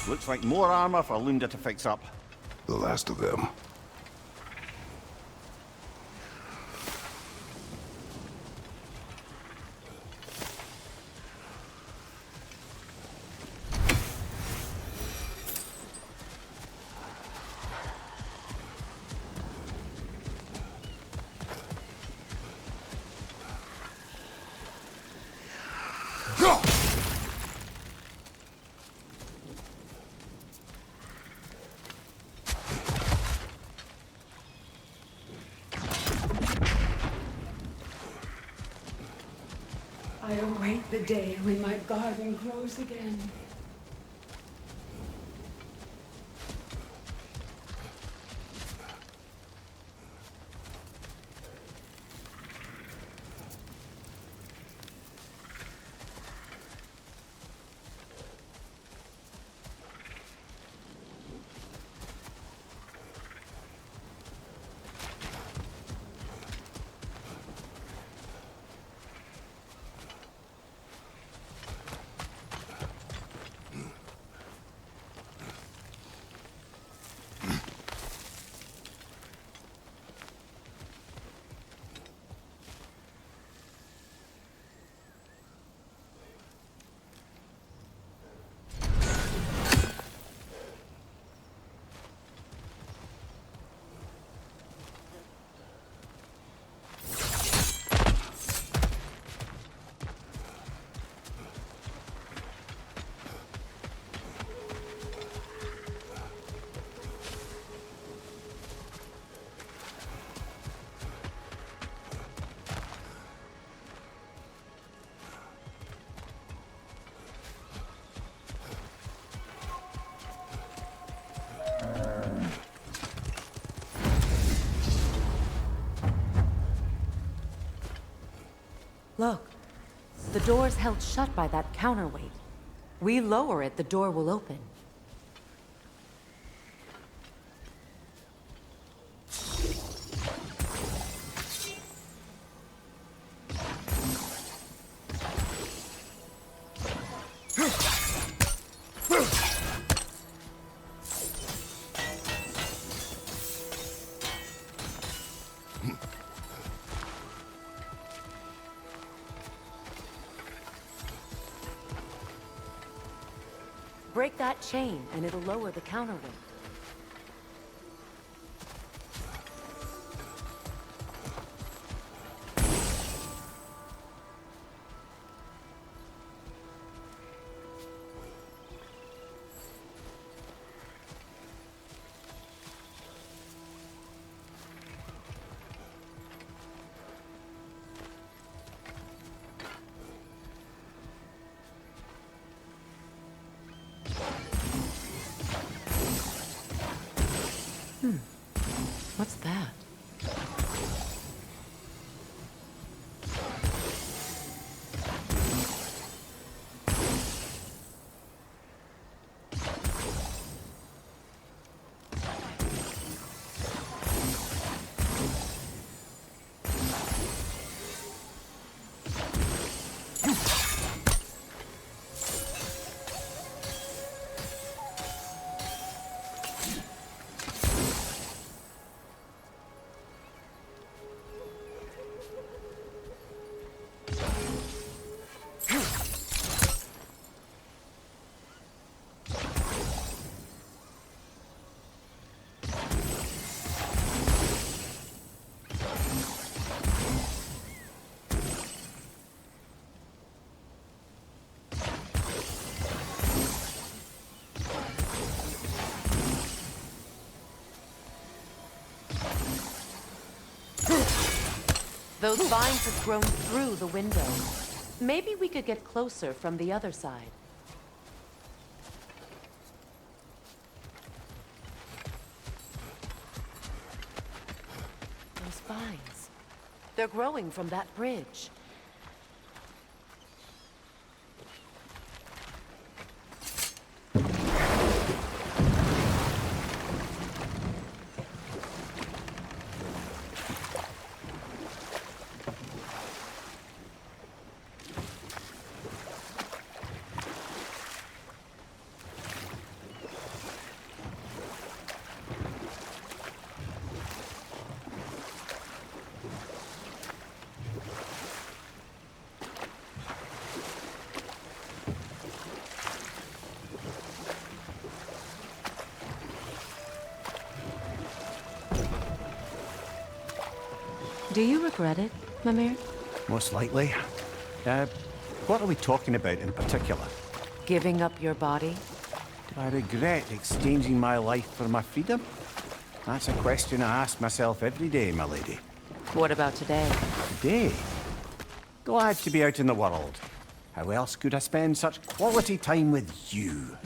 Looks like more armor for Lunda to fix up. The last of them. I await the day when my garden grows again. Look. The door's held shut by that counterweight. We lower it, the door will open. Break that chain, and it'll lower the counterweight. What's that? Those vines have grown through the window. Maybe we could get closer from the other side. Those vines. They're growing from that bridge. Do you regret it, Mimir? Most likely. What are we talking about in particular? Giving up your body? Do I regret exchanging my life for my freedom? That's a question I ask myself every day, my lady. What about today? Today? Glad to be out in the world. How else could I spend such quality time with you?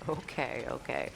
Okay, okay.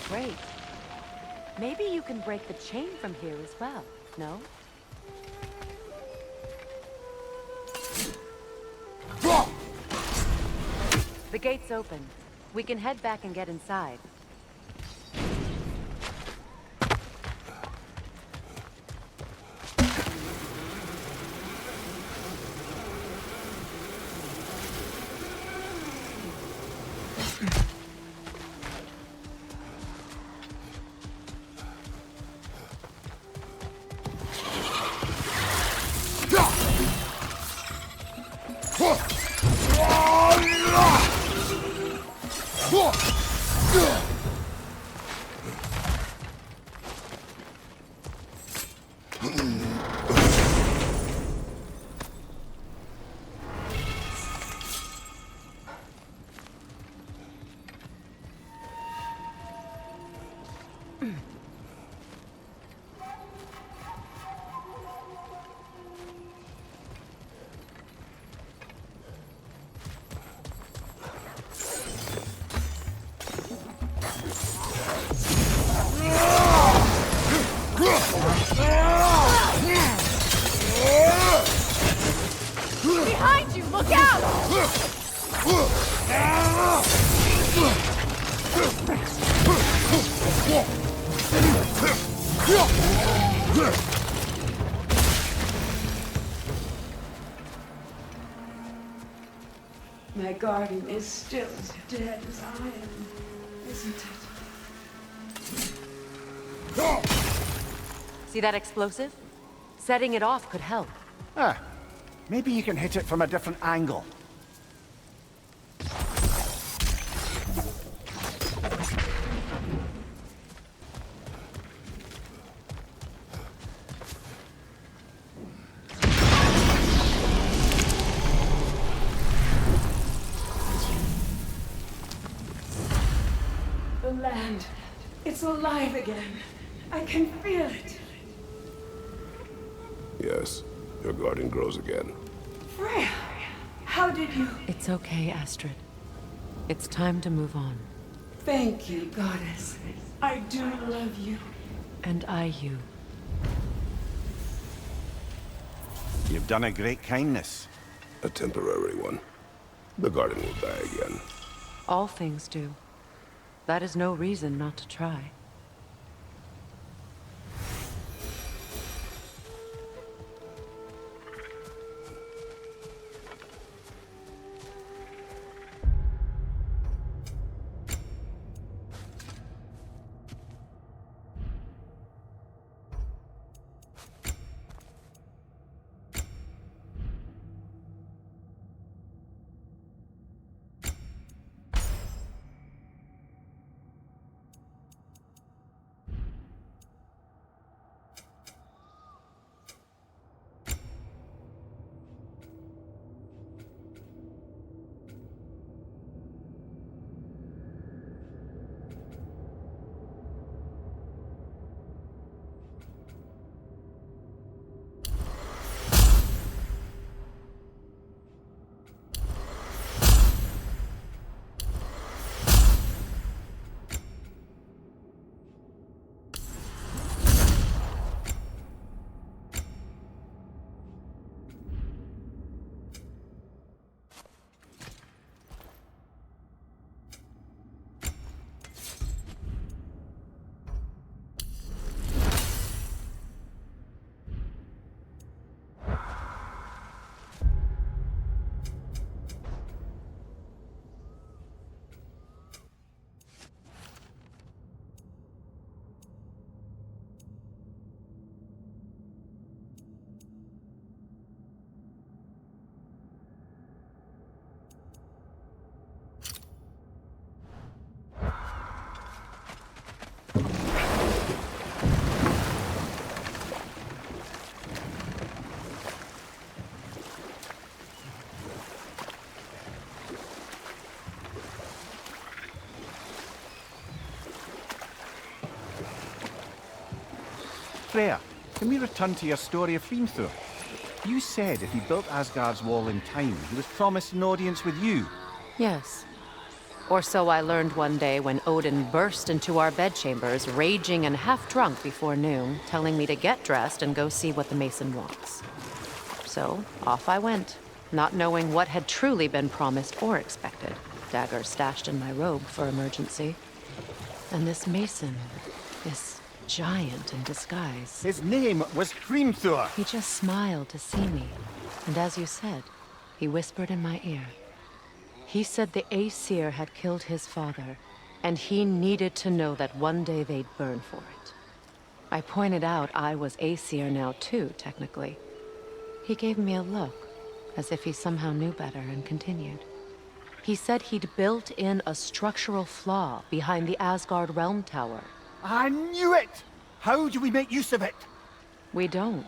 Great. Maybe you can break the chain from here as well, no? The gate's open. We can head back and get inside. Behind you! Look out! My garden is still as dead as I am, isn't it? See that explosive? Setting it off could help. Ah, maybe you can hit it from a different angle. The land, it's alive again. I can feel it. Yes, your garden grows again. Freya, how did you... It's okay, Astrid. It's time to move on. Thank you, goddess. I do love you. And I you. You've done a great kindness. A temporary one. The garden will die again. All things do. That is no reason not to try. Freya, can we return to your story of Hrimthur? You said if he built Asgard's wall in time, he was promised an audience with you. Yes. Or so I learned one day when Odin burst into our bedchambers, raging and half-drunk before noon, telling me to get dressed and go see what the mason wants. So, off I went, not knowing what had truly been promised or expected. Dagger stashed in my robe for emergency. And this mason, this giant in disguise. His name was Hrimthur. He just smiled to see me. And as you said, he whispered in my ear. He said the Aesir had killed his father, and he needed to know that one day they'd burn for it. I pointed out I was Aesir now too, technically. He gave me a look, as if he somehow knew better, and continued. He said he'd built in a structural flaw behind the Asgard Realm Tower. I knew it! How do we make use of it? We don't.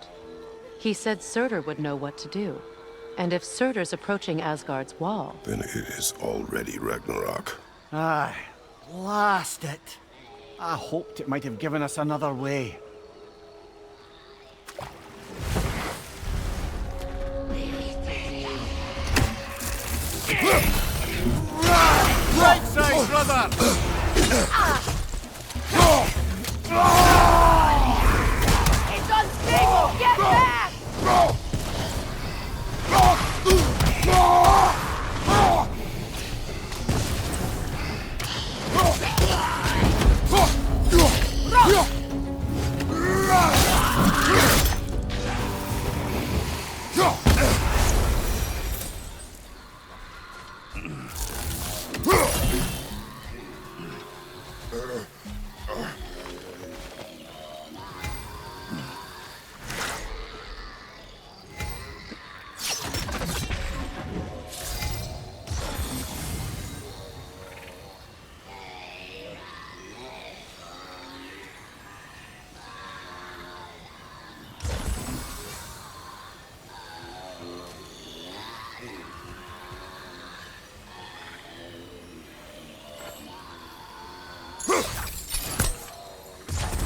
He said Surtur would know what to do. And if Surtur's approaching Asgard's wall... Then it is already Ragnarok. Aye, blast it. I hoped it might have given us another way. Right side, brother! It's unstable! Get back!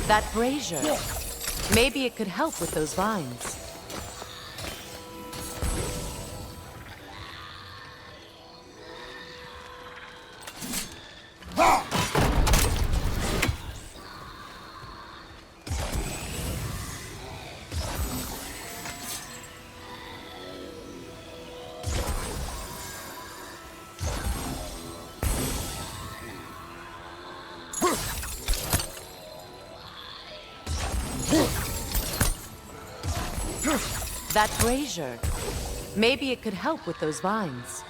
That brazier. Maybe it could help with those vines. That brazier. Maybe it could help with those vines.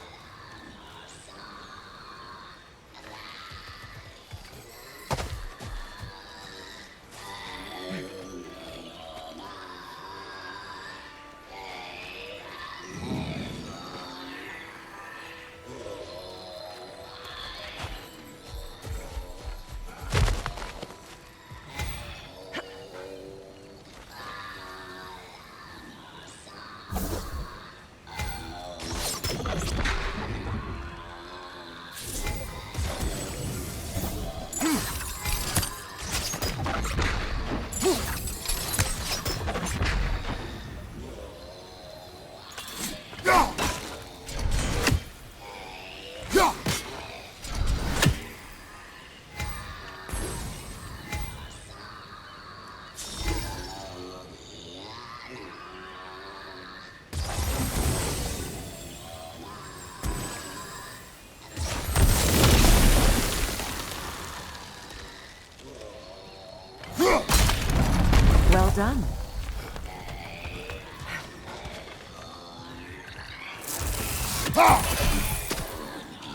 Well done.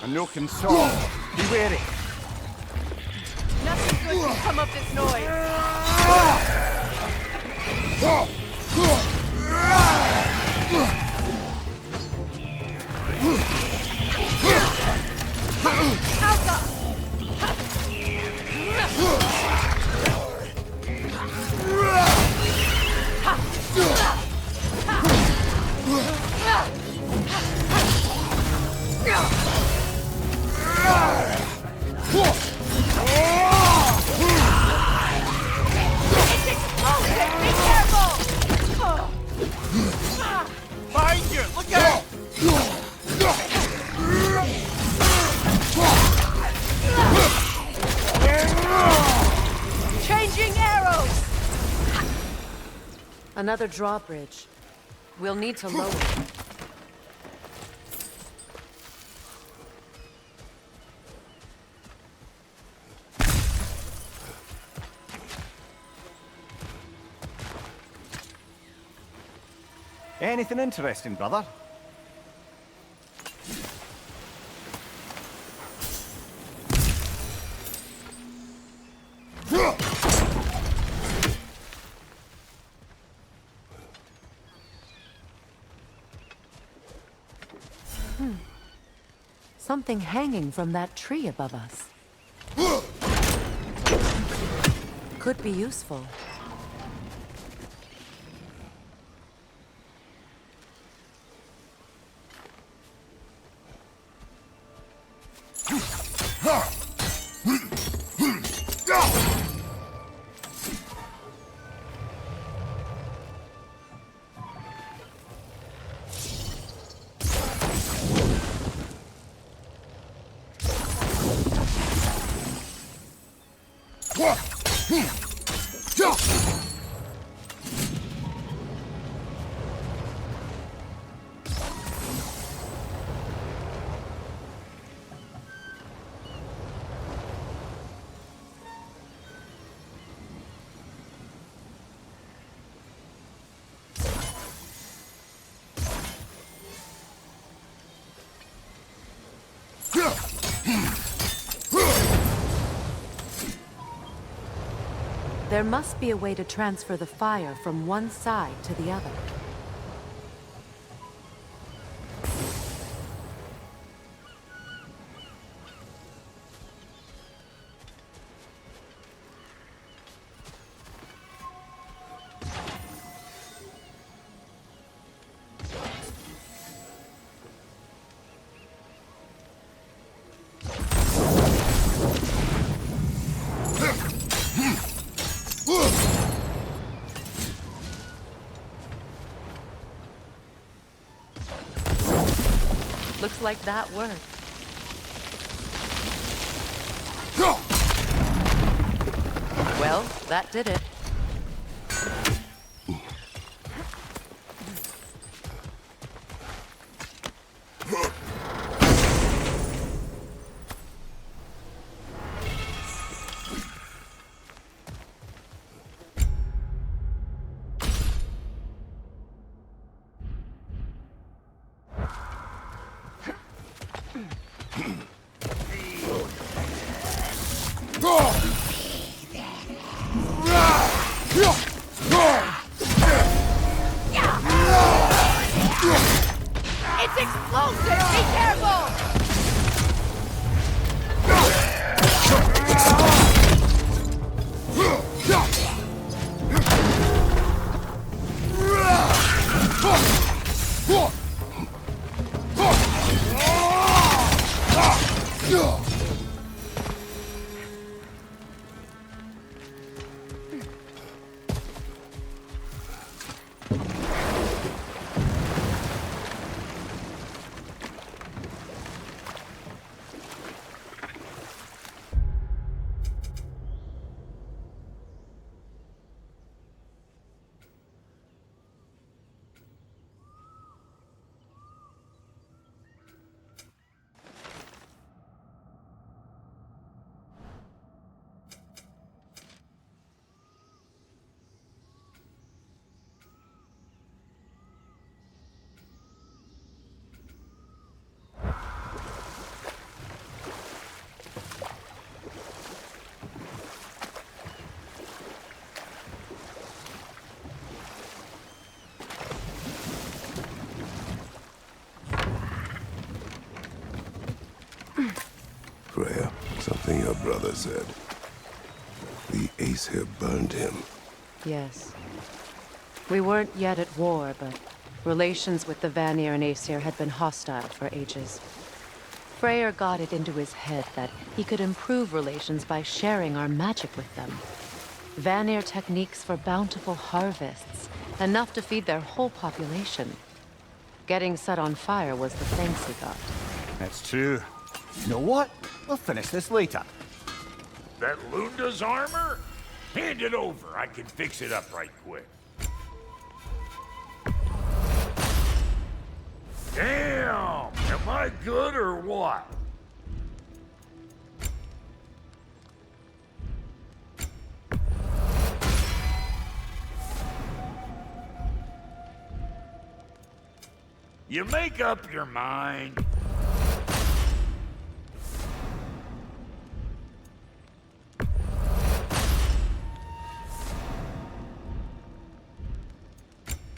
A nook and saw. Be wary. Nothing good can come of this noise. Behind you! Look out! Changing arrows! Another drawbridge. We'll need to lower it. Anything interesting, brother? Something hanging from that tree above us. Could be useful. There must be a way to transfer the fire from one side to the other. Looks like that worked. Well, that did it. It's explosive! Be careful! Freya, something your brother said. The Aesir burned him. Yes. We weren't yet at war, but relations with the Vanir and Aesir had been hostile for ages. Freyr got it into his head that he could improve relations by sharing our magic with them. Vanir techniques for bountiful harvests, enough to feed their whole population. Getting set on fire was the thanks he got. That's true. You know what? We'll finish this later. That Lunda's armor? Hand it over. I can fix it up right quick. Damn! Am I good or what? You make up your mind.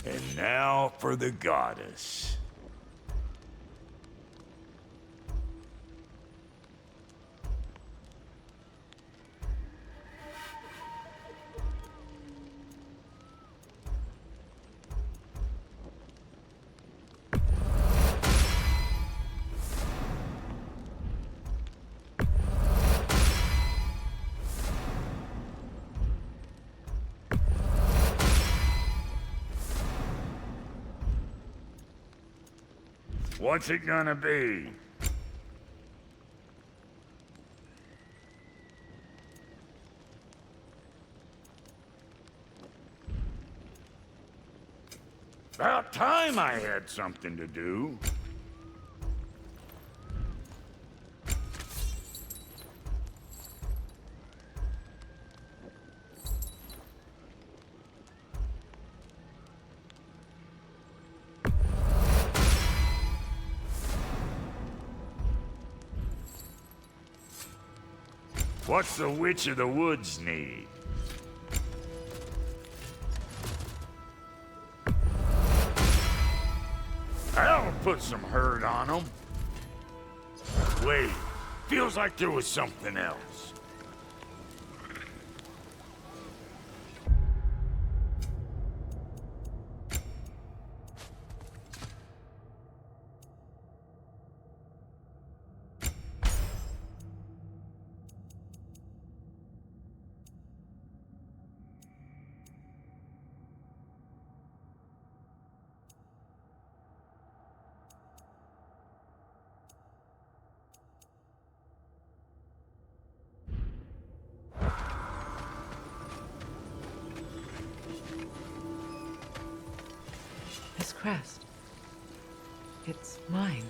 And now for the goddess. What's it gonna be? About time I had something to do. What's the Witch of the Woods need? I'll put some hurt on them. Wait, feels like there was something else. This crest. It's mine.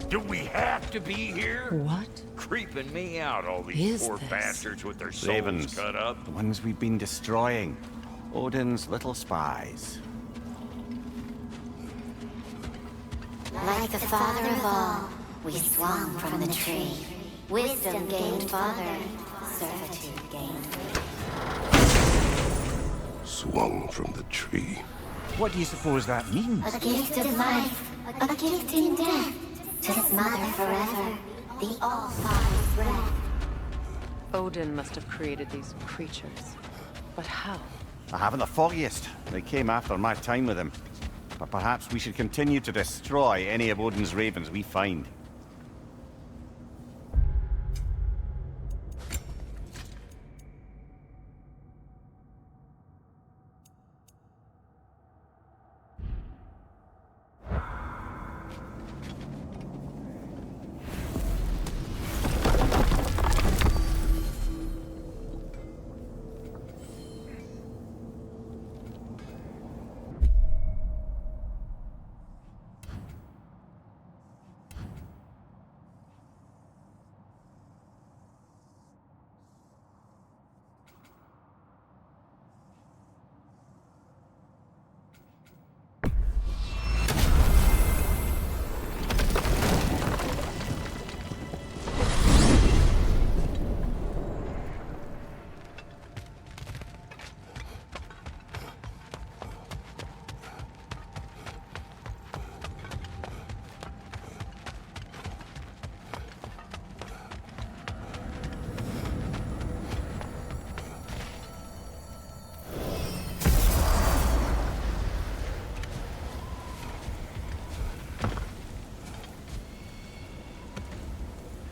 Do we have to be here? What? Creeping me out, all these Is poor this? bastards with their souls Ravens. cut up. The ones we've been destroying. Odin's little spies. Like the father of all, we swung from the tree. Wisdom gained father, servitude gained. Swung from the tree. What do you suppose that means? A gift of life, a gift in death, to smother forever the all-father's breath. Odin must have created these creatures. But how? I haven't the foggiest. They came after my time with him. But perhaps we should continue to destroy any of Odin's ravens we find.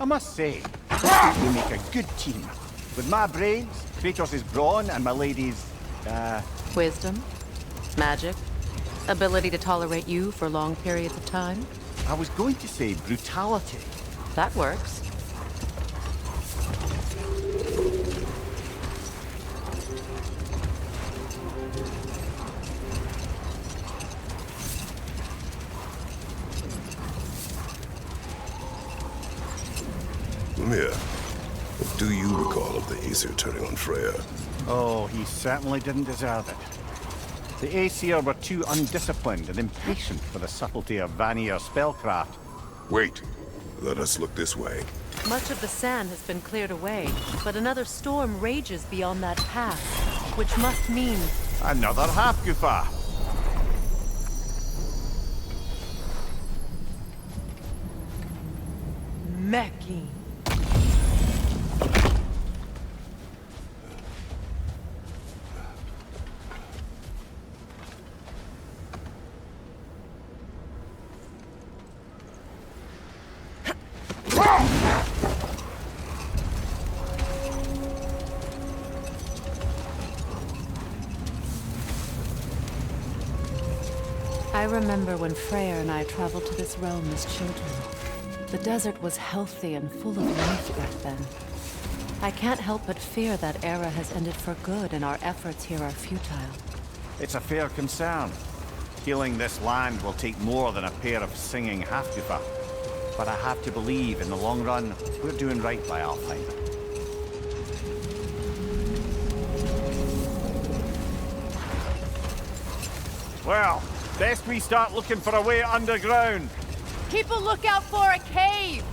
I must say, we make a good team. With my brains, Kratos' brawn, and my lady's, Wisdom? Magic? Ability to tolerate you for long periods of time? I was going to say brutality. That works. Mimir, what do you recall of the Aesir turning on Freya? Oh, he certainly didn't deserve it. The Aesir were too undisciplined and impatient for the subtlety of Vanir's spellcraft. Wait. Let us look this way. Much of the sand has been cleared away, but another storm rages beyond that pass, which must mean... Another Hafgufa. Meki. I remember when Freyr and I traveled to this realm as children. The desert was healthy and full of life back then. I can't help but fear that era has ended for good and our efforts here are futile. It's a fair concern. Healing this land will take more than a pair of singing Hafgufa. But I have to believe, in the long run, we're doing right by Alfheim. Well, best we start looking for a way underground. Keep a lookout for a cave!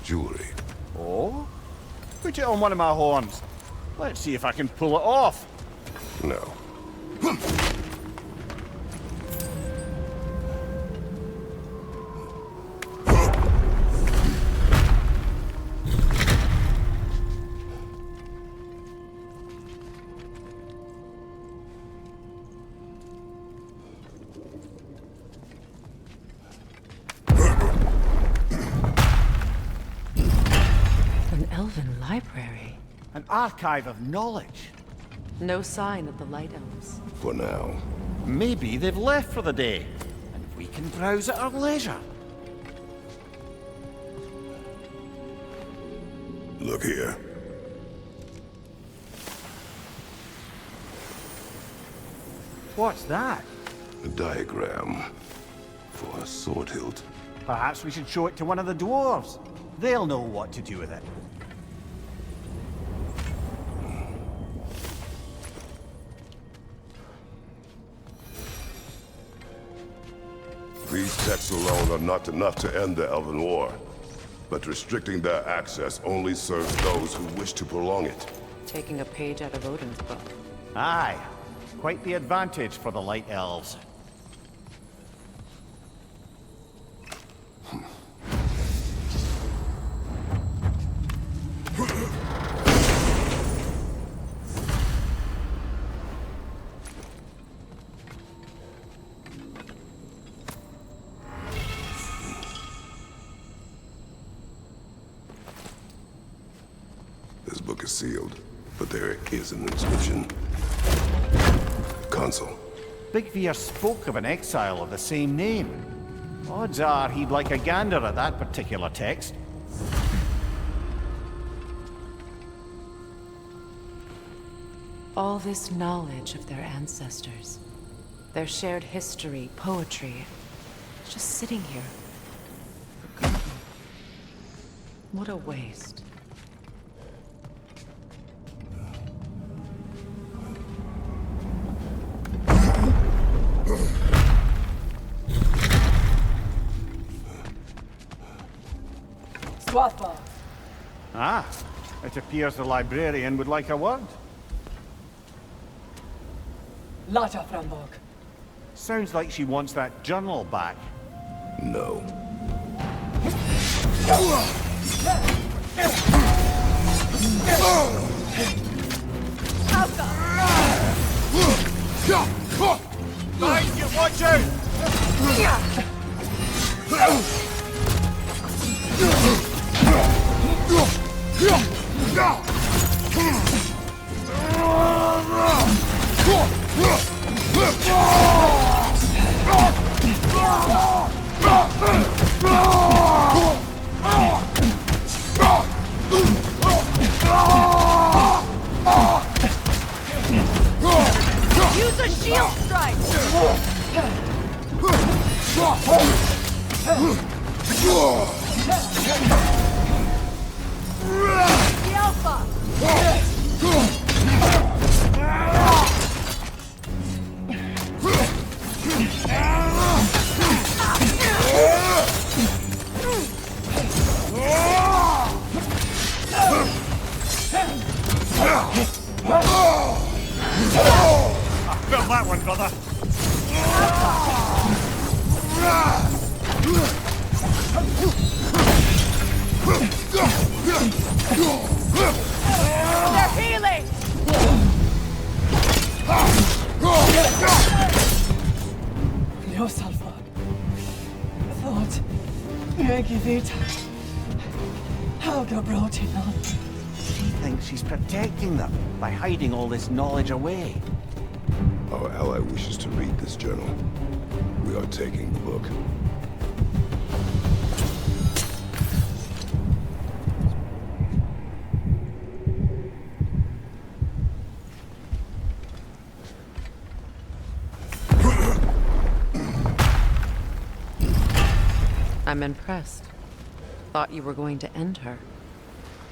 Jewelry. Oh? Put it on one of my horns. Let's see if I can pull it off. No. An elven library. An archive of knowledge. No sign of the Light Elves. For now. Maybe they've left for the day, and we can browse at our leisure. Look here. What's that? A diagram for a sword hilt. Perhaps we should show it to one of the dwarves. They'll know what to do with it. These texts alone are not enough to end the Elven War. But restricting their access only serves those who wish to prolong it. Taking a page out of Odin's book. Aye. Quite the advantage for the Light Elves. This book is sealed, but there is an inscription. Consul. Big Veer spoke of an exile of the same name. Odds are he'd like a gander at that particular text. All this knowledge of their ancestors, their shared history, poetry, it's just sitting here, forgotten. What a waste. Swafa. Ah, it appears the librarian would like a word. Lata Frambog. Sounds like she wants that journal back. No. Guys, you watch out! Use a The Alpha! Felt that one, brother. They're healing! No, Salva. Thought. Megivita. Helga brought it on. She thinks she's protecting them by hiding all this knowledge away. Our ally wishes to read this journal. We are taking the book. I'm impressed. Thought you were going to end her.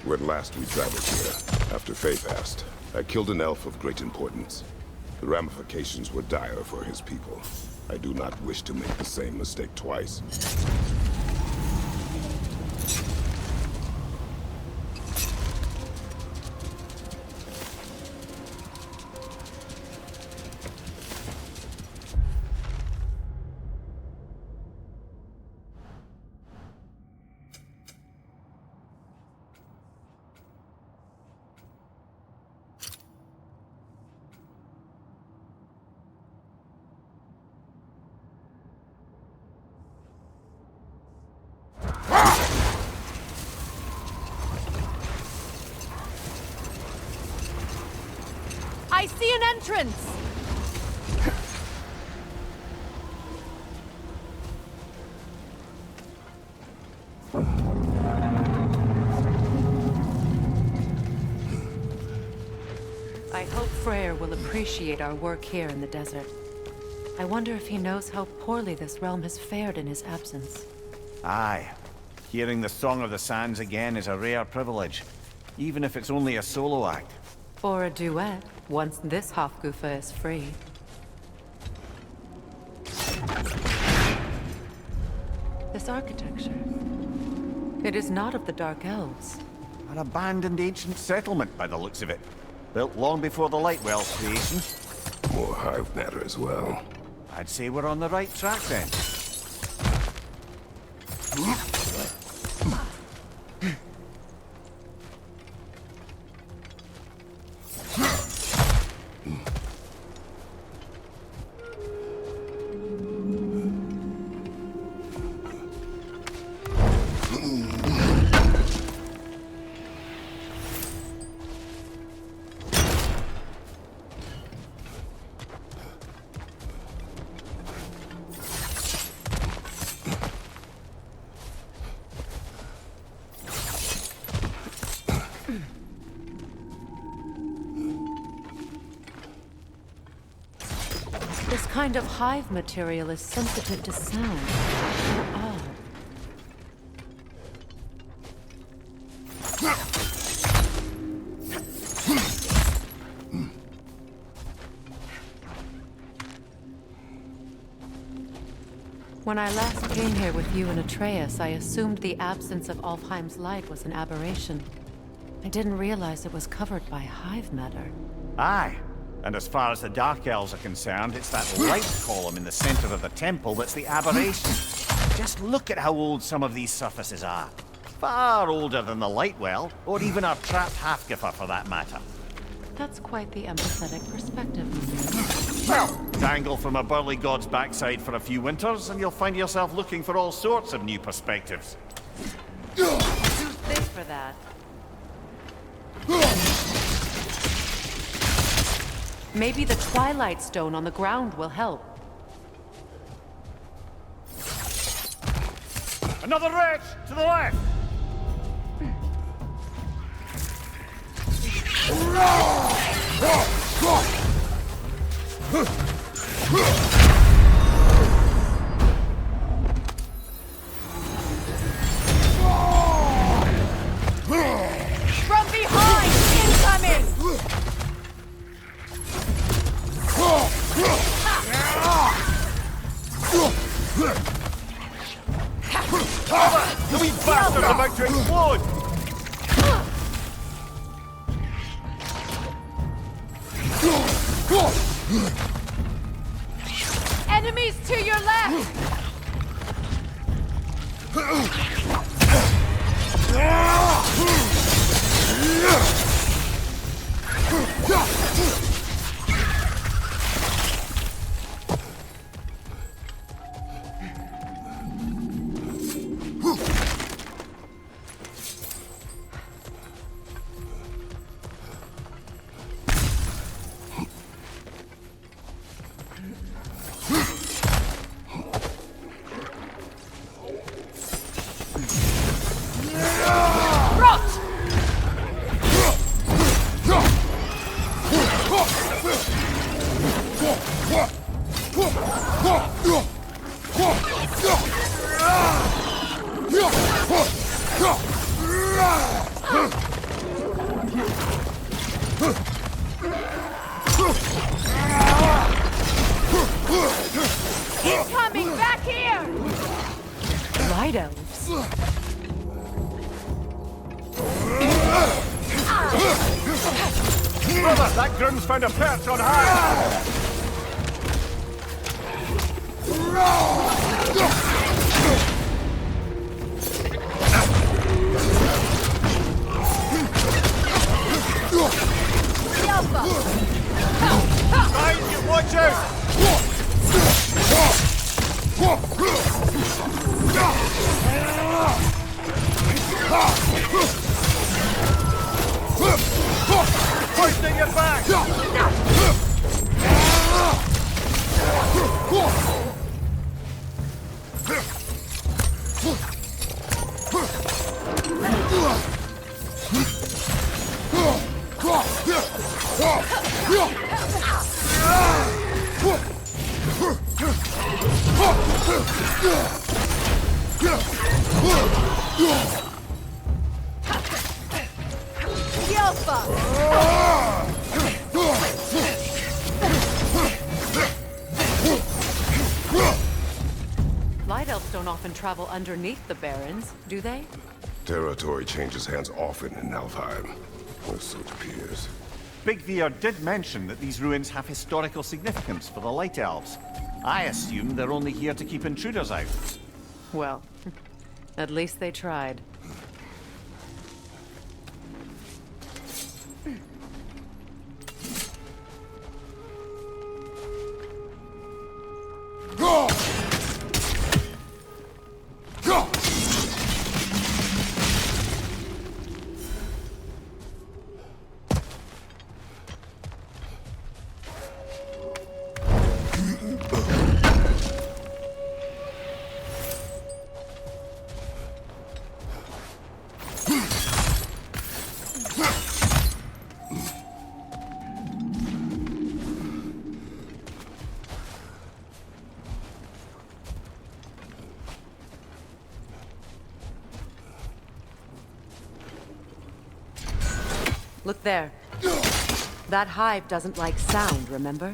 When last we traveled here, after Faye passed, I killed an elf of great importance. The ramifications were dire for his people. I do not wish to make the same mistake twice. I see an entrance! I hope Freyr will appreciate our work here in the desert. I wonder if he knows how poorly this realm has fared in his absence. Aye. Hearing the Song of the Sands again is a rare privilege, even if it's only a solo act. Or a duet, once this Hofgufa is free. This architecture. It is not of the Dark Elves. An abandoned ancient settlement by the looks of it. Built long before the Lightwell's creation. More hive matter as well. I'd say we're on the right track then. This kind of hive material is sensitive to sound. How odd. When I last came here with you and Atreus, I assumed the absence of Alfheim's light was an aberration. I didn't realize it was covered by hive matter. Aye. And as far as the Dark Elves are concerned, it's that light column in the center of the temple that's the aberration. Just look at how old some of these surfaces are. Far older than the Lightwell, or even our trapped Hafgifa for that matter. That's quite the empathetic perspective. Well, dangle from a burly god's backside for a few winters, and you'll find yourself looking for all sorts of new perspectives. Too thick for that. Maybe the Twilight Stone on the ground will help. Another wretch! To the left! about to explode! Enemies to your left! He's coming back here! Light elves. Brother, that groom's found a perch on high! Guys, you watch out! Hoisting it back! Light elves don't often travel underneath the barons, do they? Territory changes hands often in Alfheim, or so it appears. Big Veer did mention that these ruins have historical significance for the Light Elves. I assume they're only here to keep intruders out. Well, at least they tried. Look there. That hive doesn't like sound, remember?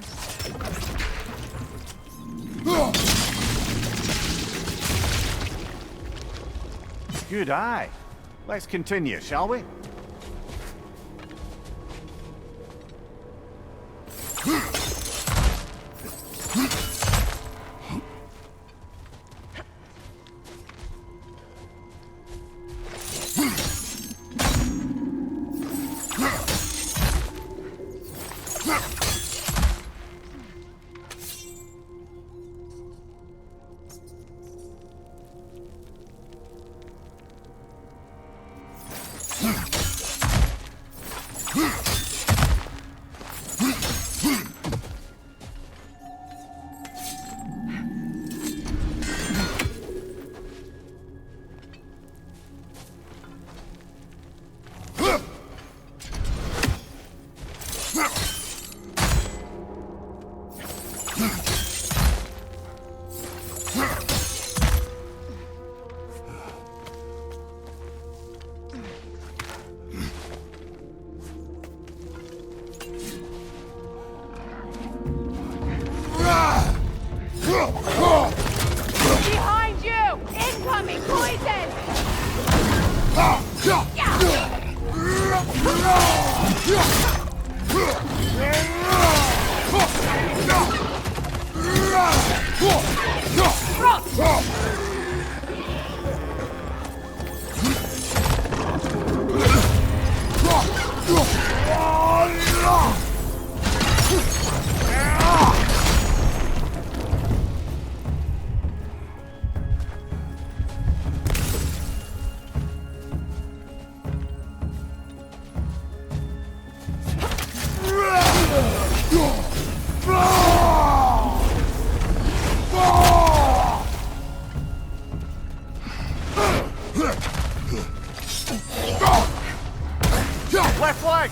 Good eye. Let's continue, shall we? Left leg!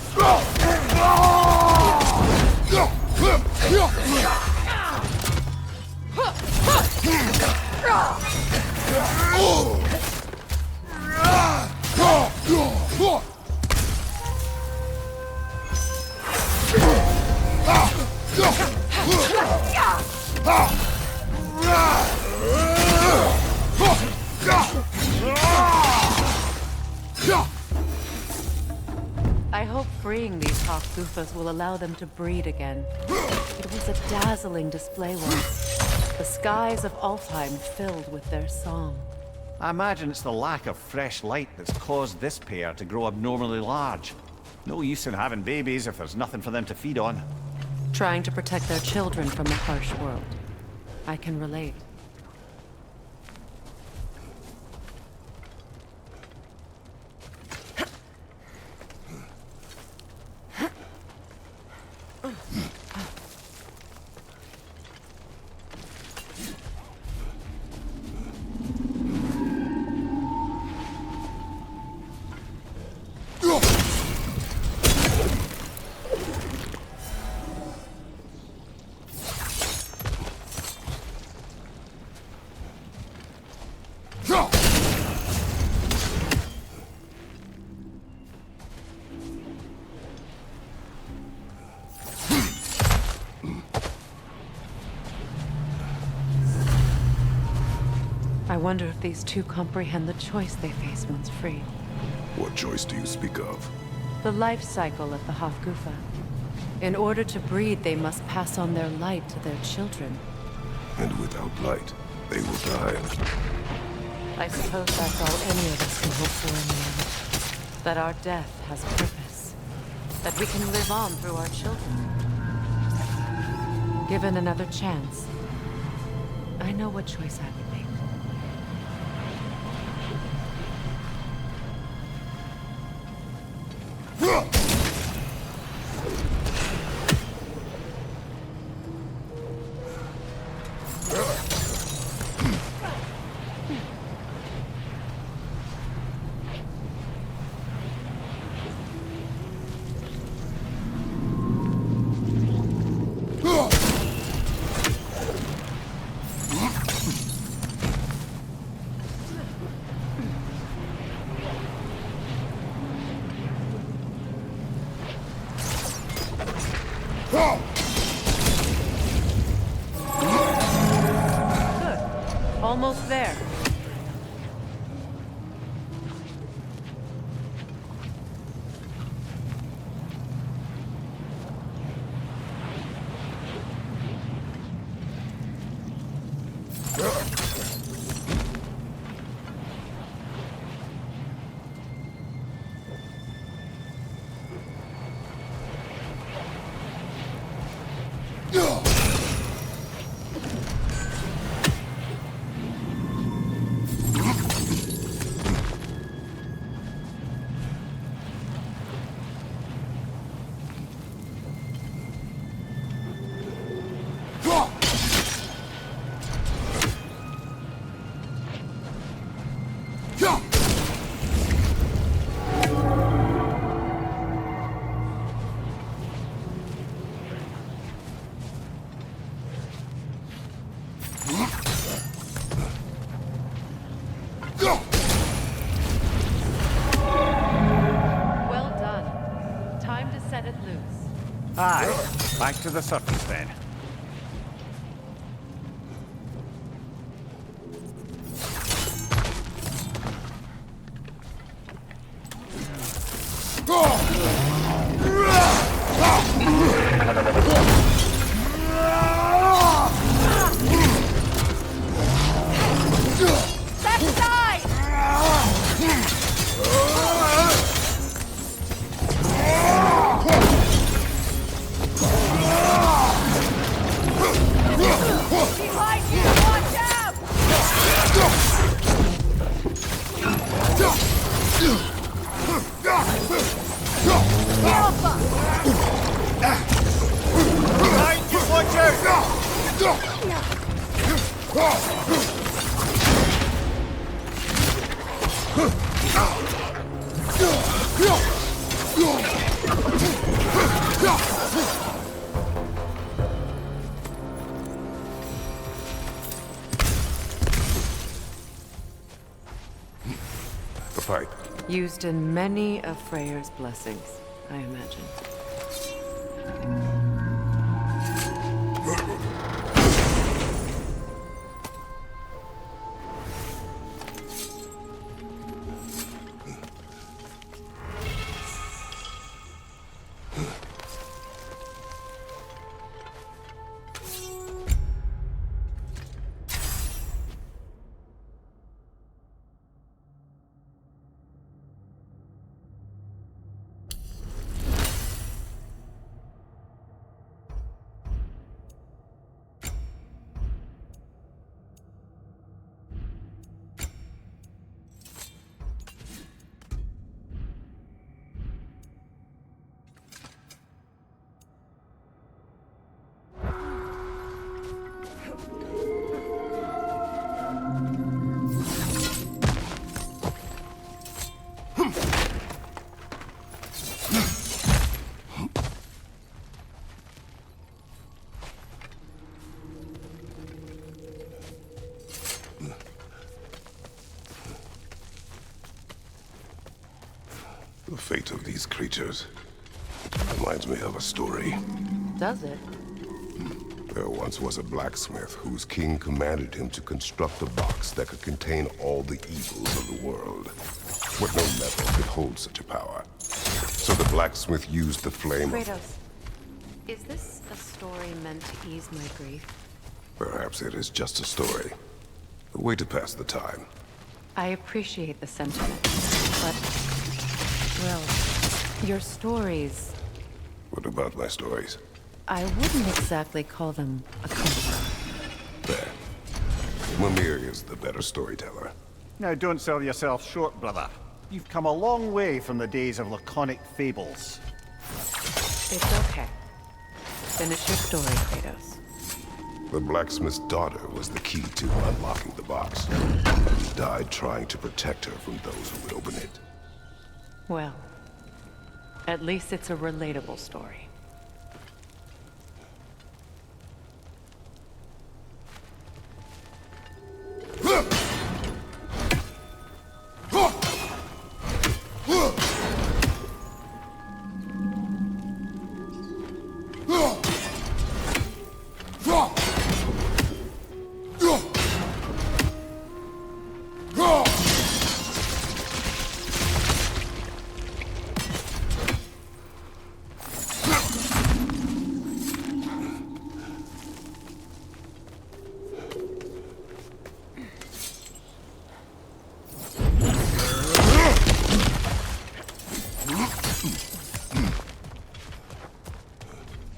I hope freeing these Hawkgoofas will allow them to breed again. It was a dazzling display once. The skies of Alfheim filled with their song. I imagine it's the lack of fresh light that's caused this pair to grow abnormally large. No use in having babies if there's nothing for them to feed on. Trying to protect their children from the harsh world. I can relate. I wonder if these two comprehend the choice they face once free. What choice do you speak of? The life cycle of the Hofgufa. In order to breed, they must pass on their light to their children. And without light, they will die. I suppose that's all any of us can hope for in the end. That our death has purpose. That we can live on through our children. Given another chance, I know what choice I would make. Almost there. Back to the surface then. The fight. Used in many of Freyr's blessings, I imagine. The fate of these creatures reminds me of a story. Does it? There once was a blacksmith whose king commanded him to construct a box that could contain all the evils of the world. But no metal could hold such a power. So the blacksmith used the flame of... Kratos, is this a story meant to ease my grief? Perhaps it is just a story. A way to pass the time. I appreciate the sentiment, but... well, your stories... What about my stories? I wouldn't exactly call them a comfort. There. Mimir is the better storyteller. Now don't sell yourself short, brother. You've come a long way from the days of laconic fables. It's okay. Finish your story, Kratos. The blacksmith's daughter was the key to unlocking the box. He died trying to protect her from those who would open it. Well, at least it's a relatable story.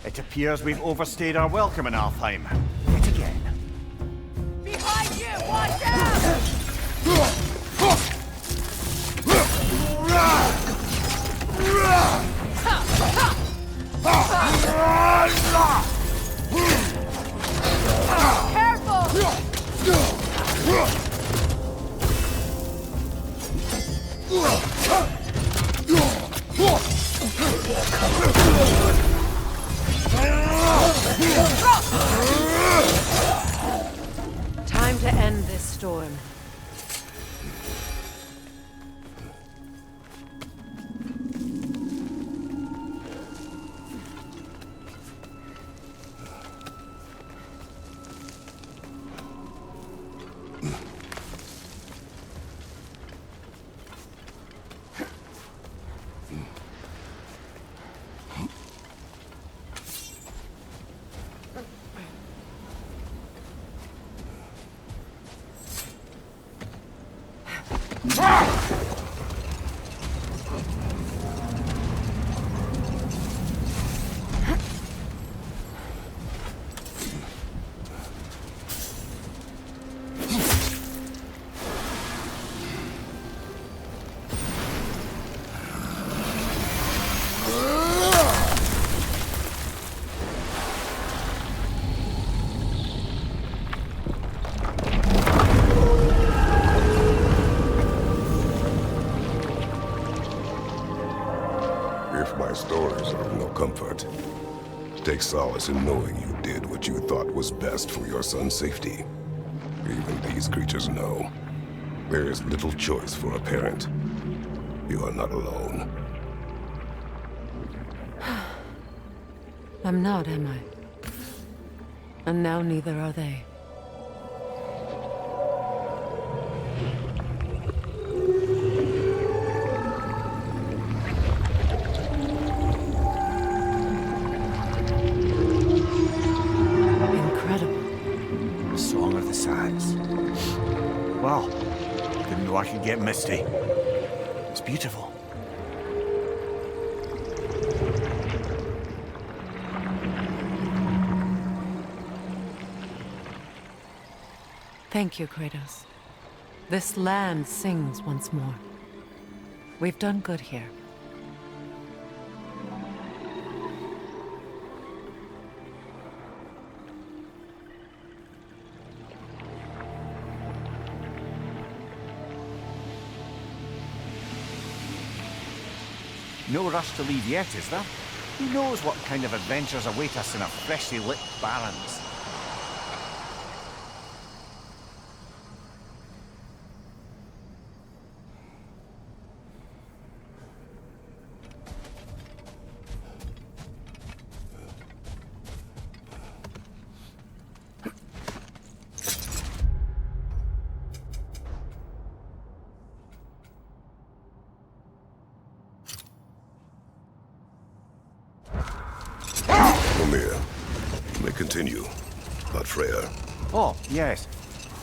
It appears we've overstayed our welcome in Alfheim. Hit again. Behind you! Watch out! Time to end this storm. My stories are of no comfort. Take solace in knowing you did what you thought was best for your son's safety. Even these creatures know. There is little choice for a parent. You are not alone. I'm not, am I? And now neither are they. The Song of the Sands. Wow. Didn't know I could get misty. It's beautiful. Thank you, Kratos. This land sings once more. We've done good here. No rush to leave yet, is there? Who knows what kind of adventures await us in our freshly lit barrens? Mimir, you may continue. But Freya, Oh, yes.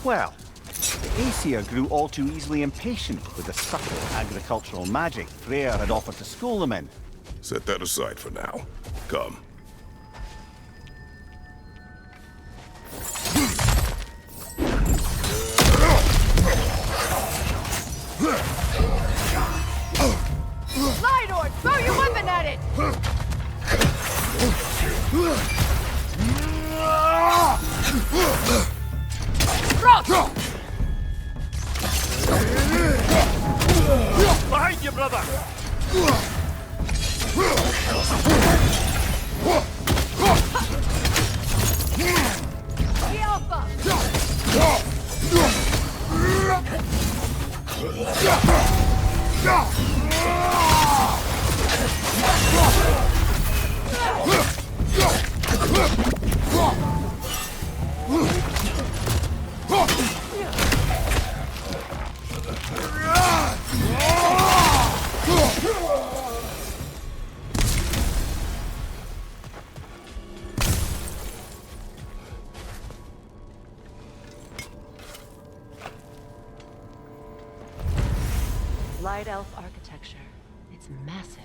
Well, the Aesir grew all too easily impatient with the subtle agricultural magic Freyr had offered to school them in. set that aside for now. Come. Lydor, throw your weapon at it! Behind you, brother! The Alpha! Light elf architecture. It's massive.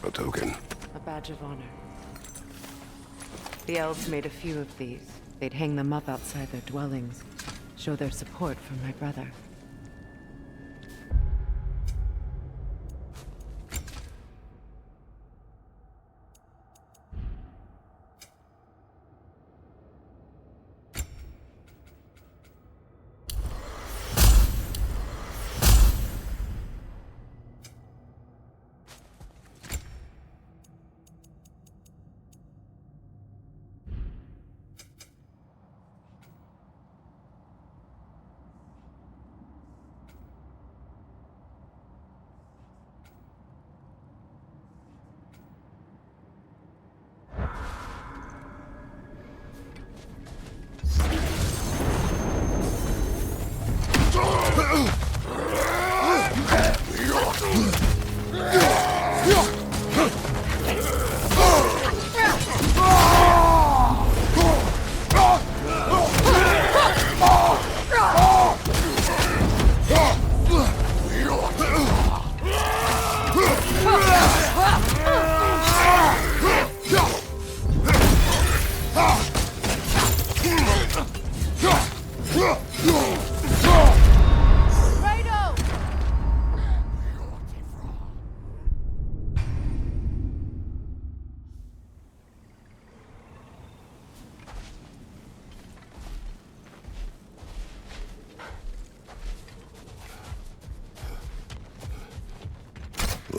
A token. A badge of honor. The elves made a few of these. They'd hang them up outside their dwellings, show their support for my brother.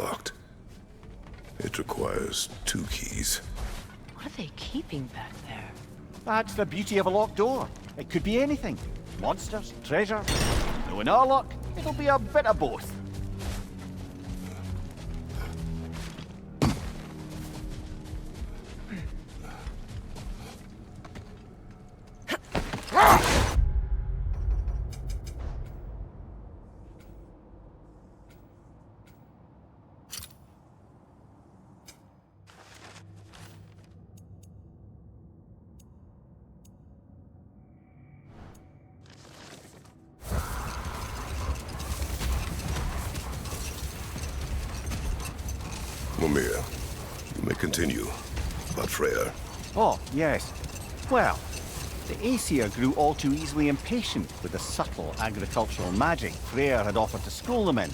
locked. It requires 2 keys. What are they keeping back there? That's the beauty of a locked door. It could be anything. Monsters, treasure. Knowing our luck, it'll be a bit of both. Mimir, you may continue. About Freya. Oh, yes. Well, the Aesir grew all too easily impatient with the subtle agricultural magic Freyr had offered to school them in.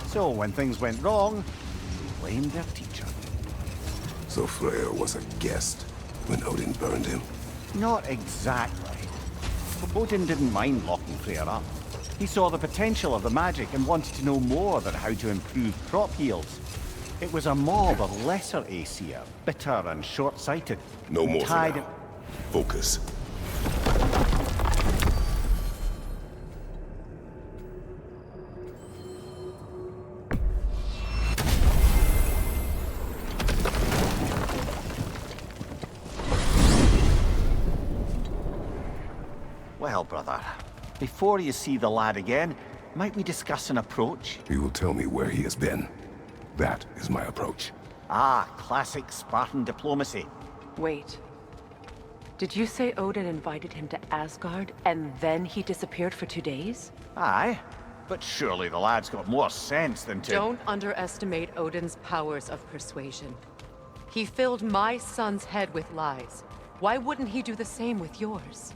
So when things went wrong, they blamed their teacher. So Freya was a guest when Odin burned him? Not exactly. But Odin didn't mind locking Freyr up. He saw the potential of the magic and wanted to know more about how to improve crop yields. It was a mob of lesser Aesir, bitter and short-sighted. No more for tied now. Focus. Well, brother, before you see the lad again, might we discuss an approach? He will tell me where he has been. That is my approach. Ah, classic Spartan diplomacy. Wait. Did you say Odin invited him to Asgard, and then he disappeared for 2 days? Aye, but surely the lad's got more sense than to... Don't underestimate Odin's powers of persuasion. He filled my son's head with lies. Why wouldn't he do the same with yours?